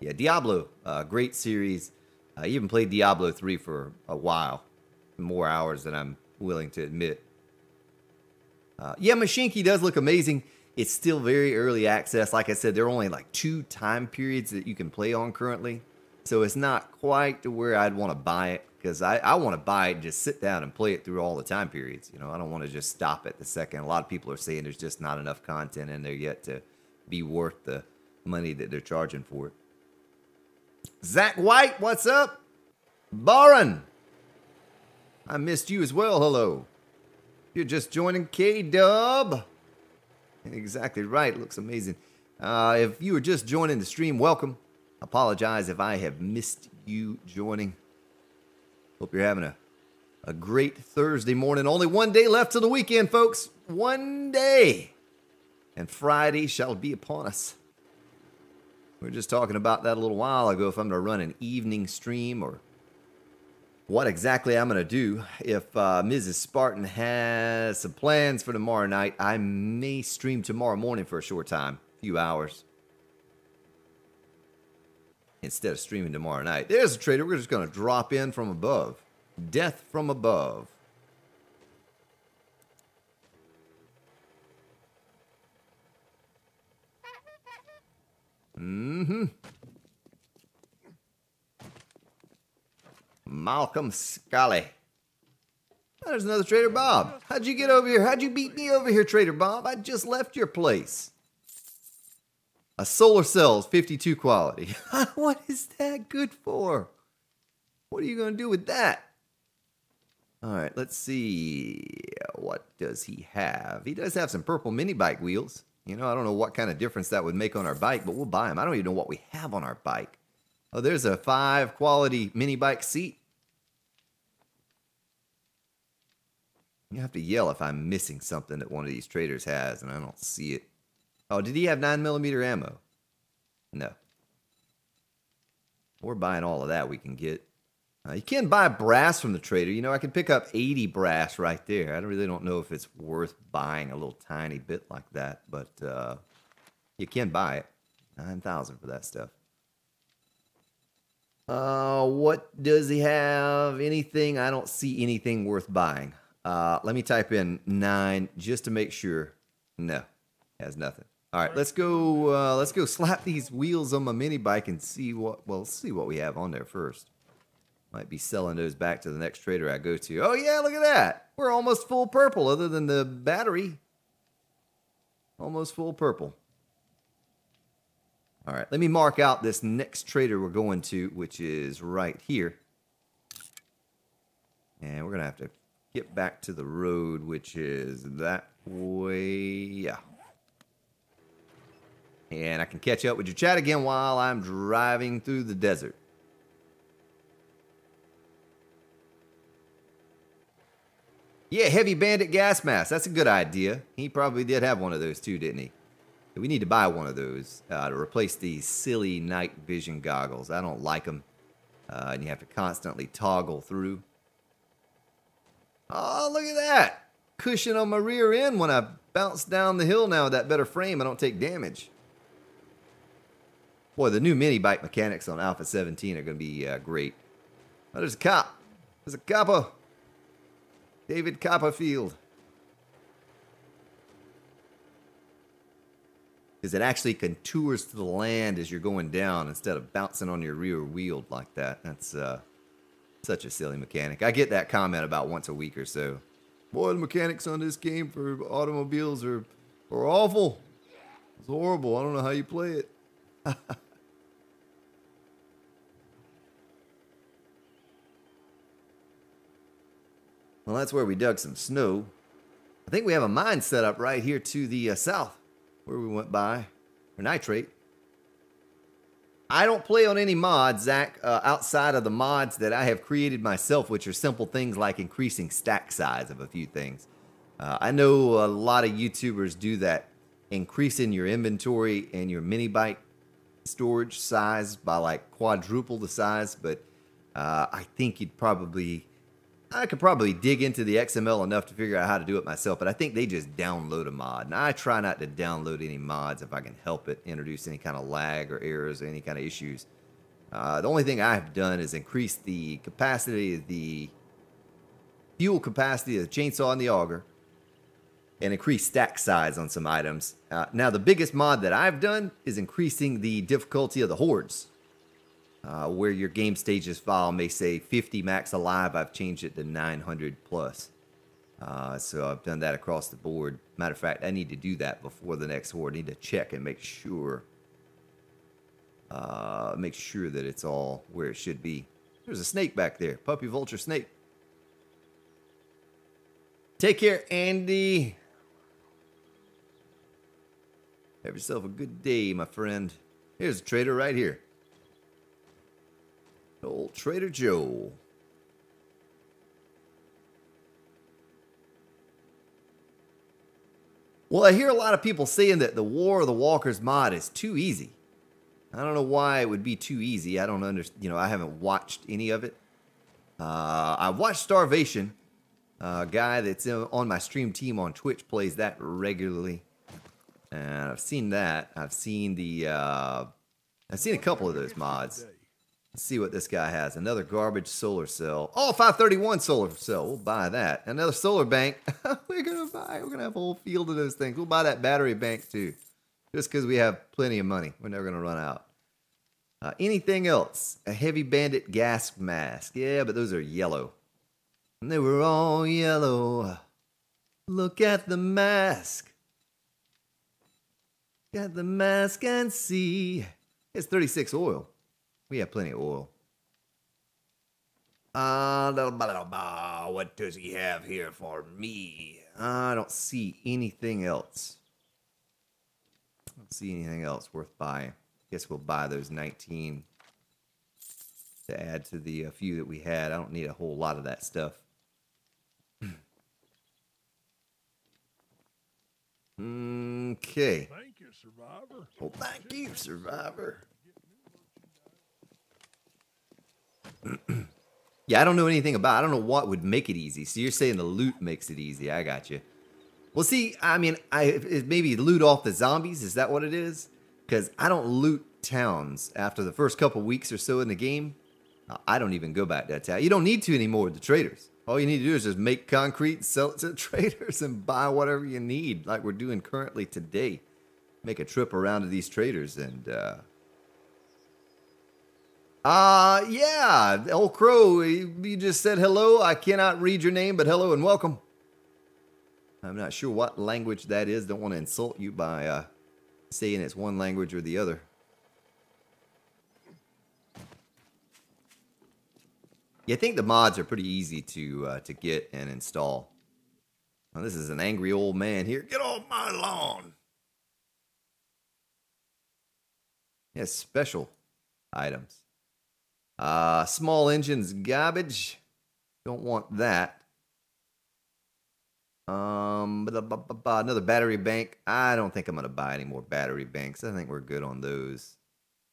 yeah, Diablo, great series. I even played Diablo 3 for a while, more hours than I'm willing to admit. Yeah, Machinki does look amazing. It's still very early access. Like I said, there are only like 2 time periods that you can play on currently. So it's not quite to where I'd want to buy it, because I want to buy it and just sit down and play it through all the time periods. You know, I don't want to just stop at the second. A lot of people are saying there's just not enough content in there yet to be worth the money that they're charging for it. Zach White, what's up? Baron, I missed you as well. Hello. You're just joining K-Dub. Exactly right. Looks amazing. If you were just joining the stream, welcome. Apologize if I have missed you joining. Hope you're having a great Thursday morning. Only one day left till the weekend, folks. One day. And Friday shall be upon us. We were just talking about that a little while ago, if I'm going to run an evening stream or what exactly I'm going to do. If Mrs. Spartan has some plans for tomorrow night, I may stream tomorrow morning for a short time, a few hours, instead of streaming tomorrow night. There's a trader. We're just going to drop in from above. Death from above. Malcolm Scully. There's another Trader Bob. How'd you get over here? How'd you beat me over here, Trader Bob? I just left your place. A solar cells, 52 quality. What is that good for? What are you going to do with that? All right, let's see. What does he have? He does have some purple Minibike wheels. You know, I don't know what kind of difference that would make on our bike, but we'll buy them. I don't even know what we have on our bike. Oh, there's a 5 quality Minibike seat. You have to yell if I'm missing something that one of these traders has and I don't see it. Oh, did he have 9mm ammo? No. We're buying all of that we can get. You can buy brass from the trader. You know, I can pick up 80 brass right there. I really don't know if it's worth buying a little tiny bit like that, but you can buy it. 9,000 for that stuff. What does he have? Anything? I don't see anything worth buying. Let me type in 9 just to make sure. No, has nothing. All right, let's go slap these wheels on my mini bike and see what, well, let's see what we have on there first. Might be selling those back to the next trader I go to. Oh yeah, look at that. We're almost full purple other than the battery. Almost full purple. All right, let me mark out this next trader we're going to, which is right here. And we're going to have to get back to the road, which is that way. Yeah. And I can catch up with your chat again while I'm driving through the desert. Yeah, Heavy Bandit gas mask. That's a good idea. He probably did have one of those too, didn't he? We need to buy one of those to replace these silly night vision goggles. I don't like them. And you have to constantly toggle through. Oh, look at that. Cushion on my rear end when I bounce down the hill now with that better frame. I don't take damage. Boy, the new mini bike mechanics on Alpha 17 are going to be great. Oh, there's a cop. There's a copper. David Copperfield. Because it actually contours to the land as you're going down instead of bouncing on your rear wheel like that. That's such a silly mechanic. I get that comment about once a week or so. Boy, the mechanics on this game for automobiles are awful. It's horrible. I don't know how you play it. Well, that's where we dug some snow. I think we have a mine set up right here to the south where we went by for nitrate. I don't play on any mods, Zach, outside of the mods that I have created myself, which are simple things like increasing stack size of a few things. I know a lot of YouTubers do that, increasing your inventory and your Minibike storage size by like quadruple the size, but I think I could probably dig into the XML enough to figure out how to do it myself, but I think they just download a mod. And I try not to download any mods if I can help it, introduce any kind of lag or errors or any kind of issues. The only thing I've done is increase the capacity of the fuel capacity of the chainsaw and the auger and increase stack size on some items. Now, the biggest mod that I've done is increasing the difficulty of the hordes. Where your game stages file may say 50 max alive, I've changed it to 900 plus. So I've done that across the board. Matter of fact, I need to do that before the next horde. I need to check and make sure that it's all where it should be. There's a snake back there, puppy vulture snake. Take care, Andy. Have yourself a good day, my friend. Here's a trader right here. Old Trader Joe. Well, I hear a lot of people saying that the War of the Walkers mod is too easy. I don't know why it would be too easy. I don't understand. You know, I haven't watched any of it. I watched Starvation. A guy that's on my stream team on Twitch plays that regularly, and I've seen that. I've seen a couple of those mods. Let's see what this guy has. Another garbage solar cell. Oh, 531 solar cell. We'll buy that. Another solar bank. We're going to have a whole field of those things. We'll buy that battery bank too. Just because we have plenty of money. We're never going to run out. Anything else? A heavy bandit gas mask. Yeah, but those are yellow. And they were all yellow. Look at the mask. Got the mask and see. It's 36 oil. We have plenty of oil. What does he have here for me? I don't see anything else. I don't see anything else worth buying. Guess we'll buy those 19 to add to the few that we had. I don't need a whole lot of that stuff. Okay. Thank you, Survivor. Well, thank you, Survivor. Yeah, I don't know anything about it. I don't know what would make it easy. So you're saying the loot makes it easy. I got you. Well, see, I mean, maybe loot off the zombies. Is that what it is? Because I don't loot towns after the first couple weeks or so in the game. I don't even go back to that town. You don't need to anymore with the traders. All you need to do is just make concrete, sell it to the traders, and buy whatever you need, like we're doing currently today. Make a trip around to these traders and, yeah, El Crow, you just said hello. I cannot read your name, but hello and welcome. I'm not sure what language that is. Don't want to insult you by saying it's one language or the other. Yeah, I think the mods are pretty easy to get and install. Now, this is an angry old man here. Get off my lawn. Yes, special items. Small engines garbage. Don't want that. Another battery bank. I don't think I'm gonna buy any more battery banks. I think we're good on those.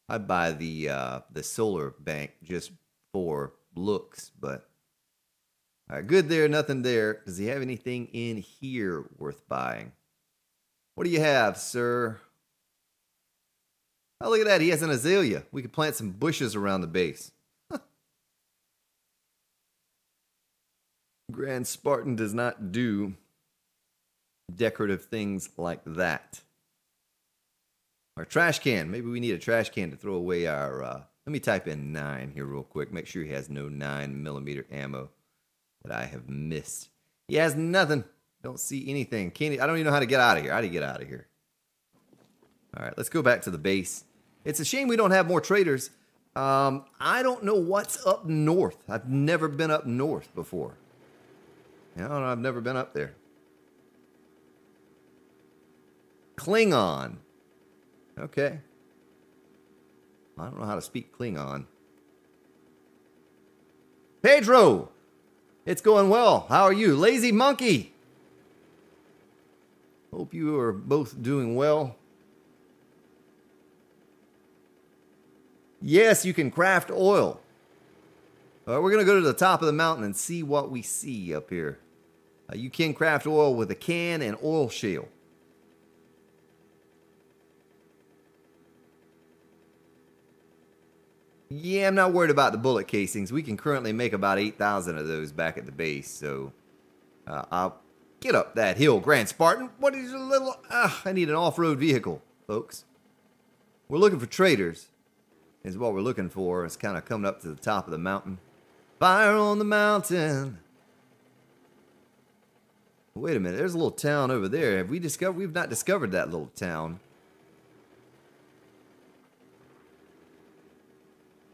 I'd buy the solar bank just for looks, but all right, good there, nothing there. Does he have anything in here worth buying? What do you have, sir? Oh, look at that. He has an azalea. We could plant some bushes around the base. Grand Spartan does not do decorative things like that. Our trash can. Maybe we need a trash can to throw away our... let me type in 9 here real quick. Make sure he has no 9mm ammo that I have missed. He has nothing. Don't see anything. I don't even know how to get out of here. How do you get out of here? All right, let's go back to the base. It's a shame we don't have more traders. I don't know what's up north. I've never been up north before. I don't know. I've never been up there. Klingon. Okay. I don't know how to speak Klingon. Pedro! It's going well. How are you? Lazy Monkey! Hope you are both doing well. Yes, you can craft oil. We're going to go to the top of the mountain and see what we see up here. You can craft oil with a can and oil shale. Yeah, I'm not worried about the bullet casings. We can currently make about 8,000 of those back at the base. So, I'll get up that hill, Grand Spartan. What is a little... I need an off-road vehicle, folks. We're looking for traders. Is what we're looking for. It's kind of coming up to the top of the mountain. Fire on the mountain. Wait a minute. There's a little town over there. Have we discovered? We've not discovered that little town.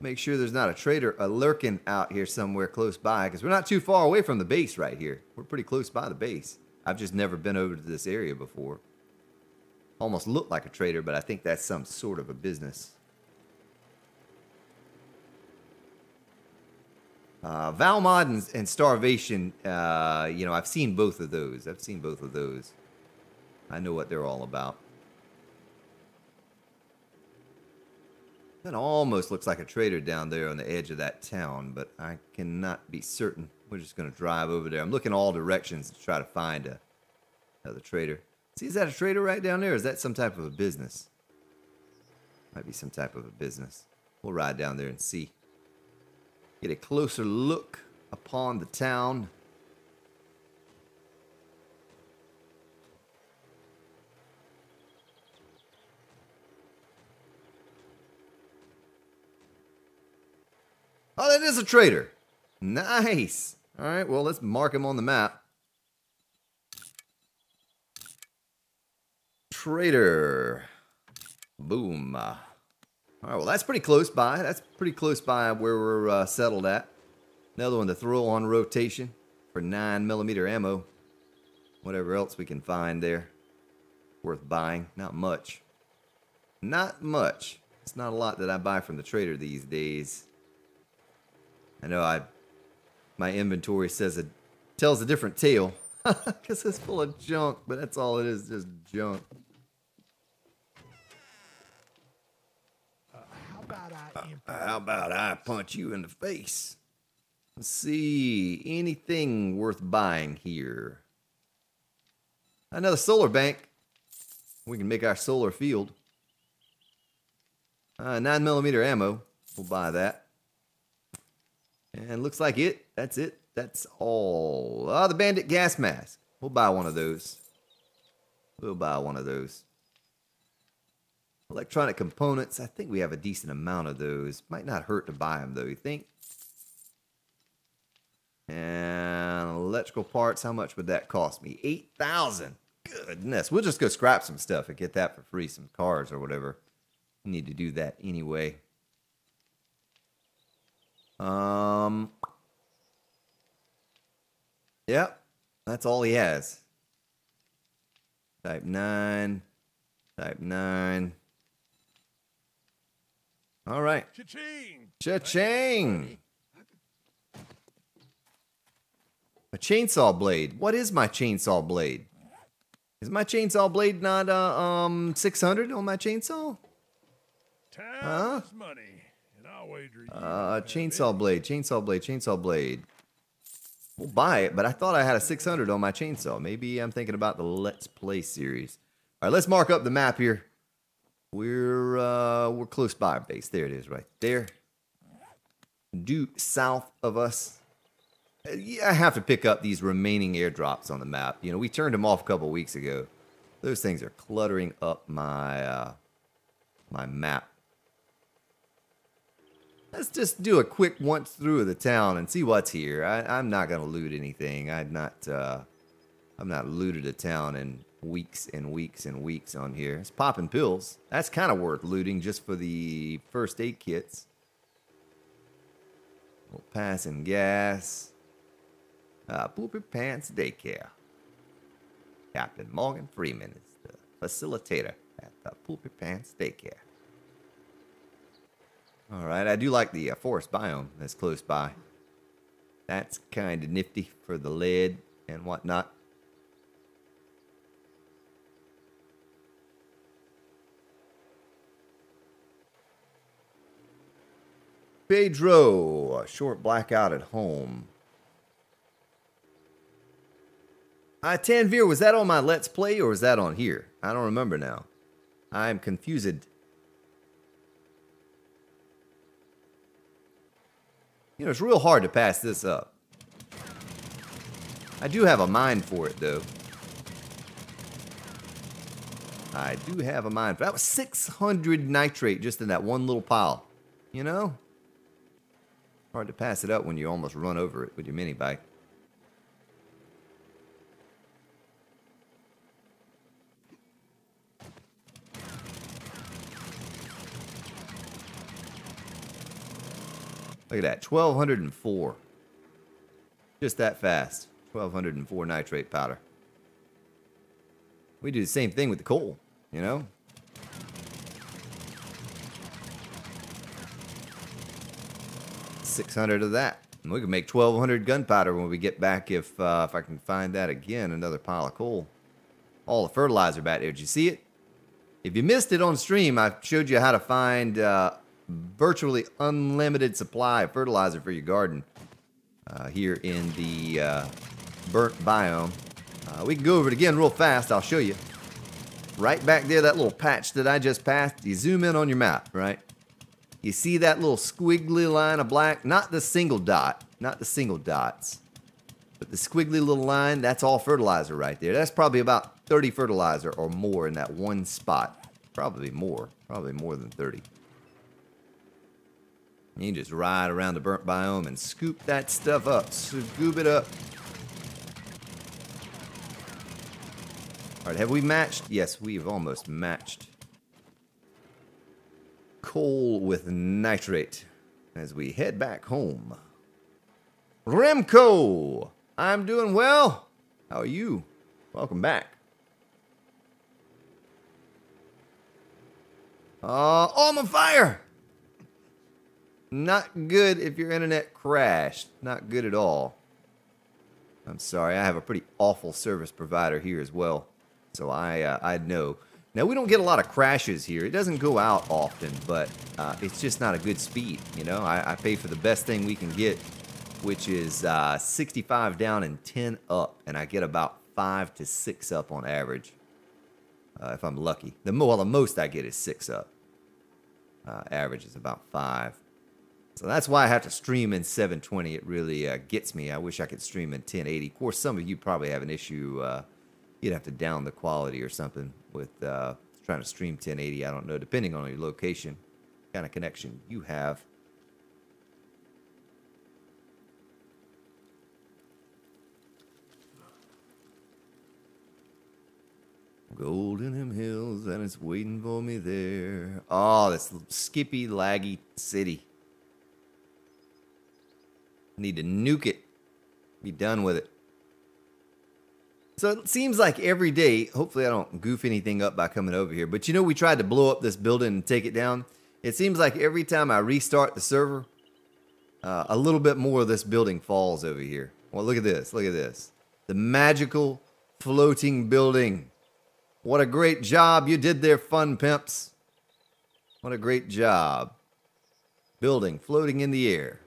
Make sure there's not a trader lurking out here somewhere close by, because we're not too far away from the base right here. We're pretty close by the base. I've just never been over to this area before. Almost looked like a trader, but I think that's some sort of a business. Valmod and Starvation, you know, I've seen both of those. I know what they're all about. That almost looks like a trader down there on the edge of that town, but I cannot be certain. We're just going to drive over there. I'm looking all directions to try to find another trader. See, is that a trader right down there, or is that some type of a business? Might be some type of a business. We'll ride down there and see. Get a closer look upon the town. Oh, that is a trader. Nice. All right, well, let's mark him on the map. Trader. Boom. All right, well, that's pretty close by. That's pretty close by where we're settled at. Another one to throw on rotation for 9mm ammo. Whatever else we can find there. Worth buying. Not much. Not much. It's not a lot that I buy from the trader these days. I know my inventory tells a different tale. Because it's full of junk, but that's all it is, just junk. How about I punch you in the face? Let's see. Anything worth buying here? Another solar bank. We can make our solar field. 9mm ammo. We'll buy that. And looks like it. That's it. That's all. The bandit gas mask. We'll buy one of those. We'll buy one of those. Electronic components. I think we have a decent amount of those. Might not hurt to buy them, though, you think? And electrical parts. How much would that cost me? 8,000. Goodness. We'll just go scrap some stuff and get that for free. Some cars or whatever. We need to do that anyway. Yep. That's all he has. Type 9. Type 9. All right. Cha-ching! Cha-ching! A chainsaw blade. What is my chainsaw blade? Is my chainsaw blade not 600 on my chainsaw? Time is money, and I'll wager you. Chainsaw blade, chainsaw blade, chainsaw blade. We'll buy it, but I thought I had a 600 on my chainsaw. Maybe I'm thinking about the Let's Play series. All right, let's mark up the map here. We're close by our base. There it is, right there. Due south of us. Yeah, I have to pick up these remaining airdrops on the map. You know, we turned them off a couple weeks ago. Those things are cluttering up my my map. Let's just do a quick once through of the town and see what's here. I'm not gonna loot anything. I've not looted a town in weeks and weeks and weeks on here. It's popping pills. That's kind of worth looting just for the first aid kits. Passing gas. Poopy Pants Daycare. Captain Morgan Freeman is the facilitator at the Pulpit Pants Daycare. All right, I do like the forest biome that's close by. That's kind of nifty for the lead and whatnot. Pedro, a short blackout at home. Tanvir, was that on my Let's Play or was that on here? I don't remember now. I'm confused. You know, it's real hard to pass this up. I do have a mind for it, though. I do have a mind for it. That was 600 nitrate just in that one little pile. You know? Hard to pass it up when you almost run over it with your mini bike. Look at that, 1,204. Just that fast. 1,204 nitrate powder. We do the same thing with the coal, you know? $600 of that. And we can make 1,200 gunpowder when we get back if I can find that again, another pile of coal. All the fertilizer back there. Did you see it? If you missed it on stream, I showed you how to find virtually unlimited supply of fertilizer for your garden here in the burnt biome. We can go over it again real fast. I'll show you. Right back there, that little patch that I just passed, you zoom in on your map, right? You see that little squiggly line of black? Not the single dot, not the single dots, but the squiggly little line, that's all fertilizer right there. That's probably about 30 fertilizer or more in that one spot. Probably more than 30. You can just ride around the burnt biome and scoop that stuff up. Scoop it up. All right, have we matched? Yes, we've almost matched. Coal with nitrate as we head back home. Remco, I'm doing well. How are you? Welcome back. Oh, I'm on fire. Not good if your internet crashed. Not good at all. I'm sorry, I have a pretty awful service provider here as well. So I know. Now, we don't get a lot of crashes here. It doesn't go out often, but it's just not a good speed, you know? I pay for the best thing we can get, which is 65 down and 10 up, and I get about 5 to 6 up on average, if I'm lucky. The most I get is 6 up. Average is about 5. So that's why I have to stream in 720. It really gets me. I wish I could stream in 1080. Of course, some of you probably have an issue. You'd have to down the quality or something with trying to stream 1080. I don't know, depending on your location, kind of connection you have. Gold in them hills, and it's waiting for me there. Oh, this skippy, laggy city. Need to nuke it. Be done with it. So it seems like every day, hopefully I don't goof anything up by coming over here, but you know we tried to blow up this building and take it down. It seems like every time I restart the server, a little bit more of this building falls over here. Well, look at this. Look at this. The magical floating building. What a great job you did there, fun pimps. What a great job. Building floating in the air.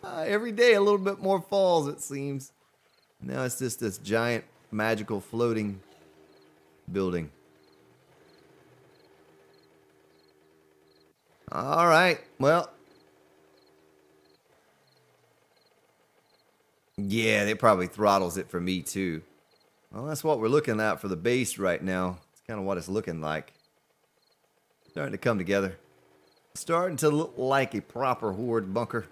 Every day a little bit more falls, it seems. Now it's just this giant magical floating building. All right, well. Yeah, it probably throttles it for me too. Well, that's what we're looking at for the base right now. It's kind of what it's looking like. Starting to come together. Starting to look like a proper horde bunker.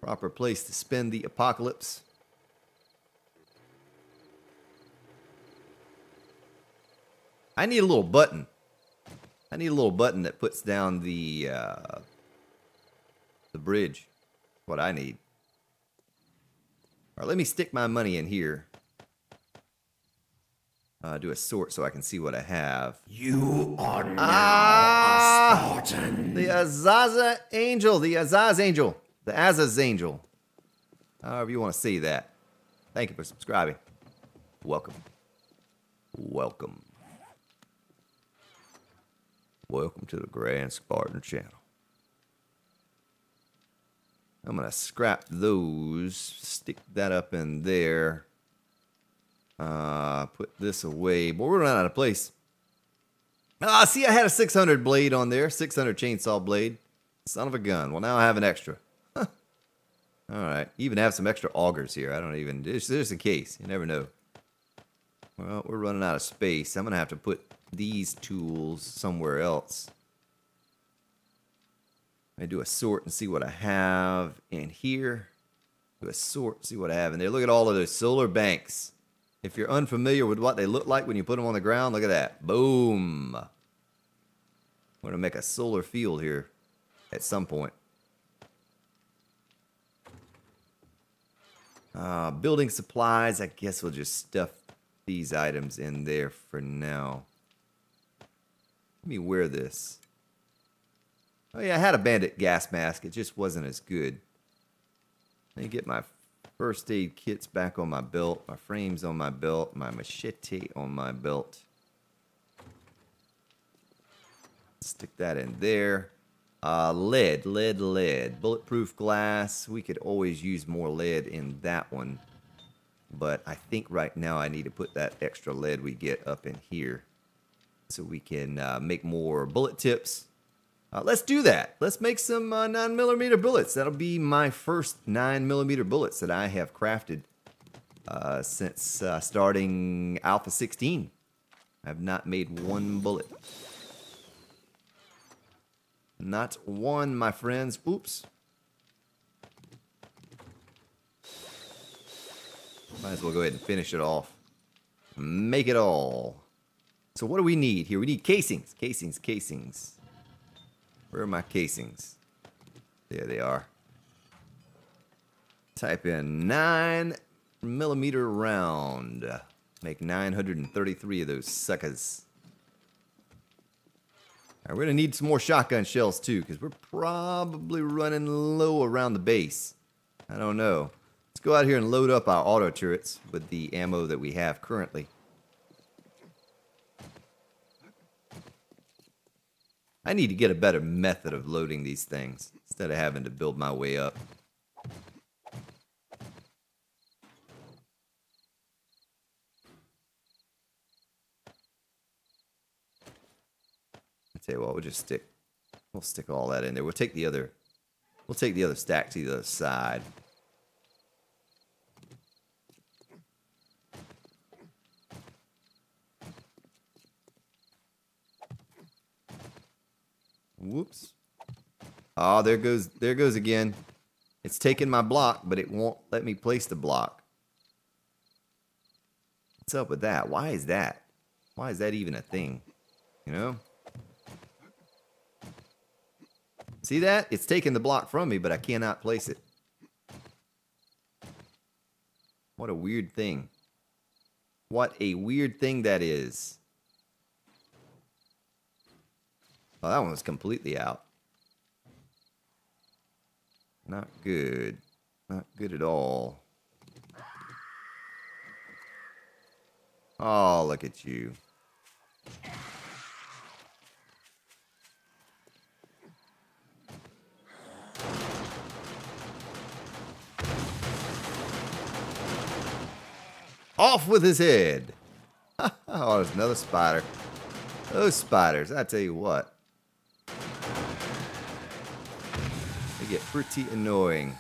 Proper place to spend the apocalypse. I need a little button. I need a little button that puts down the bridge. What I need. All right, let me stick my money in here. Do a sort so I can see what I have. You are now a Spartan. The Azaza Angel. The Azaz Angel. The Azaz Angel. However you want to say that. Thank you for subscribing. Welcome. Welcome. Welcome to the Grand Spartan channel. I'm going to scrap those. Stick that up in there. Put this away. But we're running out of place. See, I had a 600 blade on there. 600 chainsaw blade. Son of a gun. Well, now I have an extra. All right. Even have some extra augers here. I don't even... Just in case. You never know. Well, we're running out of space. I'm going to have to put these tools somewhere else. I do a sort and see what I have in here. Do a sort, see what I have in there. Look at all of those solar banks. If you're unfamiliar with what they look like when you put them on the ground, look at that. Boom. I'm going to make a solar field here at some point. Building supplies, I guess we'll just stuff these items in there for now. Let me wear this. Oh yeah, I had a bandit gas mask. It just wasn't as good. Let me get my first aid kits back on my belt. My frames on my belt. My machete on my belt. Stick that in there. Lead. Bulletproof glass. We could always use more lead in that one. But I think right now I need to put that extra lead we get up in here. So we can make more bullet tips. Let's do that. Let's make some 9mm bullets. That'll be my first 9mm bullets that I have crafted since starting Alpha 16. I have not made one bullet. Not one, my friends. Oops. Might as well go ahead and finish it off. Make it all. So what do we need here? We need casings. Casings. Where are my casings? There they are. Type in 9mm round. Make 933 of those suckers. All right, we're going to need some more shotgun shells too, because we're probably running low around the base. I don't know. Let's go out here and load up our auto turrets with the ammo that we have currently. I need to get a better method of loading these things instead of having to build my way up. I tell you what, we'll stick all that in there. We'll take the other stack to the other side. Whoops. Oh, there goes again. It's taking my block, but it won't let me place the block. What's up with that? Why is that? Why is that even a thing? You know? See that? It's taking the block from me, but I cannot place it. What a weird thing. What a weird thing that is. Oh, that one was completely out. Not good. Not good at all. Oh, look at you. Off with his head. Oh, there's another spider. Those spiders, I tell you what. They get pretty annoying.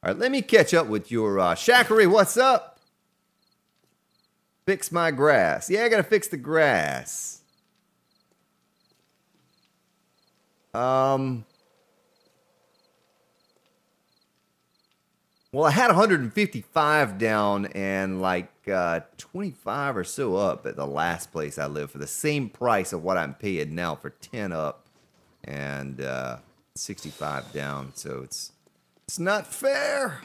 All right, let me catch up with your Shackery. What's up? Fix my grass. Yeah, I gotta fix the grass. Well, I had 155 down and like 25 or so up at the last place I lived for the same price of what I'm paying now for 10 up. and 65 down. So it's not fair.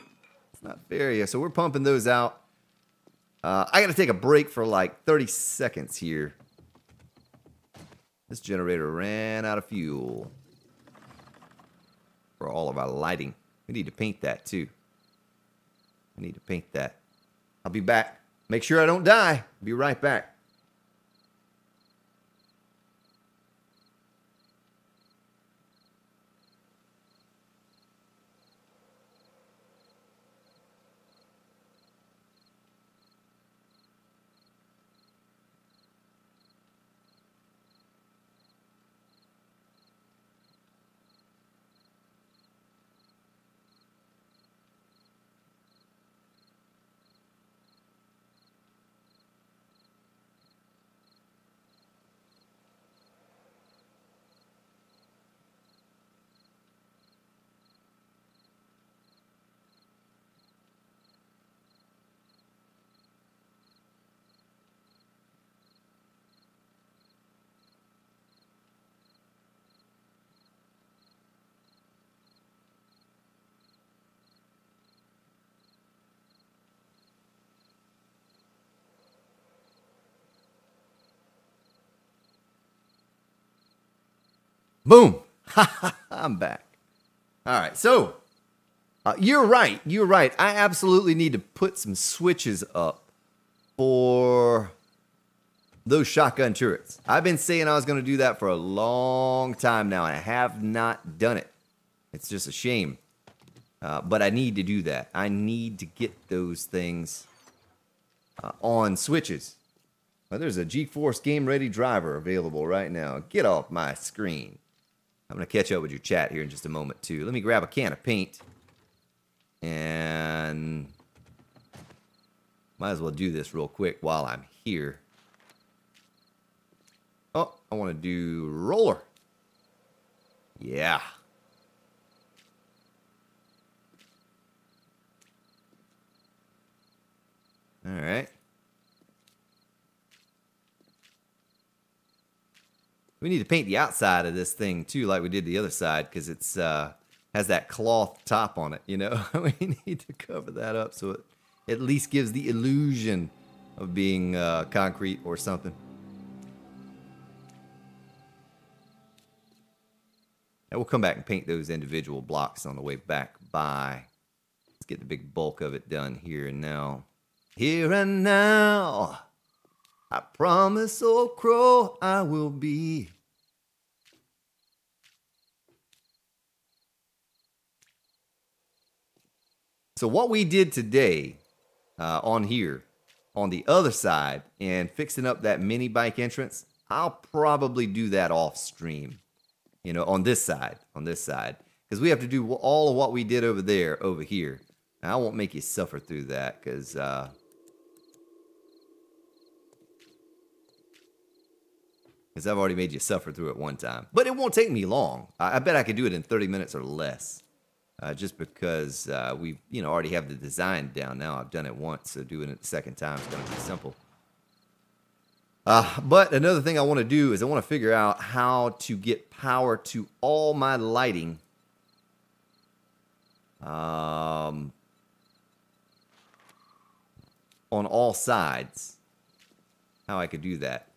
It's not fair. Yeah. So we're pumping those out. I got to take a break for like 30 seconds here. This generator ran out of fuel for all of our lighting. We need to paint that too. I need to paint that. I'll be back. Make sure I don't die. Be right back. Boom. I'm back. All right. So you're right. You're right. I absolutely need to put some switches up for those shotgun turrets. I've been saying I was going to do that for a long time now, and I have not done it. It's just a shame. But I need to do that. I need to get those things on switches. Well, there's a GeForce Game Ready driver available right now. Get off my screen. I'm going to catch up with your chat here in just a moment, too. Let me grab a can of paint. And might as well do this real quick while I'm here. Oh, I want to do roller. Yeah. All right. We need to paint the outside of this thing too, like we did the other side, because it's has that cloth top on it. You know, we need to cover that up so it at least gives the illusion of being concrete or something. And we'll come back and paint those individual blocks on the way back by. Let's get the big bulk of it done here and now. Here and now. I promise, old crow, I will be. So what we did today on here, on the other side, and fixing up that mini bike entrance, I'll probably do that off stream. You know, on this side, because we have to do all of what we did over there, over here. Now, I won't make you suffer through that, because I've already made you suffer through it one time. But it won't take me long. I bet I could do it in 30 minutes or less. Just because we already have the design down now. I've done it once, so doing it the second time is going to be simple. But another thing I want to do is I want to figure out how to get power to all my lighting. On all sides. How I could do that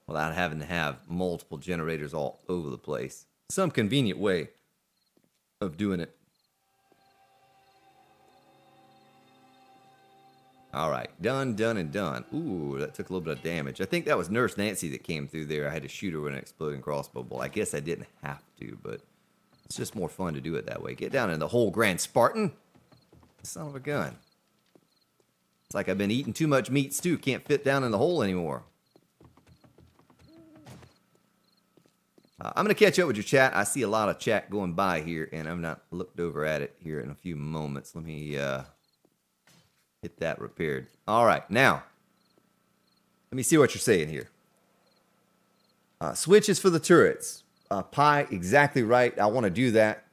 without having to have multiple generators all over the place. Some convenient way of doing it. All right, done, done, and done. Ooh, that took a little bit of damage. I think that was Nurse Nancy that came through there. I had to shoot her with an exploding crossbow bolt. I guess I didn't have to, but it's just more fun to do it that way. Get down in the hole, Grand Spartan. Son of a gun. It's like I've been eating too much meat stew. Can't fit down in the hole anymore. I'm going to catch up with your chat. I see a lot of chat going by here, and I've not looked over at it here in a few moments. Let me get that repaired. All right, now, let me see what you're saying here. Switches for the turrets. Pi, exactly right. I want to do that.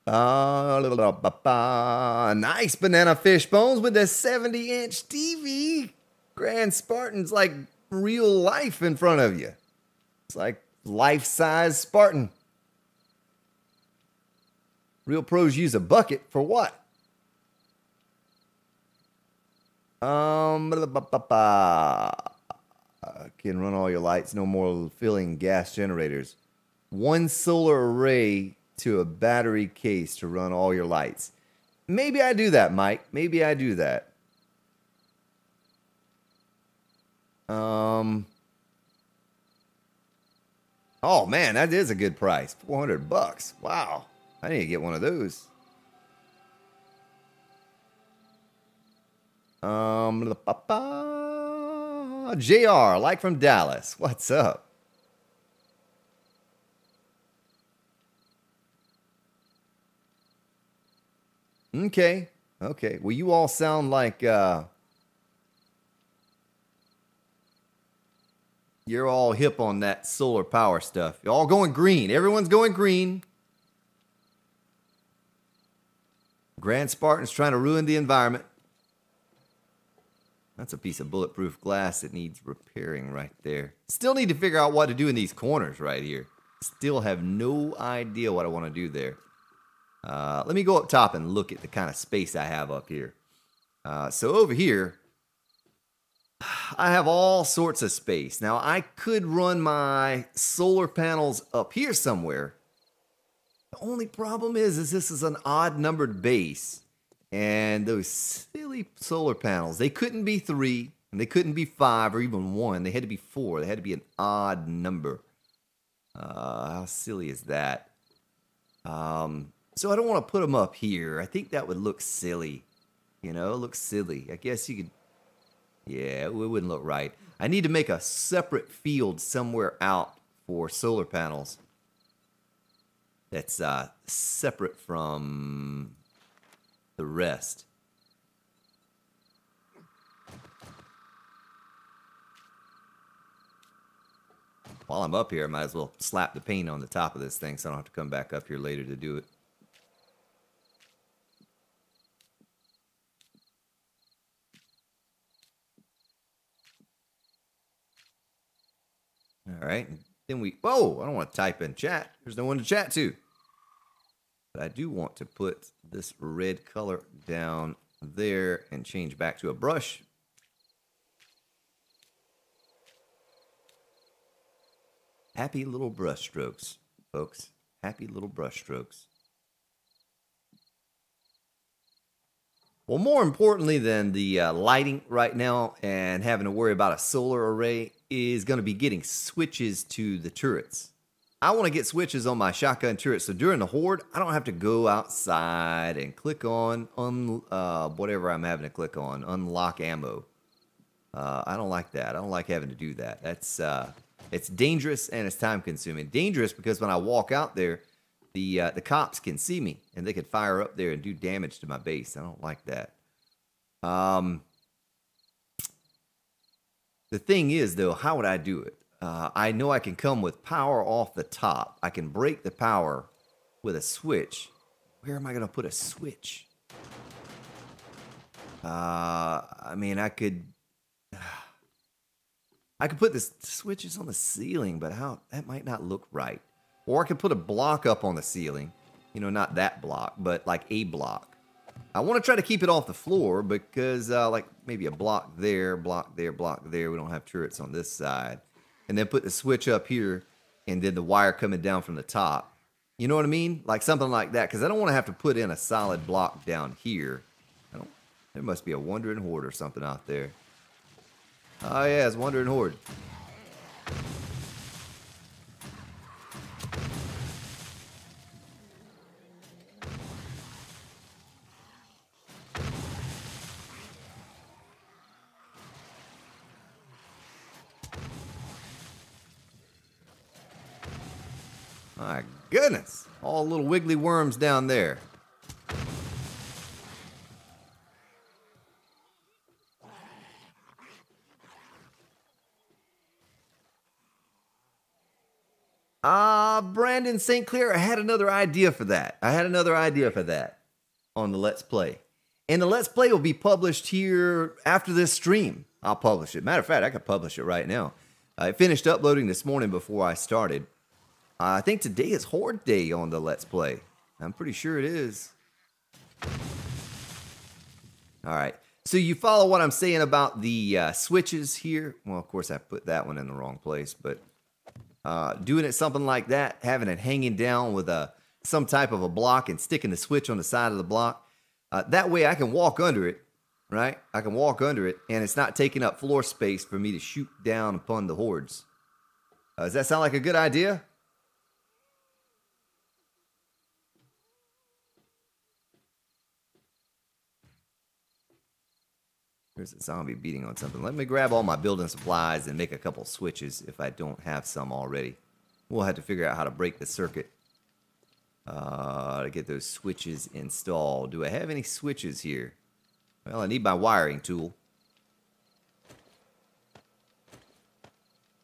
Nice banana fish bones with a 70-inch TV. Grand Spartan's like real life in front of you. It's like life-size Spartan. Real pros use a bucket for what? Can run all your lights, no more filling gas generators. One solar array to a battery case to run all your lights. Maybe I do that, Mike. Maybe I do that. Oh man, that is a good price. $400. Wow. I need to get one of those. JR, like from Dallas. What's up? Okay. Okay. Well, you all sound like you're all hip on that solar power stuff. You're all going green. Everyone's going green. Grand Spartan's trying to ruin the environment. That's a piece of bulletproof glass that needs repairing right there. Still need to figure out what to do in these corners right here. Still have no idea what I want to do there. Let me go up top and look at the kind of space I have up here. So over here, I have all sorts of space. Now, I could run my solar panels up here somewhere. The only problem is this is an odd-numbered base. And those silly solar panels, they couldn't be 3, and they couldn't be 5 or even 1. They had to be 4. They had to be an odd number. How silly is that? So I don't want to put them up here. I think that would look silly. You know, it looks silly. I guess you could... Yeah, it wouldn't look right. I need to make a separate field somewhere out for solar panels. That's separate from the rest. While I'm up here, I might as well slap the paint on the top of this thing so I don't have to come back up here later to do it. All right, and then we... Whoa, I don't want to type in chat. There's no one to chat to. But I do want to put this red color down there and change back to a brush. Happy little brush strokes, folks. Happy little brush strokes. Well, more importantly than the lighting right now and having to worry about a solar array is going to be getting switches to the turrets. I want to get switches on my shotgun turret, so during the horde, I don't have to go outside and click on whatever I'm having to click on, unlock ammo. I don't like that. I don't like having to do that. That's it's dangerous and it's time consuming. Dangerous because when I walk out there, the cops can see me and they could fire up there and do damage to my base. I don't like that. The thing is, though, how would I do it? I know I can come with power off the top. I can break the power with a switch. Where am I going to put a switch? I mean, I could put the switches on the ceiling, but that might not look right. Or I could put a block up on the ceiling. You know, not that block, but like a block. I want to try to keep it off the floor because like maybe a block there, block there, block there. We don't have turrets on this side. And then put the switch up here and then the wire coming down from the top. You know what I mean? Like something like that. Because I don't want to have to put in a solid block down here. There must be a wandering horde or something out there. Oh yeah, it's wandering horde. My goodness, all little wiggly worms down there. Brandon St. Clair, I had another idea for that. On the Let's Play. And the Let's Play will be published here after this stream. I'll publish it. Matter of fact, I could publish it right now. I finished uploading this morning before I started. I think today is Horde Day on the Let's Play. I'm pretty sure it is. All right. So you follow what I'm saying about the switches here. Well, of course, I put that one in the wrong place. But doing it something like that, having it hanging down with some type of a block and sticking the switch on the side of the block. That way I can walk under it, right? I can walk under it, and it's not taking up floor space for me to shoot down upon the hordes. Does that sound like a good idea? There's a zombie beating on something. Let me grab all my building supplies and make a couple switches if I don't have some already. We'll have to figure out how to break the circuit to get those switches installed. Do I have any switches here? Well, I need my wiring tool.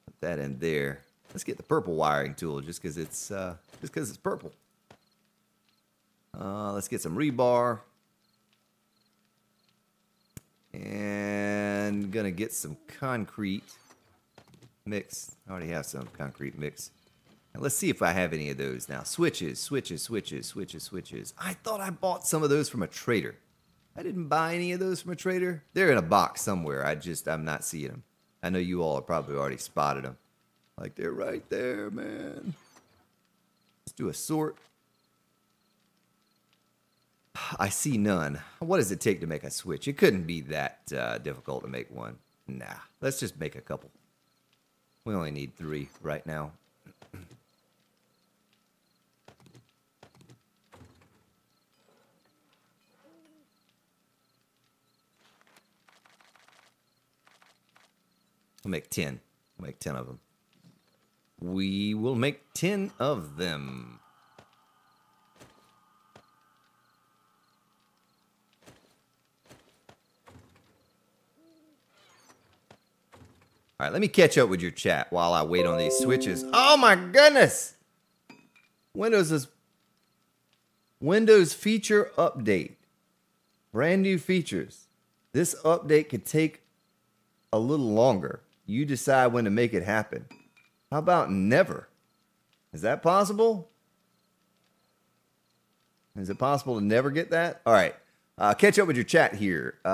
Put that in there. Let's get the purple wiring tool just because it's purple. Let's get some rebar. And gonna get some concrete mix. I already have some concrete mix. And let's see if I have any of those now. Switches. I thought I bought some of those from a trader. I didn't buy any of those from a trader. They're in a box somewhere. I'm not seeing them. I know you all have probably already spotted them. Like, they're right there, man. Let's do a sort. I see none. What does it take to make a switch? It couldn't be that difficult to make one. Nah, let's just make a couple. We only need 3 right now. We'll make 10. We'll make 10 of them. We will make 10 of them. All right, let me catch up with your chat while I wait on these switches. Oh my goodness! Windows feature update. Brand new features. This update could take a little longer. You decide when to make it happen. How about never? Is that possible? Is it possible to never get that? All right. Catch up with your chat here. The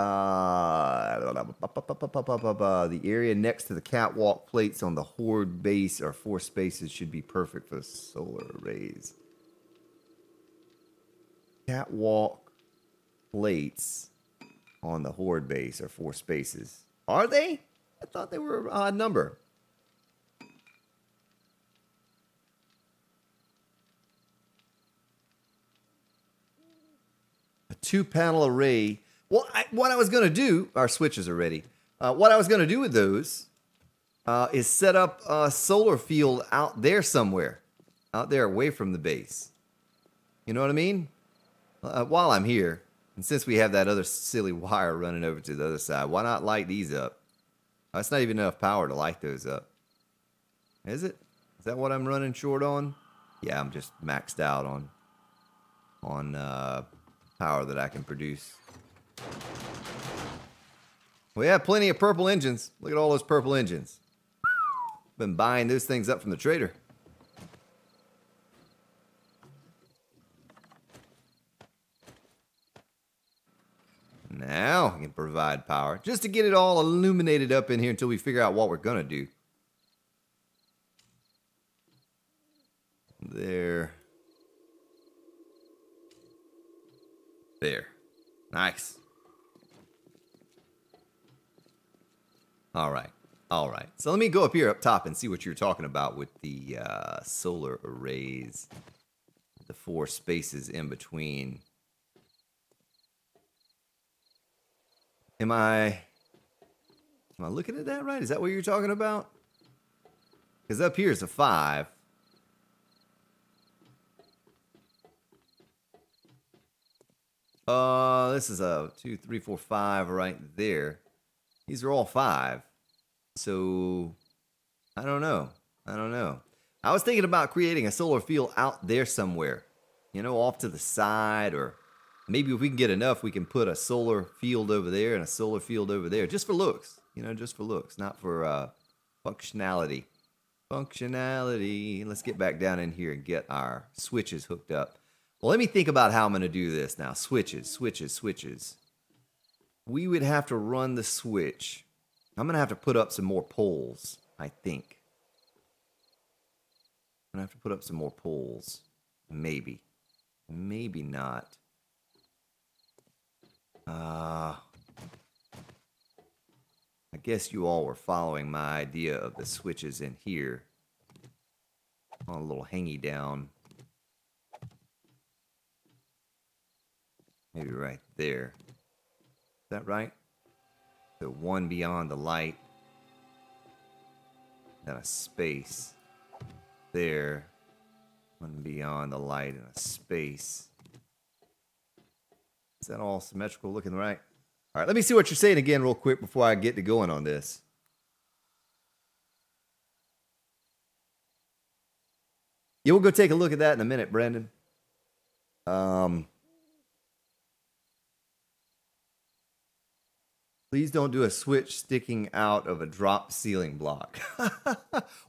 area next to the catwalk plates on the Horde base or 4 spaces should be perfect for solar arrays. Catwalk plates on the Horde base are 4 spaces. Are they? I thought they were an odd number. A 2-panel array. Well, what I was going to do, our switches are ready. What I was going to do with those is set up a solar field out there somewhere. Out there away from the base. You know what I mean? While I'm here, and since we have that other silly wire running over to the other side, why not light these up? That's not even enough power to light those up. Is it? Is that what I'm running short on? Yeah, I'm just maxed out on power that I can produce. We have plenty of purple engines. Look at all those purple engines. Been buying those things up from the trader. Now I can provide power. Just to get it all illuminated up in here until we figure out what we're going to do. There. There. Nice. All right. All right. So let me go up here up top and see what you're talking about with the solar arrays. The 4 spaces in between. Am I looking at that right? Is that what you're talking about? Because up here is a 5. This is a 2, 3, 4, 5 right there. These are all 5. So I don't know. I was thinking about creating a solar field out there somewhere, you know, off to the side, or maybe if we can get enough, we can put a solar field over there and a solar field over there, just for looks, you know, just for looks, not for functionality. Functionality. Let's get back down in here and get our switches hooked up. Well, let me think about how I'm going to do this now. Switches. We would have to run the switch. I'm going to have to put up some more poles, I think. I'm going to have to put up some more poles. Maybe. Maybe not. I guess you all were following my idea of the switches in here. On a little hangy down. Maybe right there. Is that right? So one beyond the light. Then a space. There. One beyond the light and a space. Is that all symmetrical looking right? All right, let me see what you're saying again real quick before I get to going on this. Yeah, we'll go take a look at that in a minute, Brandon. Please don't do a switch sticking out of a drop ceiling block.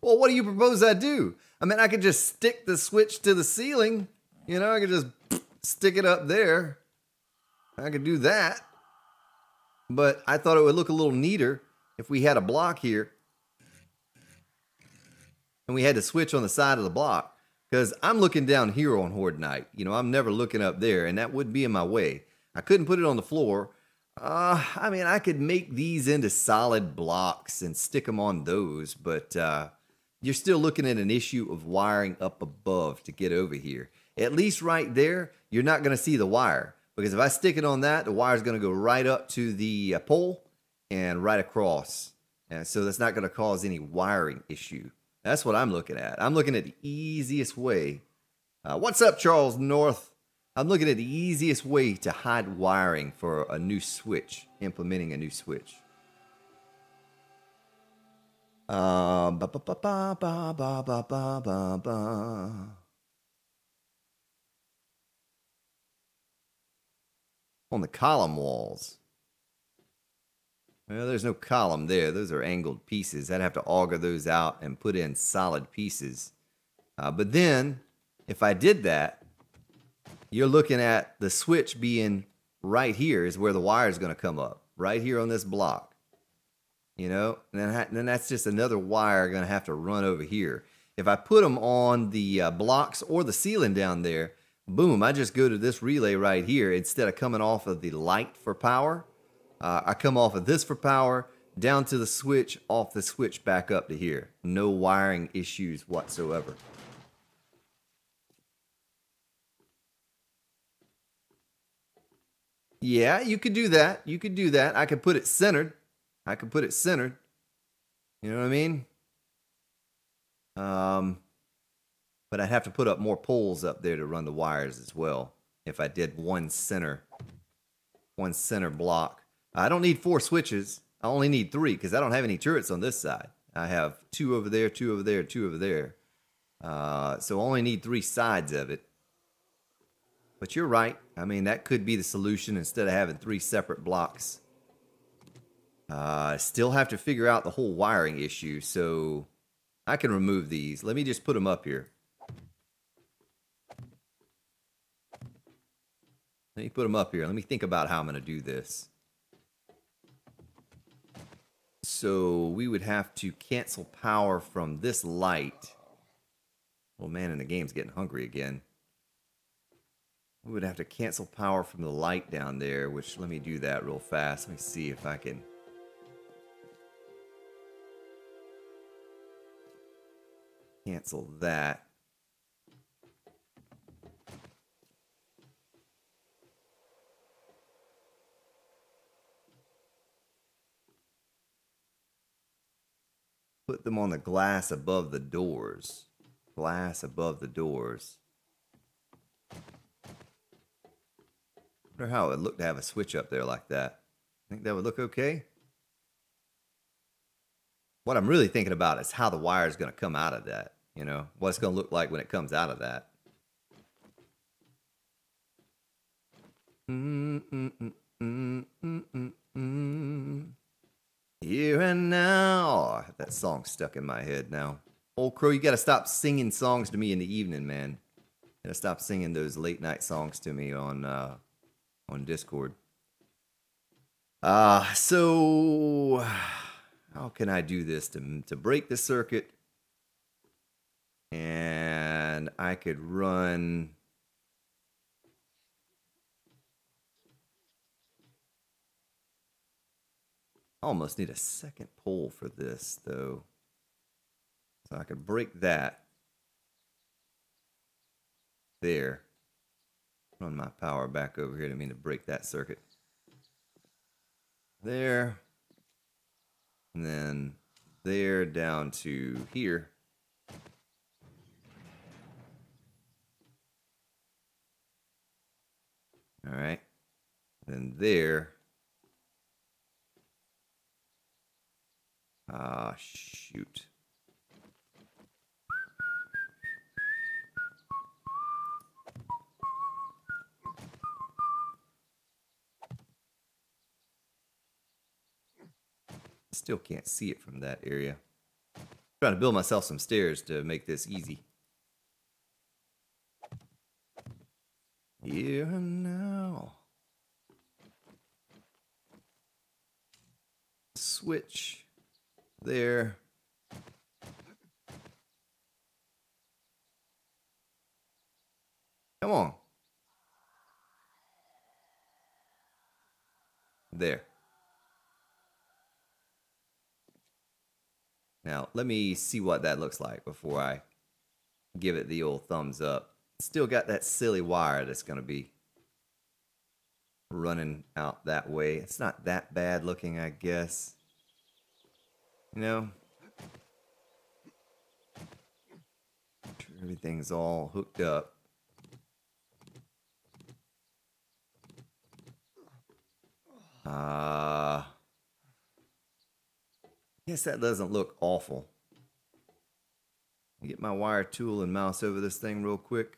Well, what do you propose I do? I mean, I could just stick the switch to the ceiling. You know, I could just stick it up there. I could do that. But I thought it would look a little neater if we had a block here. And we had to switch on the side of the block. Because I'm looking down here on Horde Night. You know, I'm never looking up there. And that would be in my way. I couldn't put it on the floor. I mean, I could make these into solid blocks and stick them on those. But you're still looking at an issue of wiring up above to get over here. At least right there, you're not going to see the wire. Because if I stick it on that, the wire is going to go right up to the pole and right across. And so that's not going to cause any wiring issue. That's what I'm looking at. I'm looking at the easiest way. What's up, Charles North? I'm looking at the easiest way to hide wiring for a new switch, implementing a new switch. On the column walls. Well, there's no column there. Those are angled pieces. I'd have to auger those out and put in solid pieces. But then, if I did that, you're looking at the switch being right here is where the wire is going to come up. Right here on this block. You know? And then that's just another wire going to have to run over here. If I put them on the blocks or the ceiling down there, boom, I just go to this relay right here. Instead of coming off of the light for power, I come off of this for power, down to the switch, off the switch back up to here. No wiring issues whatsoever. Yeah, you could do that. You could do that. I could put it centered. I could put it centered. You know what I mean? But I'd have to put up more poles up there to run the wires as well. If I did one center block. I don't need 4 switches. I only need 3 because I don't have any turrets on this side. I have 2 over there, 2 over there, 2 over there. So I only need 3 sides of it. But you're right. I mean, that could be the solution instead of having 3 separate blocks. Still have to figure out the whole wiring issue. So I can remove these. Let me just put them up here. Let me put them up here. Let me think about how I'm going to do this. So we would have to cancel power from this light. Oh man, and the game's getting hungry again. We would have to cancel power from the light down there, which let me do that real fast. Let me see if I can. Cancel that. Put them on the glass above the doors. Glass above the doors. Wonder how it would look to have a switch up there like that. Think that would look okay? What I'm really thinking about is how the wire is going to come out of that. You know, what it's going to look like when it comes out of that. Here and now. I have that song stuck in my head now. Old Crow, you got to stop singing songs to me in the evening, man. You got to stop singing those late night songs to me on Discord. So how can I do this to break the circuit? And I could run. I almost need a second pole for this, though. So I could break that. There. Run my power back over here. Didn't mean to break that circuit. There. And then there down to here. All right. Then there. Ah, shoot. Still can't see it from that area. I'm trying to build myself some stairs to make this easy. Here and now. Switch there. Come on. There. Now, let me see what that looks like before I give it the old thumbs up. Still got that silly wire that's going to be running out that way. It's not that bad looking, I guess. You know? Sure everything's all hooked up. Guess that doesn't look awful. Get my wire tool and mouse over this thing real quick.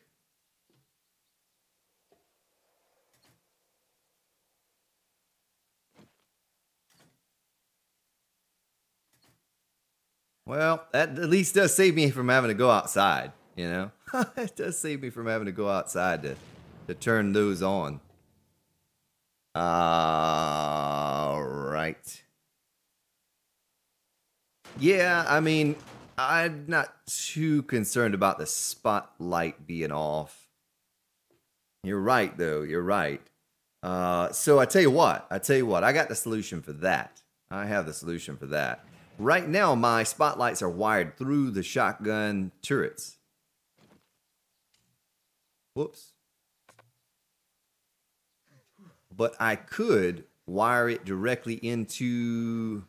Well, that at least does save me from having to go outside, you know? It does save me from having to go outside to turn those on. Right. Yeah, I mean, I'm not too concerned about the spotlight being off. You're right, though. You're right. So I tell you what. I got the solution for that. I have the solution for that. Right now, my spotlights are wired through the shotgun turrets. Whoops. But I could wire it directly into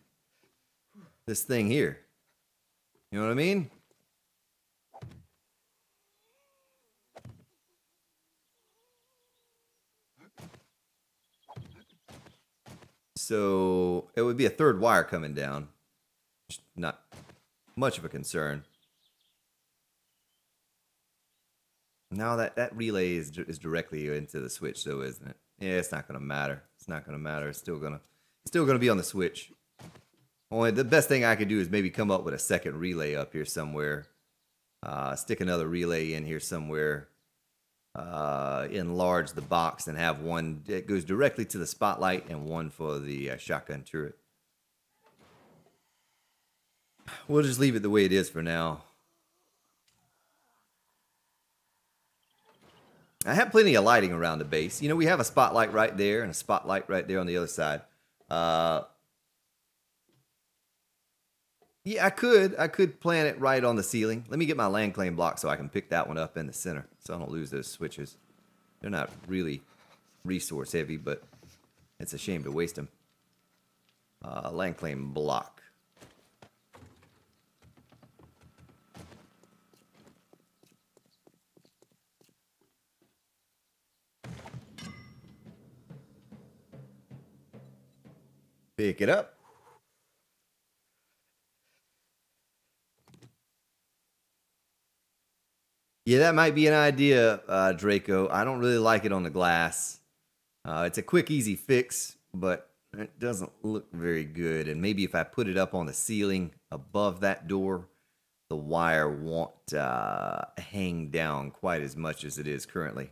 this thing here. You know what I mean? So it would be a third wire coming down. Not much of a concern. Now that relay is directly into the switch, though, isn't it? Yeah, it's not gonna matter. It's not gonna matter. It's still gonna be on the switch. Only the best thing I could do is maybe come up with a second relay up here somewhere. Stick another relay in here somewhere. Enlarge the box and have one that goes directly to the spotlight and one for the shotgun turret. We'll just leave it the way it is for now. I have plenty of lighting around the base. You know, we have a spotlight right there and a spotlight right there on the other side. Yeah, I could plant it right on the ceiling. Let me get my land claim block so I can pick that one up in the center so I don't lose those switches. They're not really resource heavy, but it's a shame to waste them. Land claim block. Pick it up. Yeah, that might be an idea, Draco. I don't really like it on the glass. It's a quick, easy fix, but it doesn't look very good. And maybe if I put it up on the ceiling above that door, the wire won't hang down quite as much as it is currently.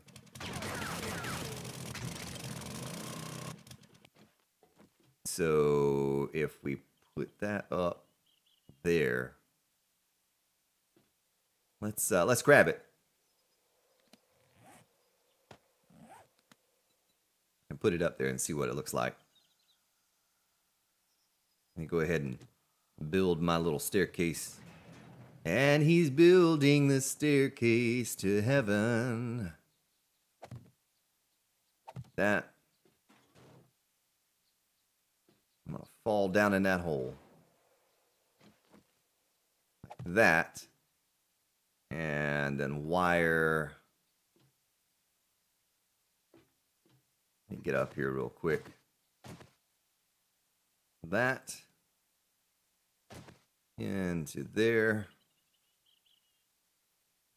So if we put that up there, let's grab it and put it up there and see what it looks like. Let me go ahead and build my little staircase. And he's building the staircase to heaven. That. I'm going to fall down in that hole. Like that. And then wire. Let me get up here real quick. That. Into there.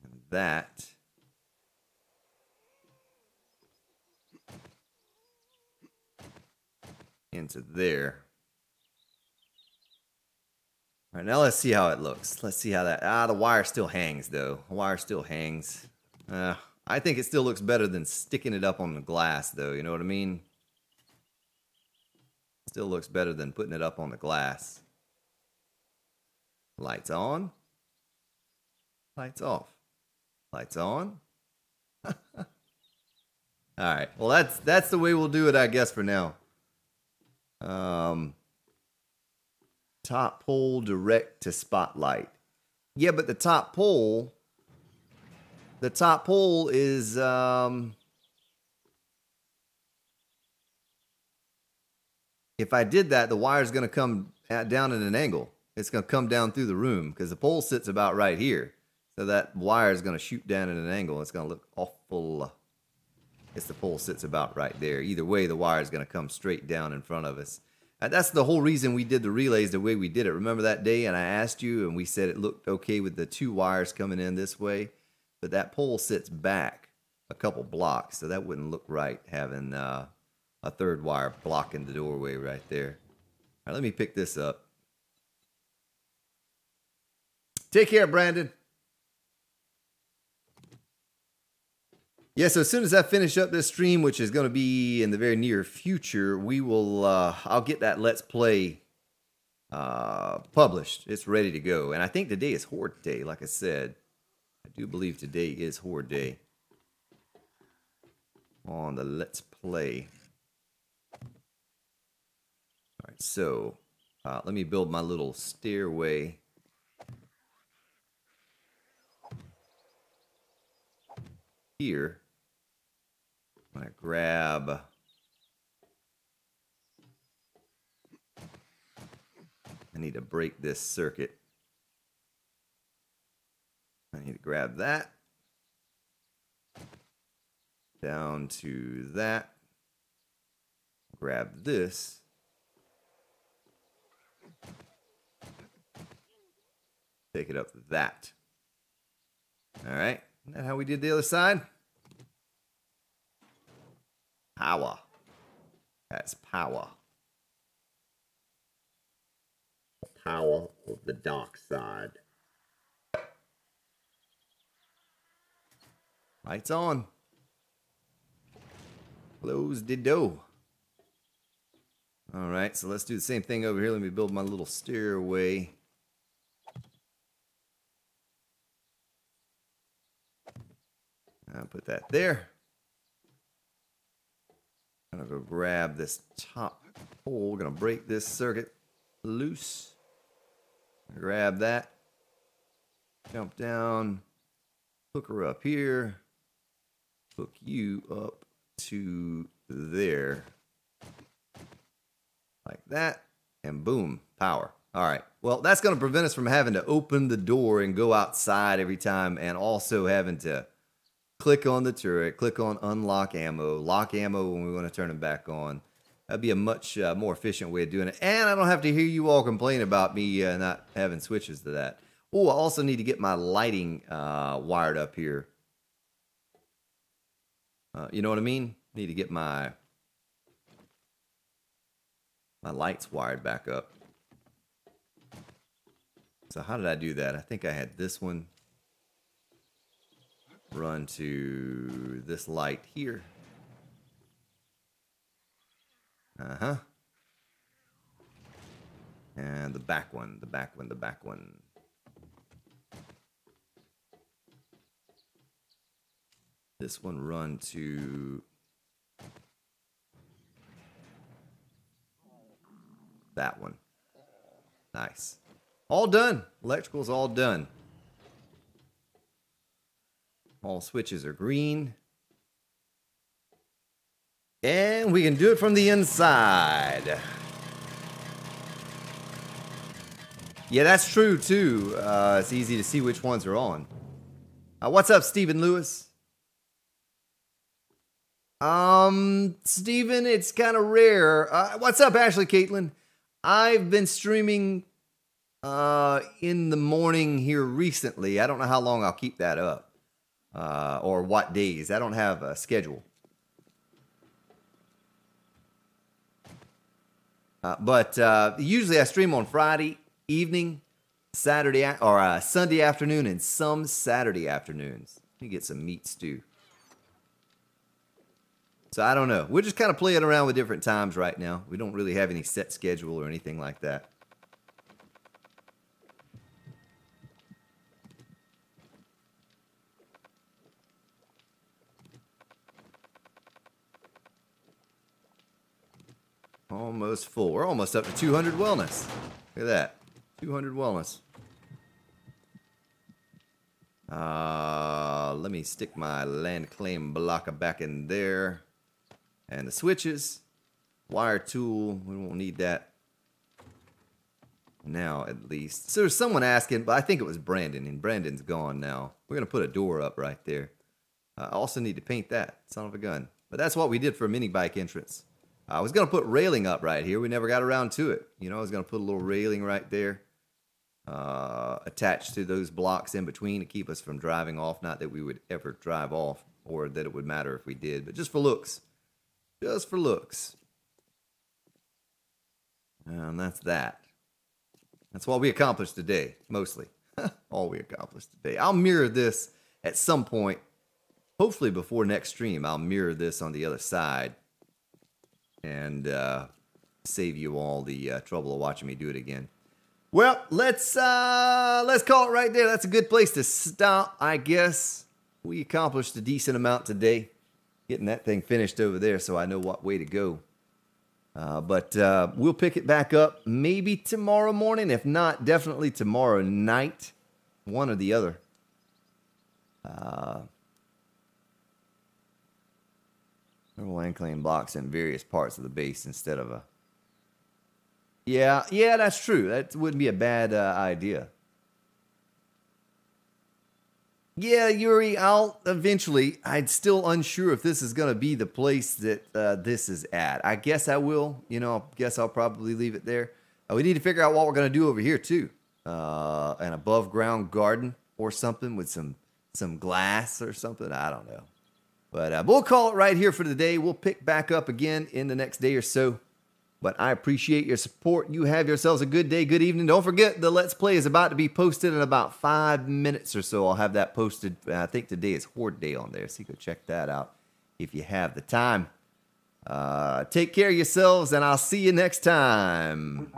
And that. Into there. All right, now let's see how it looks. Let's see how that... the wire still hangs, though. The wire still hangs. I think it still looks better than sticking it up on the glass, though. You know what I mean? Still looks better than putting it up on the glass. Lights on. Lights off. Lights on. All right. Well, that's the way we'll do it, I guess, for now. Top pole direct to spotlight. Yeah, but the top pole is if I did that, the wire's going to come down at an angle. It's going to come down through the room because the pole sits about right here. So that wire is going to shoot down at an angle. It's going to look awful. I guess the pole sits about right there. Either way, the wire is going to come straight down in front of us. That's the whole reason we did the relays the way we did it. Remember that day and I asked you and we said it looked okay with the two wires coming in this way. But that pole sits back a couple blocks. So that wouldn't look right having a third wire blocking the doorway right there. All right, let me pick this up. Take care, Brandon. Yeah, so as soon as I finish up this stream, which is going to be in the very near future, we will, I'll get that Let's Play published. It's ready to go. And I think today is Horde Day, like I said. I do believe today is Horde Day on the Let's Play. All right, so let me build my little stairway. Here, I'm going to grab I need to break this circuit. I need to grab that down to that, grab this, take it up to that. All right. Isn't that how we did the other side? Power. That's power. The power of the dark side. Lights on. Close the door. All right, so let's do the same thing over here. Let me build my little stairway. I'll put that there. I'm gonna go grab this top pole. We're gonna break this circuit loose. Grab that. Jump down. Hook her up here. Hook you up to there. Like that. And boom, power. All right. Well, that's gonna prevent us from having to open the door and go outside every time, and also having to click on the turret, click on unlock ammo, lock ammo when we want to turn them back on. That'd be a much more efficient way of doing it. And I don't have to hear you all complain about me not having switches to that. Oh, I also need to get my lighting wired up here. You know what I mean? Need to get my lights wired back up. So how did I do that? I think I had this one run to this light here. Uh-huh. And the back one, the back one, the back one. This one run to that one. Nice. All done. Electrical's all done. All switches are green. And we can do it from the inside. Yeah, that's true too. It's easy to see which ones are on. What's up, Stephen Lewis? Stephen, it's kind of rare. What's up, Ashley Caitlin? I've been streaming in the morning here recently. I don't know how long I'll keep that up. Or what days. I don't have a schedule. But usually I stream on Friday evening, Saturday or Sunday afternoon, and some Saturday afternoons. Let me get some meat stew. So I don't know. We're just kind of playing around with different times right now. We don't really have any set schedule or anything like that. Almost full. We're almost up to 200 wellness. Look at that. 200 wellness. Let me stick my land claim blocker back in there. And the switches. Wire tool. We won't need that now, at least. So there's someone asking, but I think it was Brandon, and Brandon's gone now. We're going to put a door up right there. I also need to paint that. Son of a gun. But that's what we did for a mini bike entrance. I was going to put railing up right here. We never got around to it. You know, I was going to put a little railing right there. Attached to those blocks in between to keep us from driving off. Not that we would ever drive off or that it would matter if we did, but just for looks. Just for looks. And that's that. That's what we accomplished today, mostly. All we accomplished today. I'll mirror this at some point. Hopefully before next stream, I'll mirror this on the other side. And save you all the trouble of watching me do it again. Well, let's call it right there. That's a good place to stop, I guess. We accomplished a decent amount today. Getting that thing finished over there so I know what way to go. But we'll pick it back up maybe tomorrow morning. If not, definitely tomorrow night. One or the other. Land claim blocks in various parts of the base instead of a... Yeah, that's true. That wouldn't be a bad idea. Yeah, Yuri, I'll eventually... I'm still unsure if this is going to be the place that this is at. I guess I will. You know, I guess I'll probably leave it there. We need to figure out what we're going to do over here, too. An above-ground garden or something with some glass or something. I don't know. But we'll call it right here for today. We'll pick back up again in the next day or so. But I appreciate your support. You have yourselves a good day, good evening. Don't forget, the Let's Play is about to be posted in about 5 minutes or so. I'll have that posted. I think today is Horde Day on there, so you can check that out if you have the time. Take care of yourselves, and I'll see you next time.